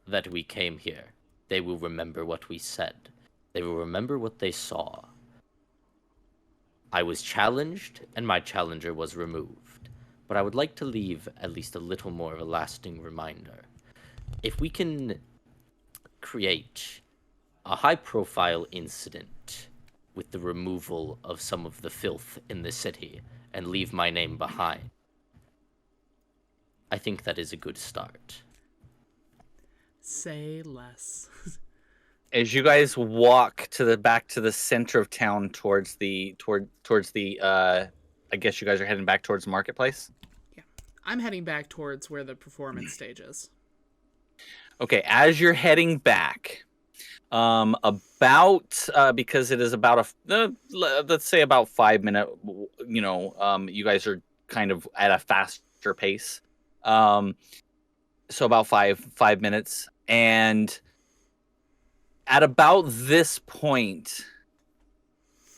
that we came here. They will remember what we said. They will remember what they saw. I was challenged, and my challenger was removed. But I would like to leave at least a little more of a lasting reminder. If we can create a high-profile incident with the removal of some of the filth in the city and leave my name behind, I think that is a good start. Say less. As you guys walk back to the center of town towards the I guess you guys are heading back towards the marketplace. Yeah. I'm heading back towards where the performance stage is. Okay, as you're heading back, because it is about let's say about 5 minute, you guys are kind of at a faster pace. So about 5 minutes, and at about this point,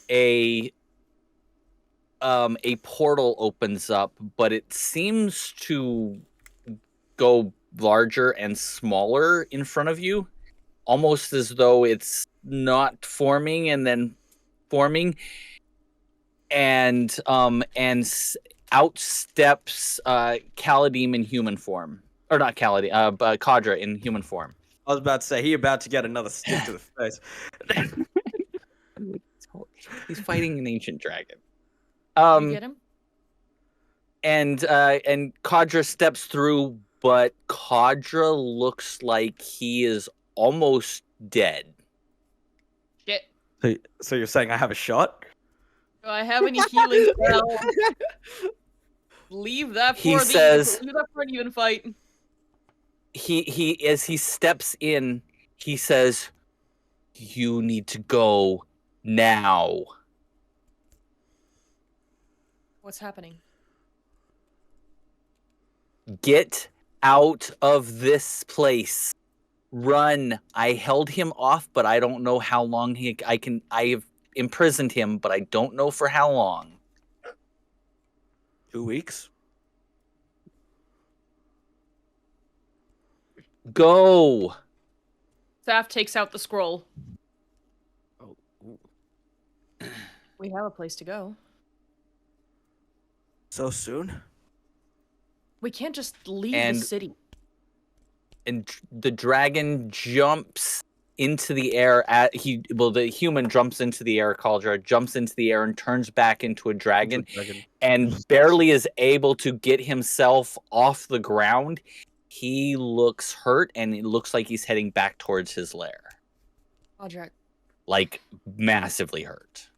a portal opens up, but it seems to go larger and smaller in front of you, almost as though it's not forming and then forming, and out steps Caladim in human form, or not Caladim, but Kadra in human form. I was about to say, he about to get another stick to the face. He's fighting an ancient dragon. You get him? And Kadra steps through, but Kadra looks like he is almost dead. Shit. So you're saying I have a shot? Do I have any healing spells? Leave that He for says- leave that for an even fight. He as he steps in, he says, "You need to go now." What's happening? Get out of this place. Run. I held him off, but I don't know how long I have imprisoned him, but I don't know for how long. 2 weeks? Go. Saf takes out the scroll. Oh. We have a place to go. So soon? We can't just leave the And- city. And the dragon jumps into the air the human jumps into the air, Caldra jumps into the air and turns back into a dragon and barely is able to get himself off the ground. He looks hurt, and it looks like he's heading back towards his lair. Audrek. Like, massively hurt.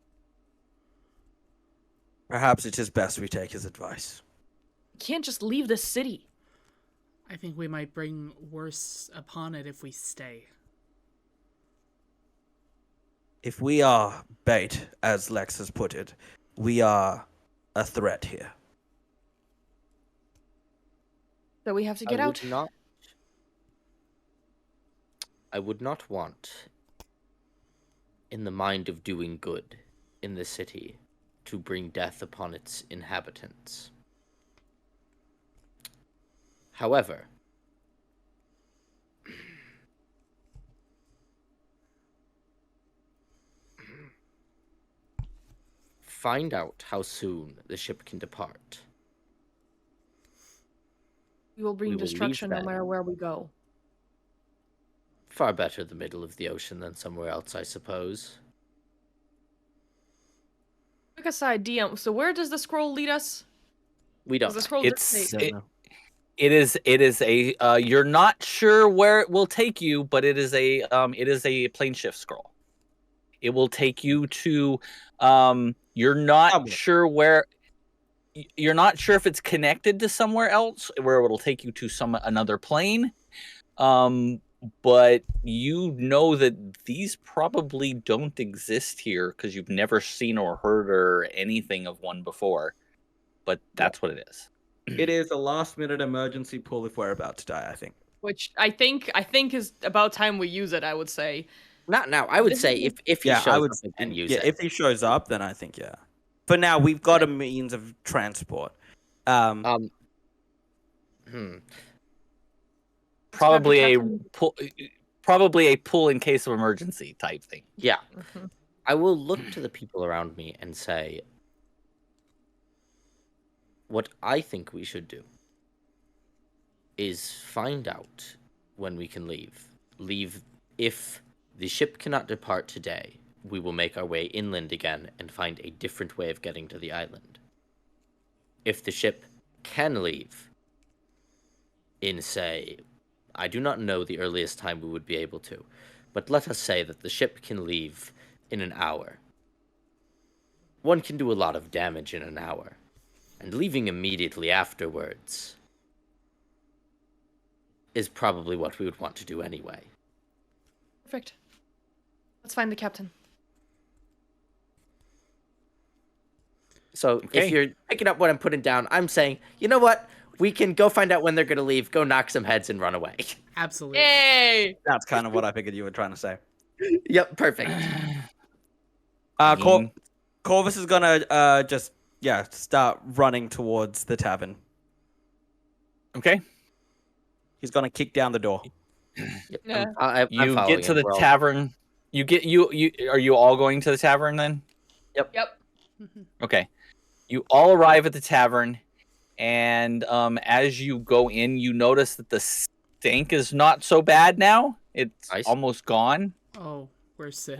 Perhaps it is best we take his advice. Can't just leave the city. I think we might bring worse upon it if we stay. If we are bait, as Lex has put it, we are a threat here. So we have to get out. I would not want, in the mind of doing good in the city, to bring death upon its inhabitants. However, find out how soon the ship can depart. We will bring We will leave destruction no then. matter where we go. Far better the middle of the ocean than somewhere else, I suppose. Quick aside, DM. So where does the scroll lead us? We don't. Does the scroll It's dictate- it is a you're not sure where it will take you, but it is a plane shift scroll. It will take you to you're not Somewhere. sure where you're not sure if it's connected to somewhere else where it'll take you to another plane. But you know that these probably don't exist here because you've never seen or heard or anything of one before. But that's what it is. It is a last-minute emergency pull if we're about to die, I think. Which I think is about time we use it. I would say. Not now. I would say if he shows I would up and use yeah, it. if he shows up, then I think yeah. For now, we've got a means of transport. Hmm. Probably a Captain. pull in case of emergency type thing. Yeah. Mhm. I will look to the people around me and say, what I think we should do is find out when we can leave. If the ship cannot depart today, we will make our way inland again and find a different way of getting to the island. If the ship can leave in, say, I do not know the earliest time we would be able to, but let us say that the ship can leave in an hour. One can do a lot of damage in an hour, and leaving immediately afterwards is probably what we would want to do anyway. Perfect. Let's find the captain. So Okay. if you're picking up what I'm putting down, I'm saying, you know what? We can go find out when they're going to leave, go knock some heads, and run away. Absolutely. Yay! That's kind of what I figured you were trying to say. Yep, perfect. Corvus is gonna just start running towards the tavern. Okay. He's gonna kick down the door. Yep, Yeah. I'm You following get to him. the We're all- tavern. You are you all going to the tavern then? Yep. Okay. You all arrive at the tavern, and as you go in, you notice that the stink is not so bad now. It's Nice. almost gone. Oh, we're sick.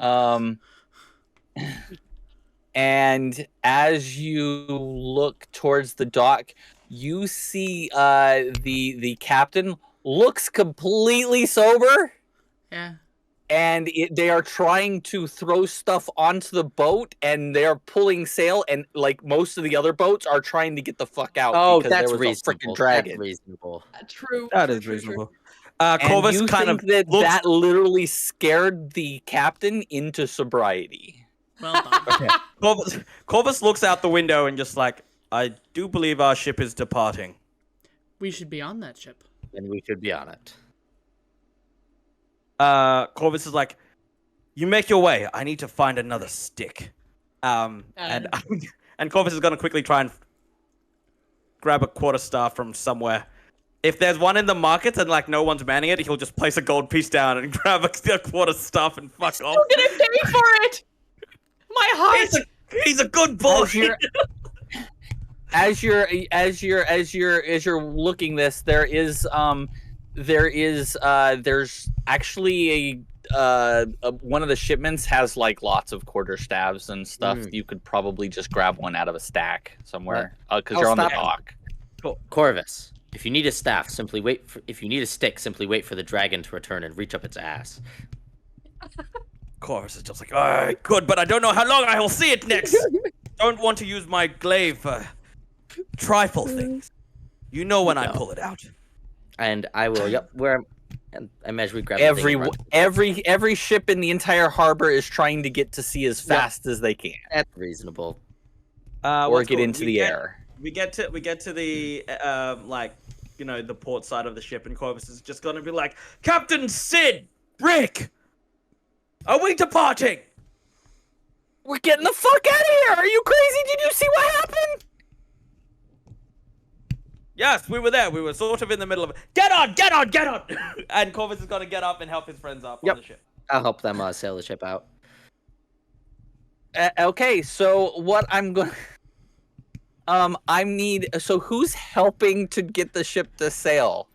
And as you look towards the dock, you see the captain looks completely sober, Yeah. and they are trying to throw stuff onto the boat, and they are pulling sail, and like most of the other boats are trying to get the fuck out Oh, because that's there was reasonable. a freaking dragon. That's reasonable. True. That true, is true, reasonable. true. And Corvus you kind think of that looks. that literally scared the captain into sobriety. Well done. Corvus looks out the window and just like, I do believe our ship is departing. We should be on that ship. Then we should be on it. Corvus is like, you make your way. I need to find another stick. And Corvus is gonna quickly try and grab a quarterstaff from somewhere. If there's one in the market and like no one's manning it, he'll just place a gold piece down and grab a quarterstaff and fuck off. Who gonna pay for it? My heart. He's a good boy. As you're looking this, there's actually a one of the shipments has like lots of quarterstaffs and stuff. You could probably just grab one out of a stack somewhere because you're on the dock. Corvus, if you need a staff, simply wait for. If you need a stick, simply wait for the dragon to return and reach up its ass. Corvus is just like, alright, good, but I don't know how long I will see it next. Don't want to use my glaive for trifle things. You know when I No. pull it out. And I will. Yep. And I imagine we grab the thing and run. Every ship in the entire harbor is trying to get to sea as fast as they can, That's reasonable. or What's get cool, into the air. We get to the the port side of the ship, and Corvus is just gonna be like, Captain Sid, Rick, are we departing? We're getting the fuck out of here! Are you crazy? Did you see what happened? Yes, we were there. We were sort of in the middle of it. Get on! And Corvus is gonna get up and help his friends up on the ship. I'll help them sail the ship out. Okay, so what I'm going so who's helping to get the ship to sail?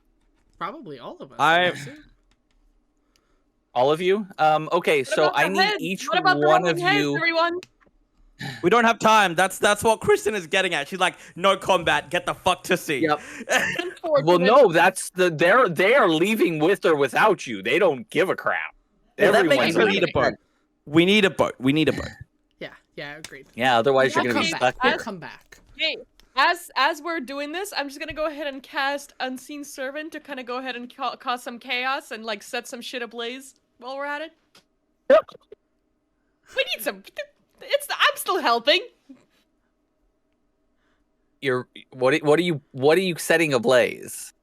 Probably all of us. I- assume. All of you? Okay, so I need each one of you. Everyone? We don't have time. That's what Kristen is getting at. She's like, no combat. Get the fuck to sea. Yep. Well, no, that's they are leaving with or without you. They don't give a crap. Well, that Everyone's makes we leaving. need a boat. We need a boat. Yeah, agreed. Yeah, otherwise you're We'll gonna be come stuck back. We'll here. come back. Okay, as we're doing this, I'm just gonna go ahead and cast Unseen Servant to kind of go ahead and cause some chaos and like set some shit ablaze while we're at it. Yep. We need some. I'm still helping. What are you setting ablaze?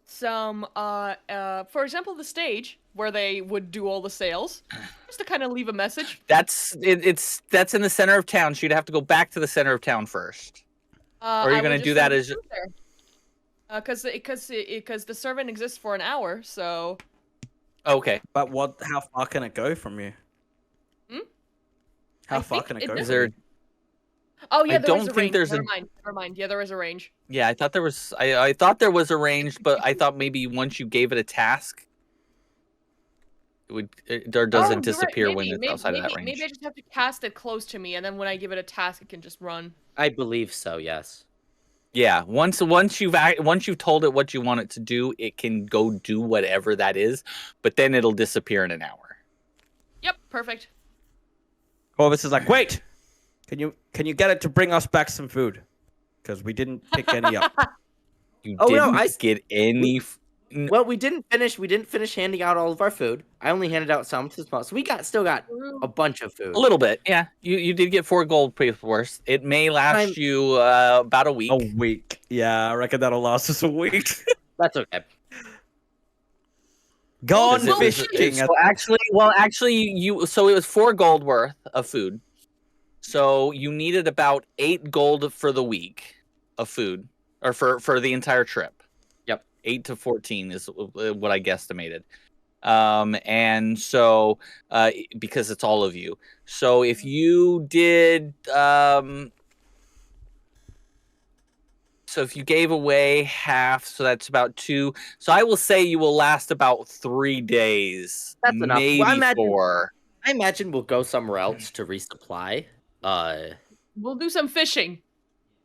Some for example, the stage where they would do all the sales, just to kind of leave a message. That's in the center of town. So you'd have to go back to the center of town first. Or are you gonna do that as? Because the servant exists for an hour, so. Okay. But how far can it go from you? How far can it go? Is there? Oh yeah, I there don't is a think range. there's Never mind. Yeah, there is a range. Yeah, I thought there was. I thought there was a range, but I thought maybe once you gave it a task, it would or doesn't Oh, you're right. disappear when it's outside of that range. Maybe I just have to cast it close to me, and then when I give it a task, it can just run. I believe so. Yes. Yeah, once you've told it what you want it to do, it can go do whatever that is, but then it'll disappear in an hour. Yep, perfect. Corvus is like, wait. Can you get it to bring us back some food? Because we didn't pick any up. You Oh, no, didn't get any. Well, we didn't finish handing out all of our food. I only handed out some to the small, so we still got a bunch of food. A little bit, yeah. You did get 4 gold worth. It may last you about a week. A week. Yeah, I reckon that'll last us a week. That's okay. Gone Well, fishing. So actually, so it was 4 gold worth of food. So you needed about 8 gold for the week of food, or for the entire trip. Yep, 8 to 14 is what I guesstimated. And so because it's all of you. So if you did, so if you gave away half, so that's about 2. So I will say you will last about 3 days. That's enough. Maybe Well, I 4. I imagine we'll go somewhere else to resupply. We'll do some fishing.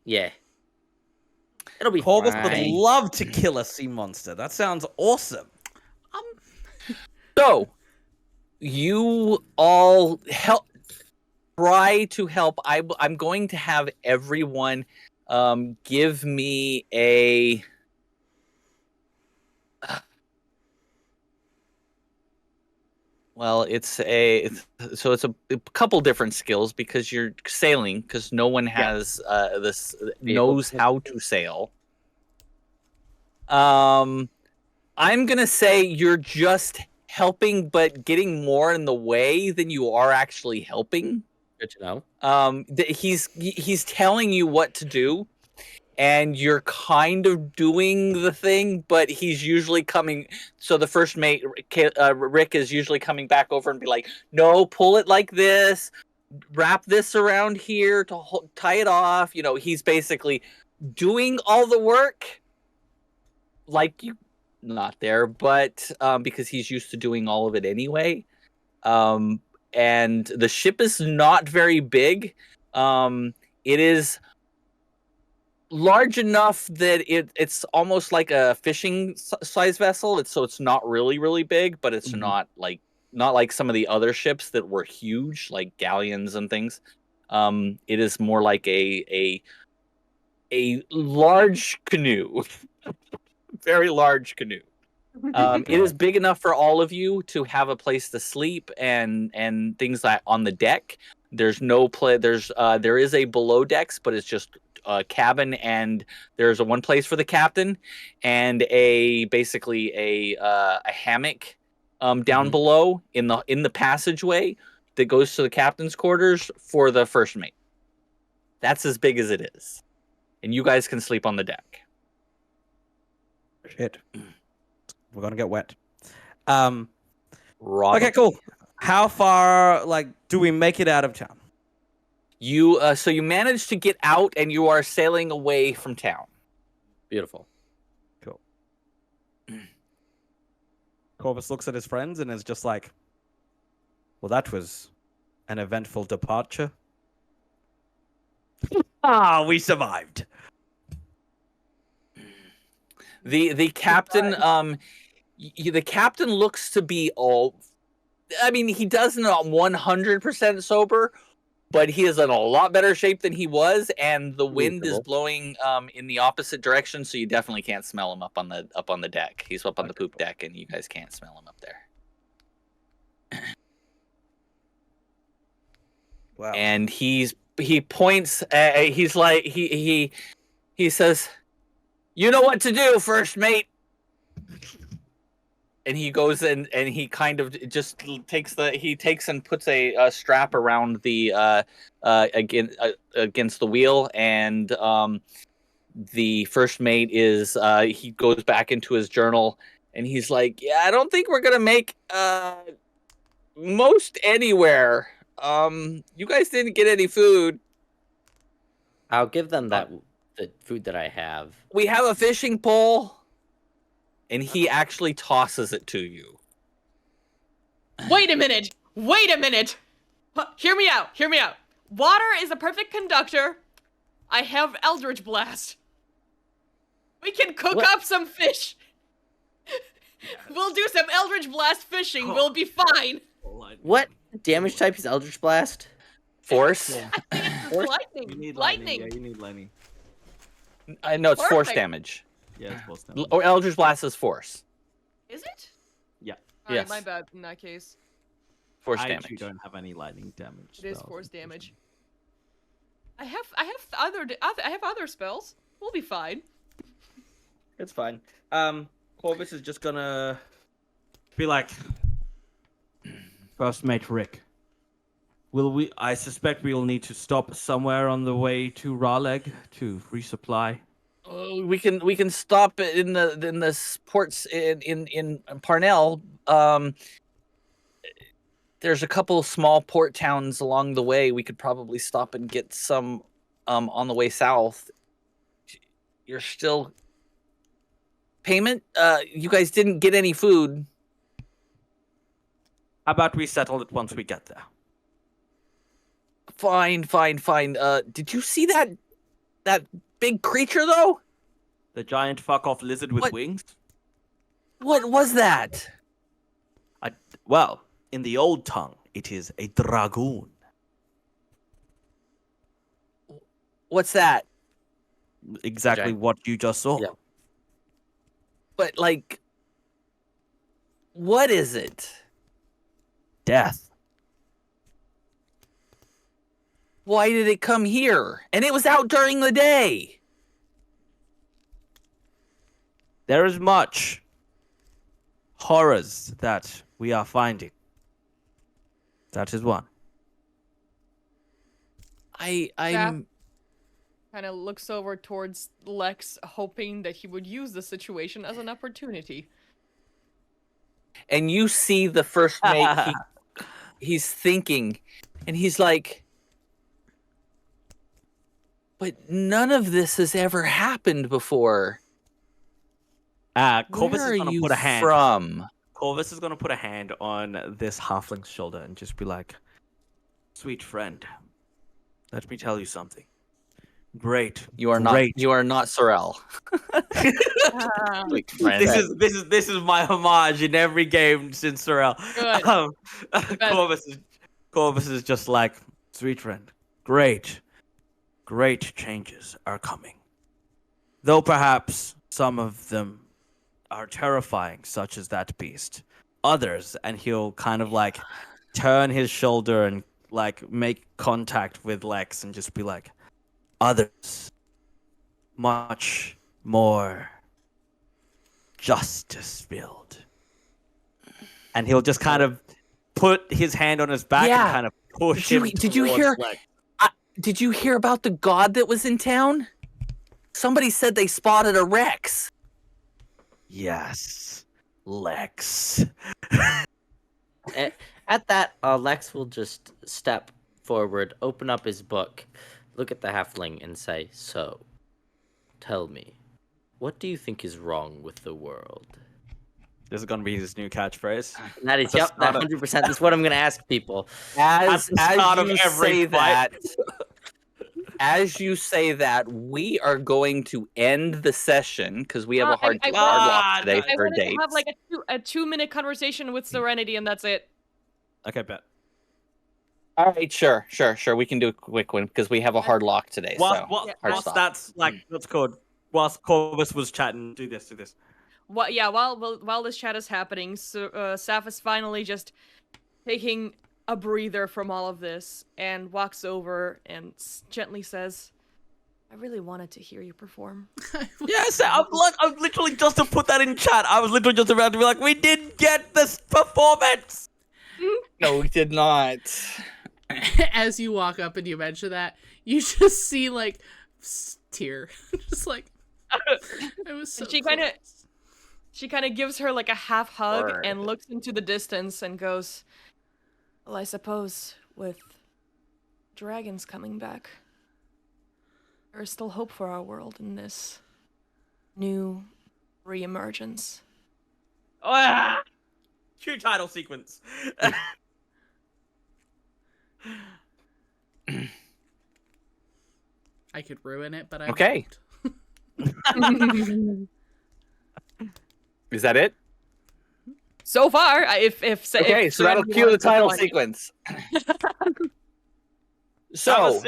Yeah. It'll be Corvus would fine. love to kill a sea monster. That sounds awesome. So you all try to help. I'm going to have everyone give me a well, it's a couple different skills because you're sailing, because no one has this knows how to sail. I'm gonna say you're just helping, but getting more in the way than you are actually helping. Good to know. He's telling you what to do, and you're kind of doing the thing, but he's usually coming. So the first mate, Rick, is usually coming back over and be like, "No, pull it like this, wrap this around here to tie it off." You know, he's basically doing all the work, like you not there, but because he's used to doing all of it anyway. And the ship is not very big. It is large enough that it's almost like a fishing size vessel. It's not really big, but it's not like some of the other ships that were huge, like galleons and things. It is more like a a large canoe, very large canoe. It is big enough for all of you to have a place to sleep and things like on the deck. There's no play. There is a below decks, but it's just a cabin, and there's a one place for the captain, and basically a hammock down below in the passageway that goes to the captain's quarters for the first mate. That's as big as it is, and you guys can sleep on the deck. Shit. We're gonna get wet. Rock. Okay, cool. How far, do we make it out of town? You so you managed to get out, and you are sailing away from town. Beautiful. Cool. Corvus looks at his friends and is just like, well, that was an eventful departure. We survived. The captain the captain looks to be all. I mean, he doesn't 100% sober, but he is in a lot better shape than he was, and the wind is blowing in the opposite direction, so you definitely can't smell him up on the deck. He's up on the poop deck, and you guys can't smell him up there. Wow. And he points. He's like he says, "You know what to do, first mate." And he goes and he kind of just takes and puts a strap around the against the wheel, and the first mate is he goes back into his journal, and he's like, "Yeah, I don't think we're gonna make most anywhere. You guys didn't get any food. I'll give them the food that I have. We have a fishing pole." And he actually tosses it to you. Wait a minute! Hear me out! Water is a perfect conductor. I have Eldritch Blast. We can cook up some fish. We'll do some Eldritch Blast fishing. We'll be fine. What damage type is Eldritch Blast? Force? I think it's lightning. You need lightning. Yeah, you need lightning. No, it's force Perfect. damage. Yeah, it's force damage. Or Eldritch Blast is force. Is it? Yeah. Alright, Yes. my bad in that case. Force I actually damage. don't have any lightning damage. It is spells, force damage. unfortunately. I have other spells. We'll be fine. It's fine. Corvus is just gonna be like, First Mate Rick. I suspect we'll need to stop somewhere on the way to Raleigh to resupply. We can stop in the ports in Parnell. There's a couple small port towns along the way. We could probably stop and get some on the way south. You're still payment? You guys didn't get any food. How about we settle it once we get there? Fine. Did you see that big creature though? The giant fuck-off lizard with What? wings? What was that? Well, in the old tongue, it is a dragoon. What's that? Exactly Giant. what you just saw. Yeah. But what is it? Death. Why did it come here? And it was out during the day. There is much horrors that we are finding. That is one. I'm Kind of looks over towards Lex, hoping that he would use the situation as an opportunity. and you see the first mate. He's thinking, and he's like, "But none of this has ever happened before. Corvus Where is are gonna you put a hand. from?" Corvus is gonna put a hand on this halfling's shoulder and just be like, "Sweet friend, let me tell you something. Great. You are great. not. You are not Sorel. Like, friend. This is my homage in every game since Sorel. Good. Corvus is just like, sweet friend. Great changes are coming. Though perhaps some of them are terrifying, such as that beast. Others, and he'll kind of like turn his shoulder and like make contact with Lex and just be like, others, much more justice-filled. And he'll just kind of put his hand on his back and kind of push him. Did you hear? Did you hear about the god that was in town? Somebody said they spotted a Rex. Yes, Lex. At that, Lex will just step forward, open up his book, look at the halfling, and say, "So, tell me, what do you think is wrong with the world?" This is gonna be his new catchphrase. And that is, That's that not a- 100%. That's what I'm gonna ask people. As the start of you every say fight. that, as you say that, we are going to end the session because we have a hard walk today I for wanted dates. to have like a 2-minute conversation with Serenity, and that's it. Okay, bet. All right, sure. We can do a quick one because we have a hard lock today. Whilst hard stop. that's like what's called. Whilst Corvus was chatting, do this. While this chat is happening, so, Saf is finally just taking a breather from all of this and walks over and gently says, "I really wanted to hear you perform." Yes, I'm literally just to put that in chat. I was literally just about to be like, we didn't get this performance. No, we did not. As you walk up and you mention that, you just see like tear, just like it was so. She kind of gives her like a half hug and looks into the distance and goes, "Well, I suppose with dragons coming back, there is still hope for our world in this new re-emergence." True title sequence. I could ruin it, but I Okay. won't. Is that it? So far, Okay, so that'll cue the title sequence. So,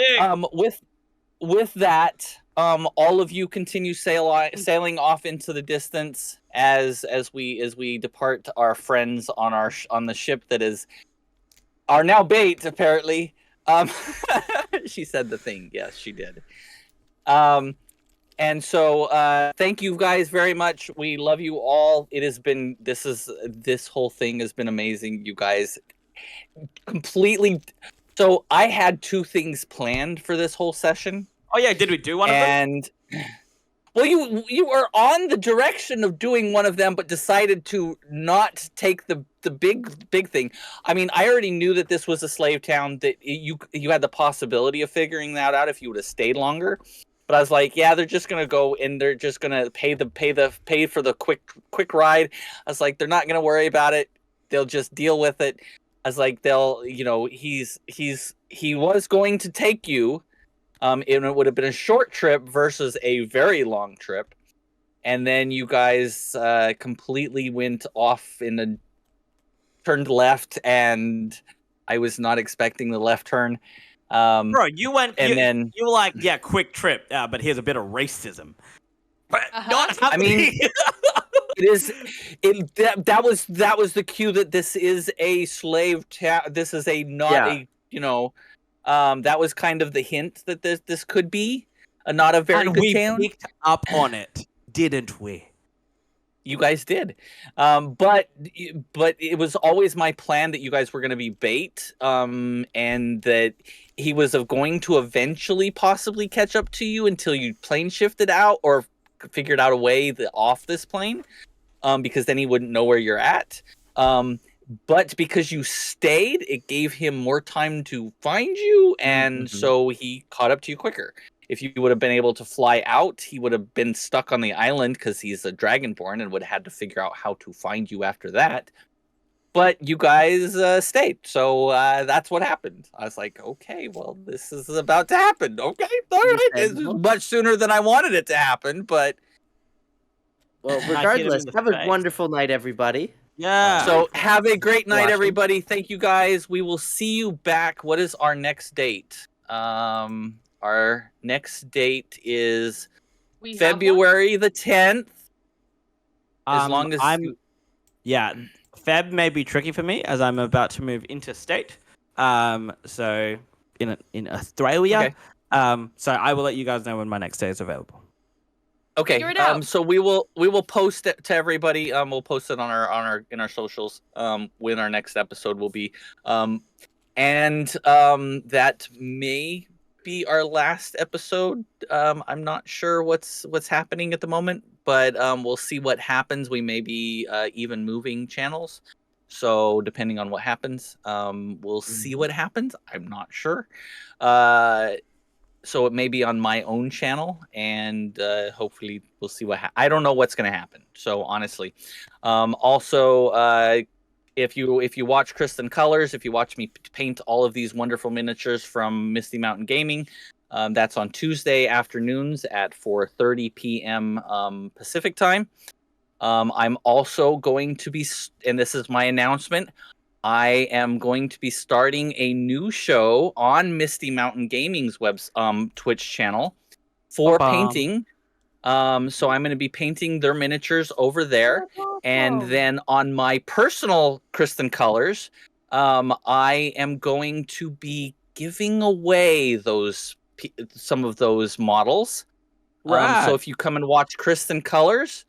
with that, all of you continue sailing off into the distance as we depart our friends on the ship that are now bait, apparently. She said the thing. Yes, she did. And so, thank you guys very much. We love you all. This whole thing has been amazing. You guys completely. So I had 2 things planned for this whole session. Oh yeah, did we do one of them? Well, you were on the direction of doing one of them, but decided to not take the big thing. I mean, I already knew that this was a slave town. That you had the possibility of figuring that out if you would have stayed longer. But I was like, yeah, they're just gonna go and they're just gonna pay for the quick ride. I was like, they're not gonna worry about it. They'll just deal with it. I was like, he was going to take you. And it would have been a short trip versus a very long trip. And then you guys completely went off turned left, and I was not expecting the left turn. Bro, you went and then you were like, yeah, quick trip, but here's a bit of racism. But not I happening. mean, that was the cue that this is a slave town. This is that was kind of the hint that this could be not a very good town. We picked up on it, didn't we? You guys did, but it was always my plan that you guys were going to be bait, and that he was going to eventually possibly catch up to you until you plane shifted out or figured out a way off this plane, because then he wouldn't know where you're at. But because you stayed, it gave him more time to find you, and so he caught up to you quicker. If you would have been able to fly out, he would have been stuck on the island because he's a dragonborn and would have had to figure out how to find you after that. But you guys stayed, so that's what happened. I was like, okay, well, this is about to happen. Okay, all right. It's much sooner than I wanted it to happen, but... Well, regardless, have a wonderful night, everybody. Yeah. So have a great night, everybody. Thank you, guys. We will see you back. What is our next date? Our next date is We have one? February the 10th. As long as Yeah, Feb may be tricky for me as I'm about to move interstate. So in Australia. Okay. So I will let you guys know when my next day is available. Okay. Figure it out. So we will post it to everybody. We'll post it on our in our socials. When our next episode will be. That may be our last episode. I'm not sure what's happening at the moment, but we'll see what happens. We may be even moving channels. So depending on what happens, we'll see what happens. I'm not sure. So it may be on my own channel, and hopefully we'll see what I don't know what's going to happen. So honestly, also if you watch Kristen Colors, if you watch me paint all of these wonderful miniatures from Misty Mountain Gaming, that's on Tuesday afternoons at 4:30 p.m. Pacific time. I'm also going to be, and this is my announcement, I am going to be starting a new show on Misty Mountain Gaming's Twitch channel for painting. So I'm going to be painting their miniatures over there. And then on my personal Kristen Colors, I am going to be giving away some of those models. So if you come and watch Kristen Colors,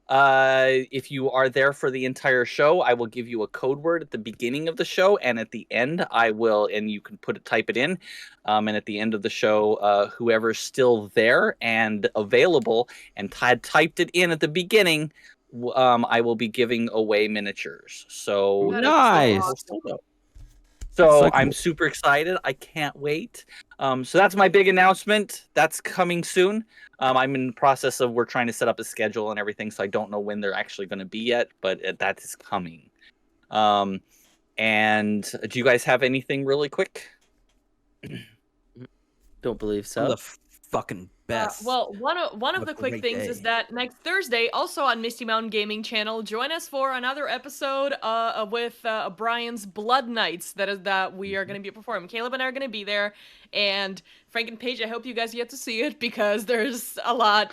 if you are there for the entire show, I will give you a code word at the beginning of the show, and at the end I will, and you can type it in, and at the end of the show, whoever's still there and available and typed it in at the beginning, I will be giving away miniatures. So Nice. So I'm super excited. I can't wait. So that's my big announcement. That's coming soon. I'm in the process of, we're trying to set up a schedule and everything, so I don't know when they're actually going to be yet, but that is coming. And do you guys have anything really quick? Don't believe so. I'm the fucking best. Well, one of Have a the quick great things day. is that next Thursday, also on Misty Mountain Gaming channel, join us for another episode with Brian's Blood Nights that we are going to be performing. Caleb and I are going to be there, and Frank and Paige, I hope you guys get to see it because there's a lot.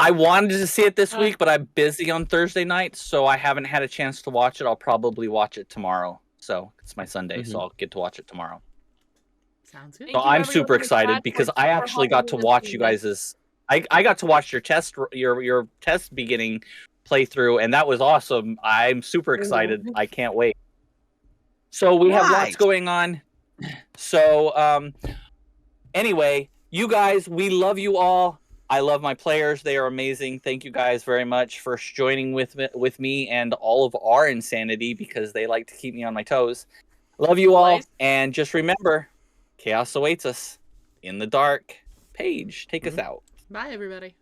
I wanted to see it this week, but I'm busy on Thursday night, so I haven't had a chance to watch it. I'll probably watch it tomorrow. So it's my Sunday, so I'll get to watch it tomorrow. Sounds good. So I'm super excited because I actually got to watch you guys' I got to watch your test beginning playthrough, and that was awesome. I'm super excited. I can't wait. So we have lots going on. So anyway, you guys, we love you all. I love my players. They are amazing. Thank you guys very much for joining with me and all of our insanity, because they like to keep me on my toes. Love you all, and just remember, chaos awaits us in the dark. Paige, take us out. Bye, everybody.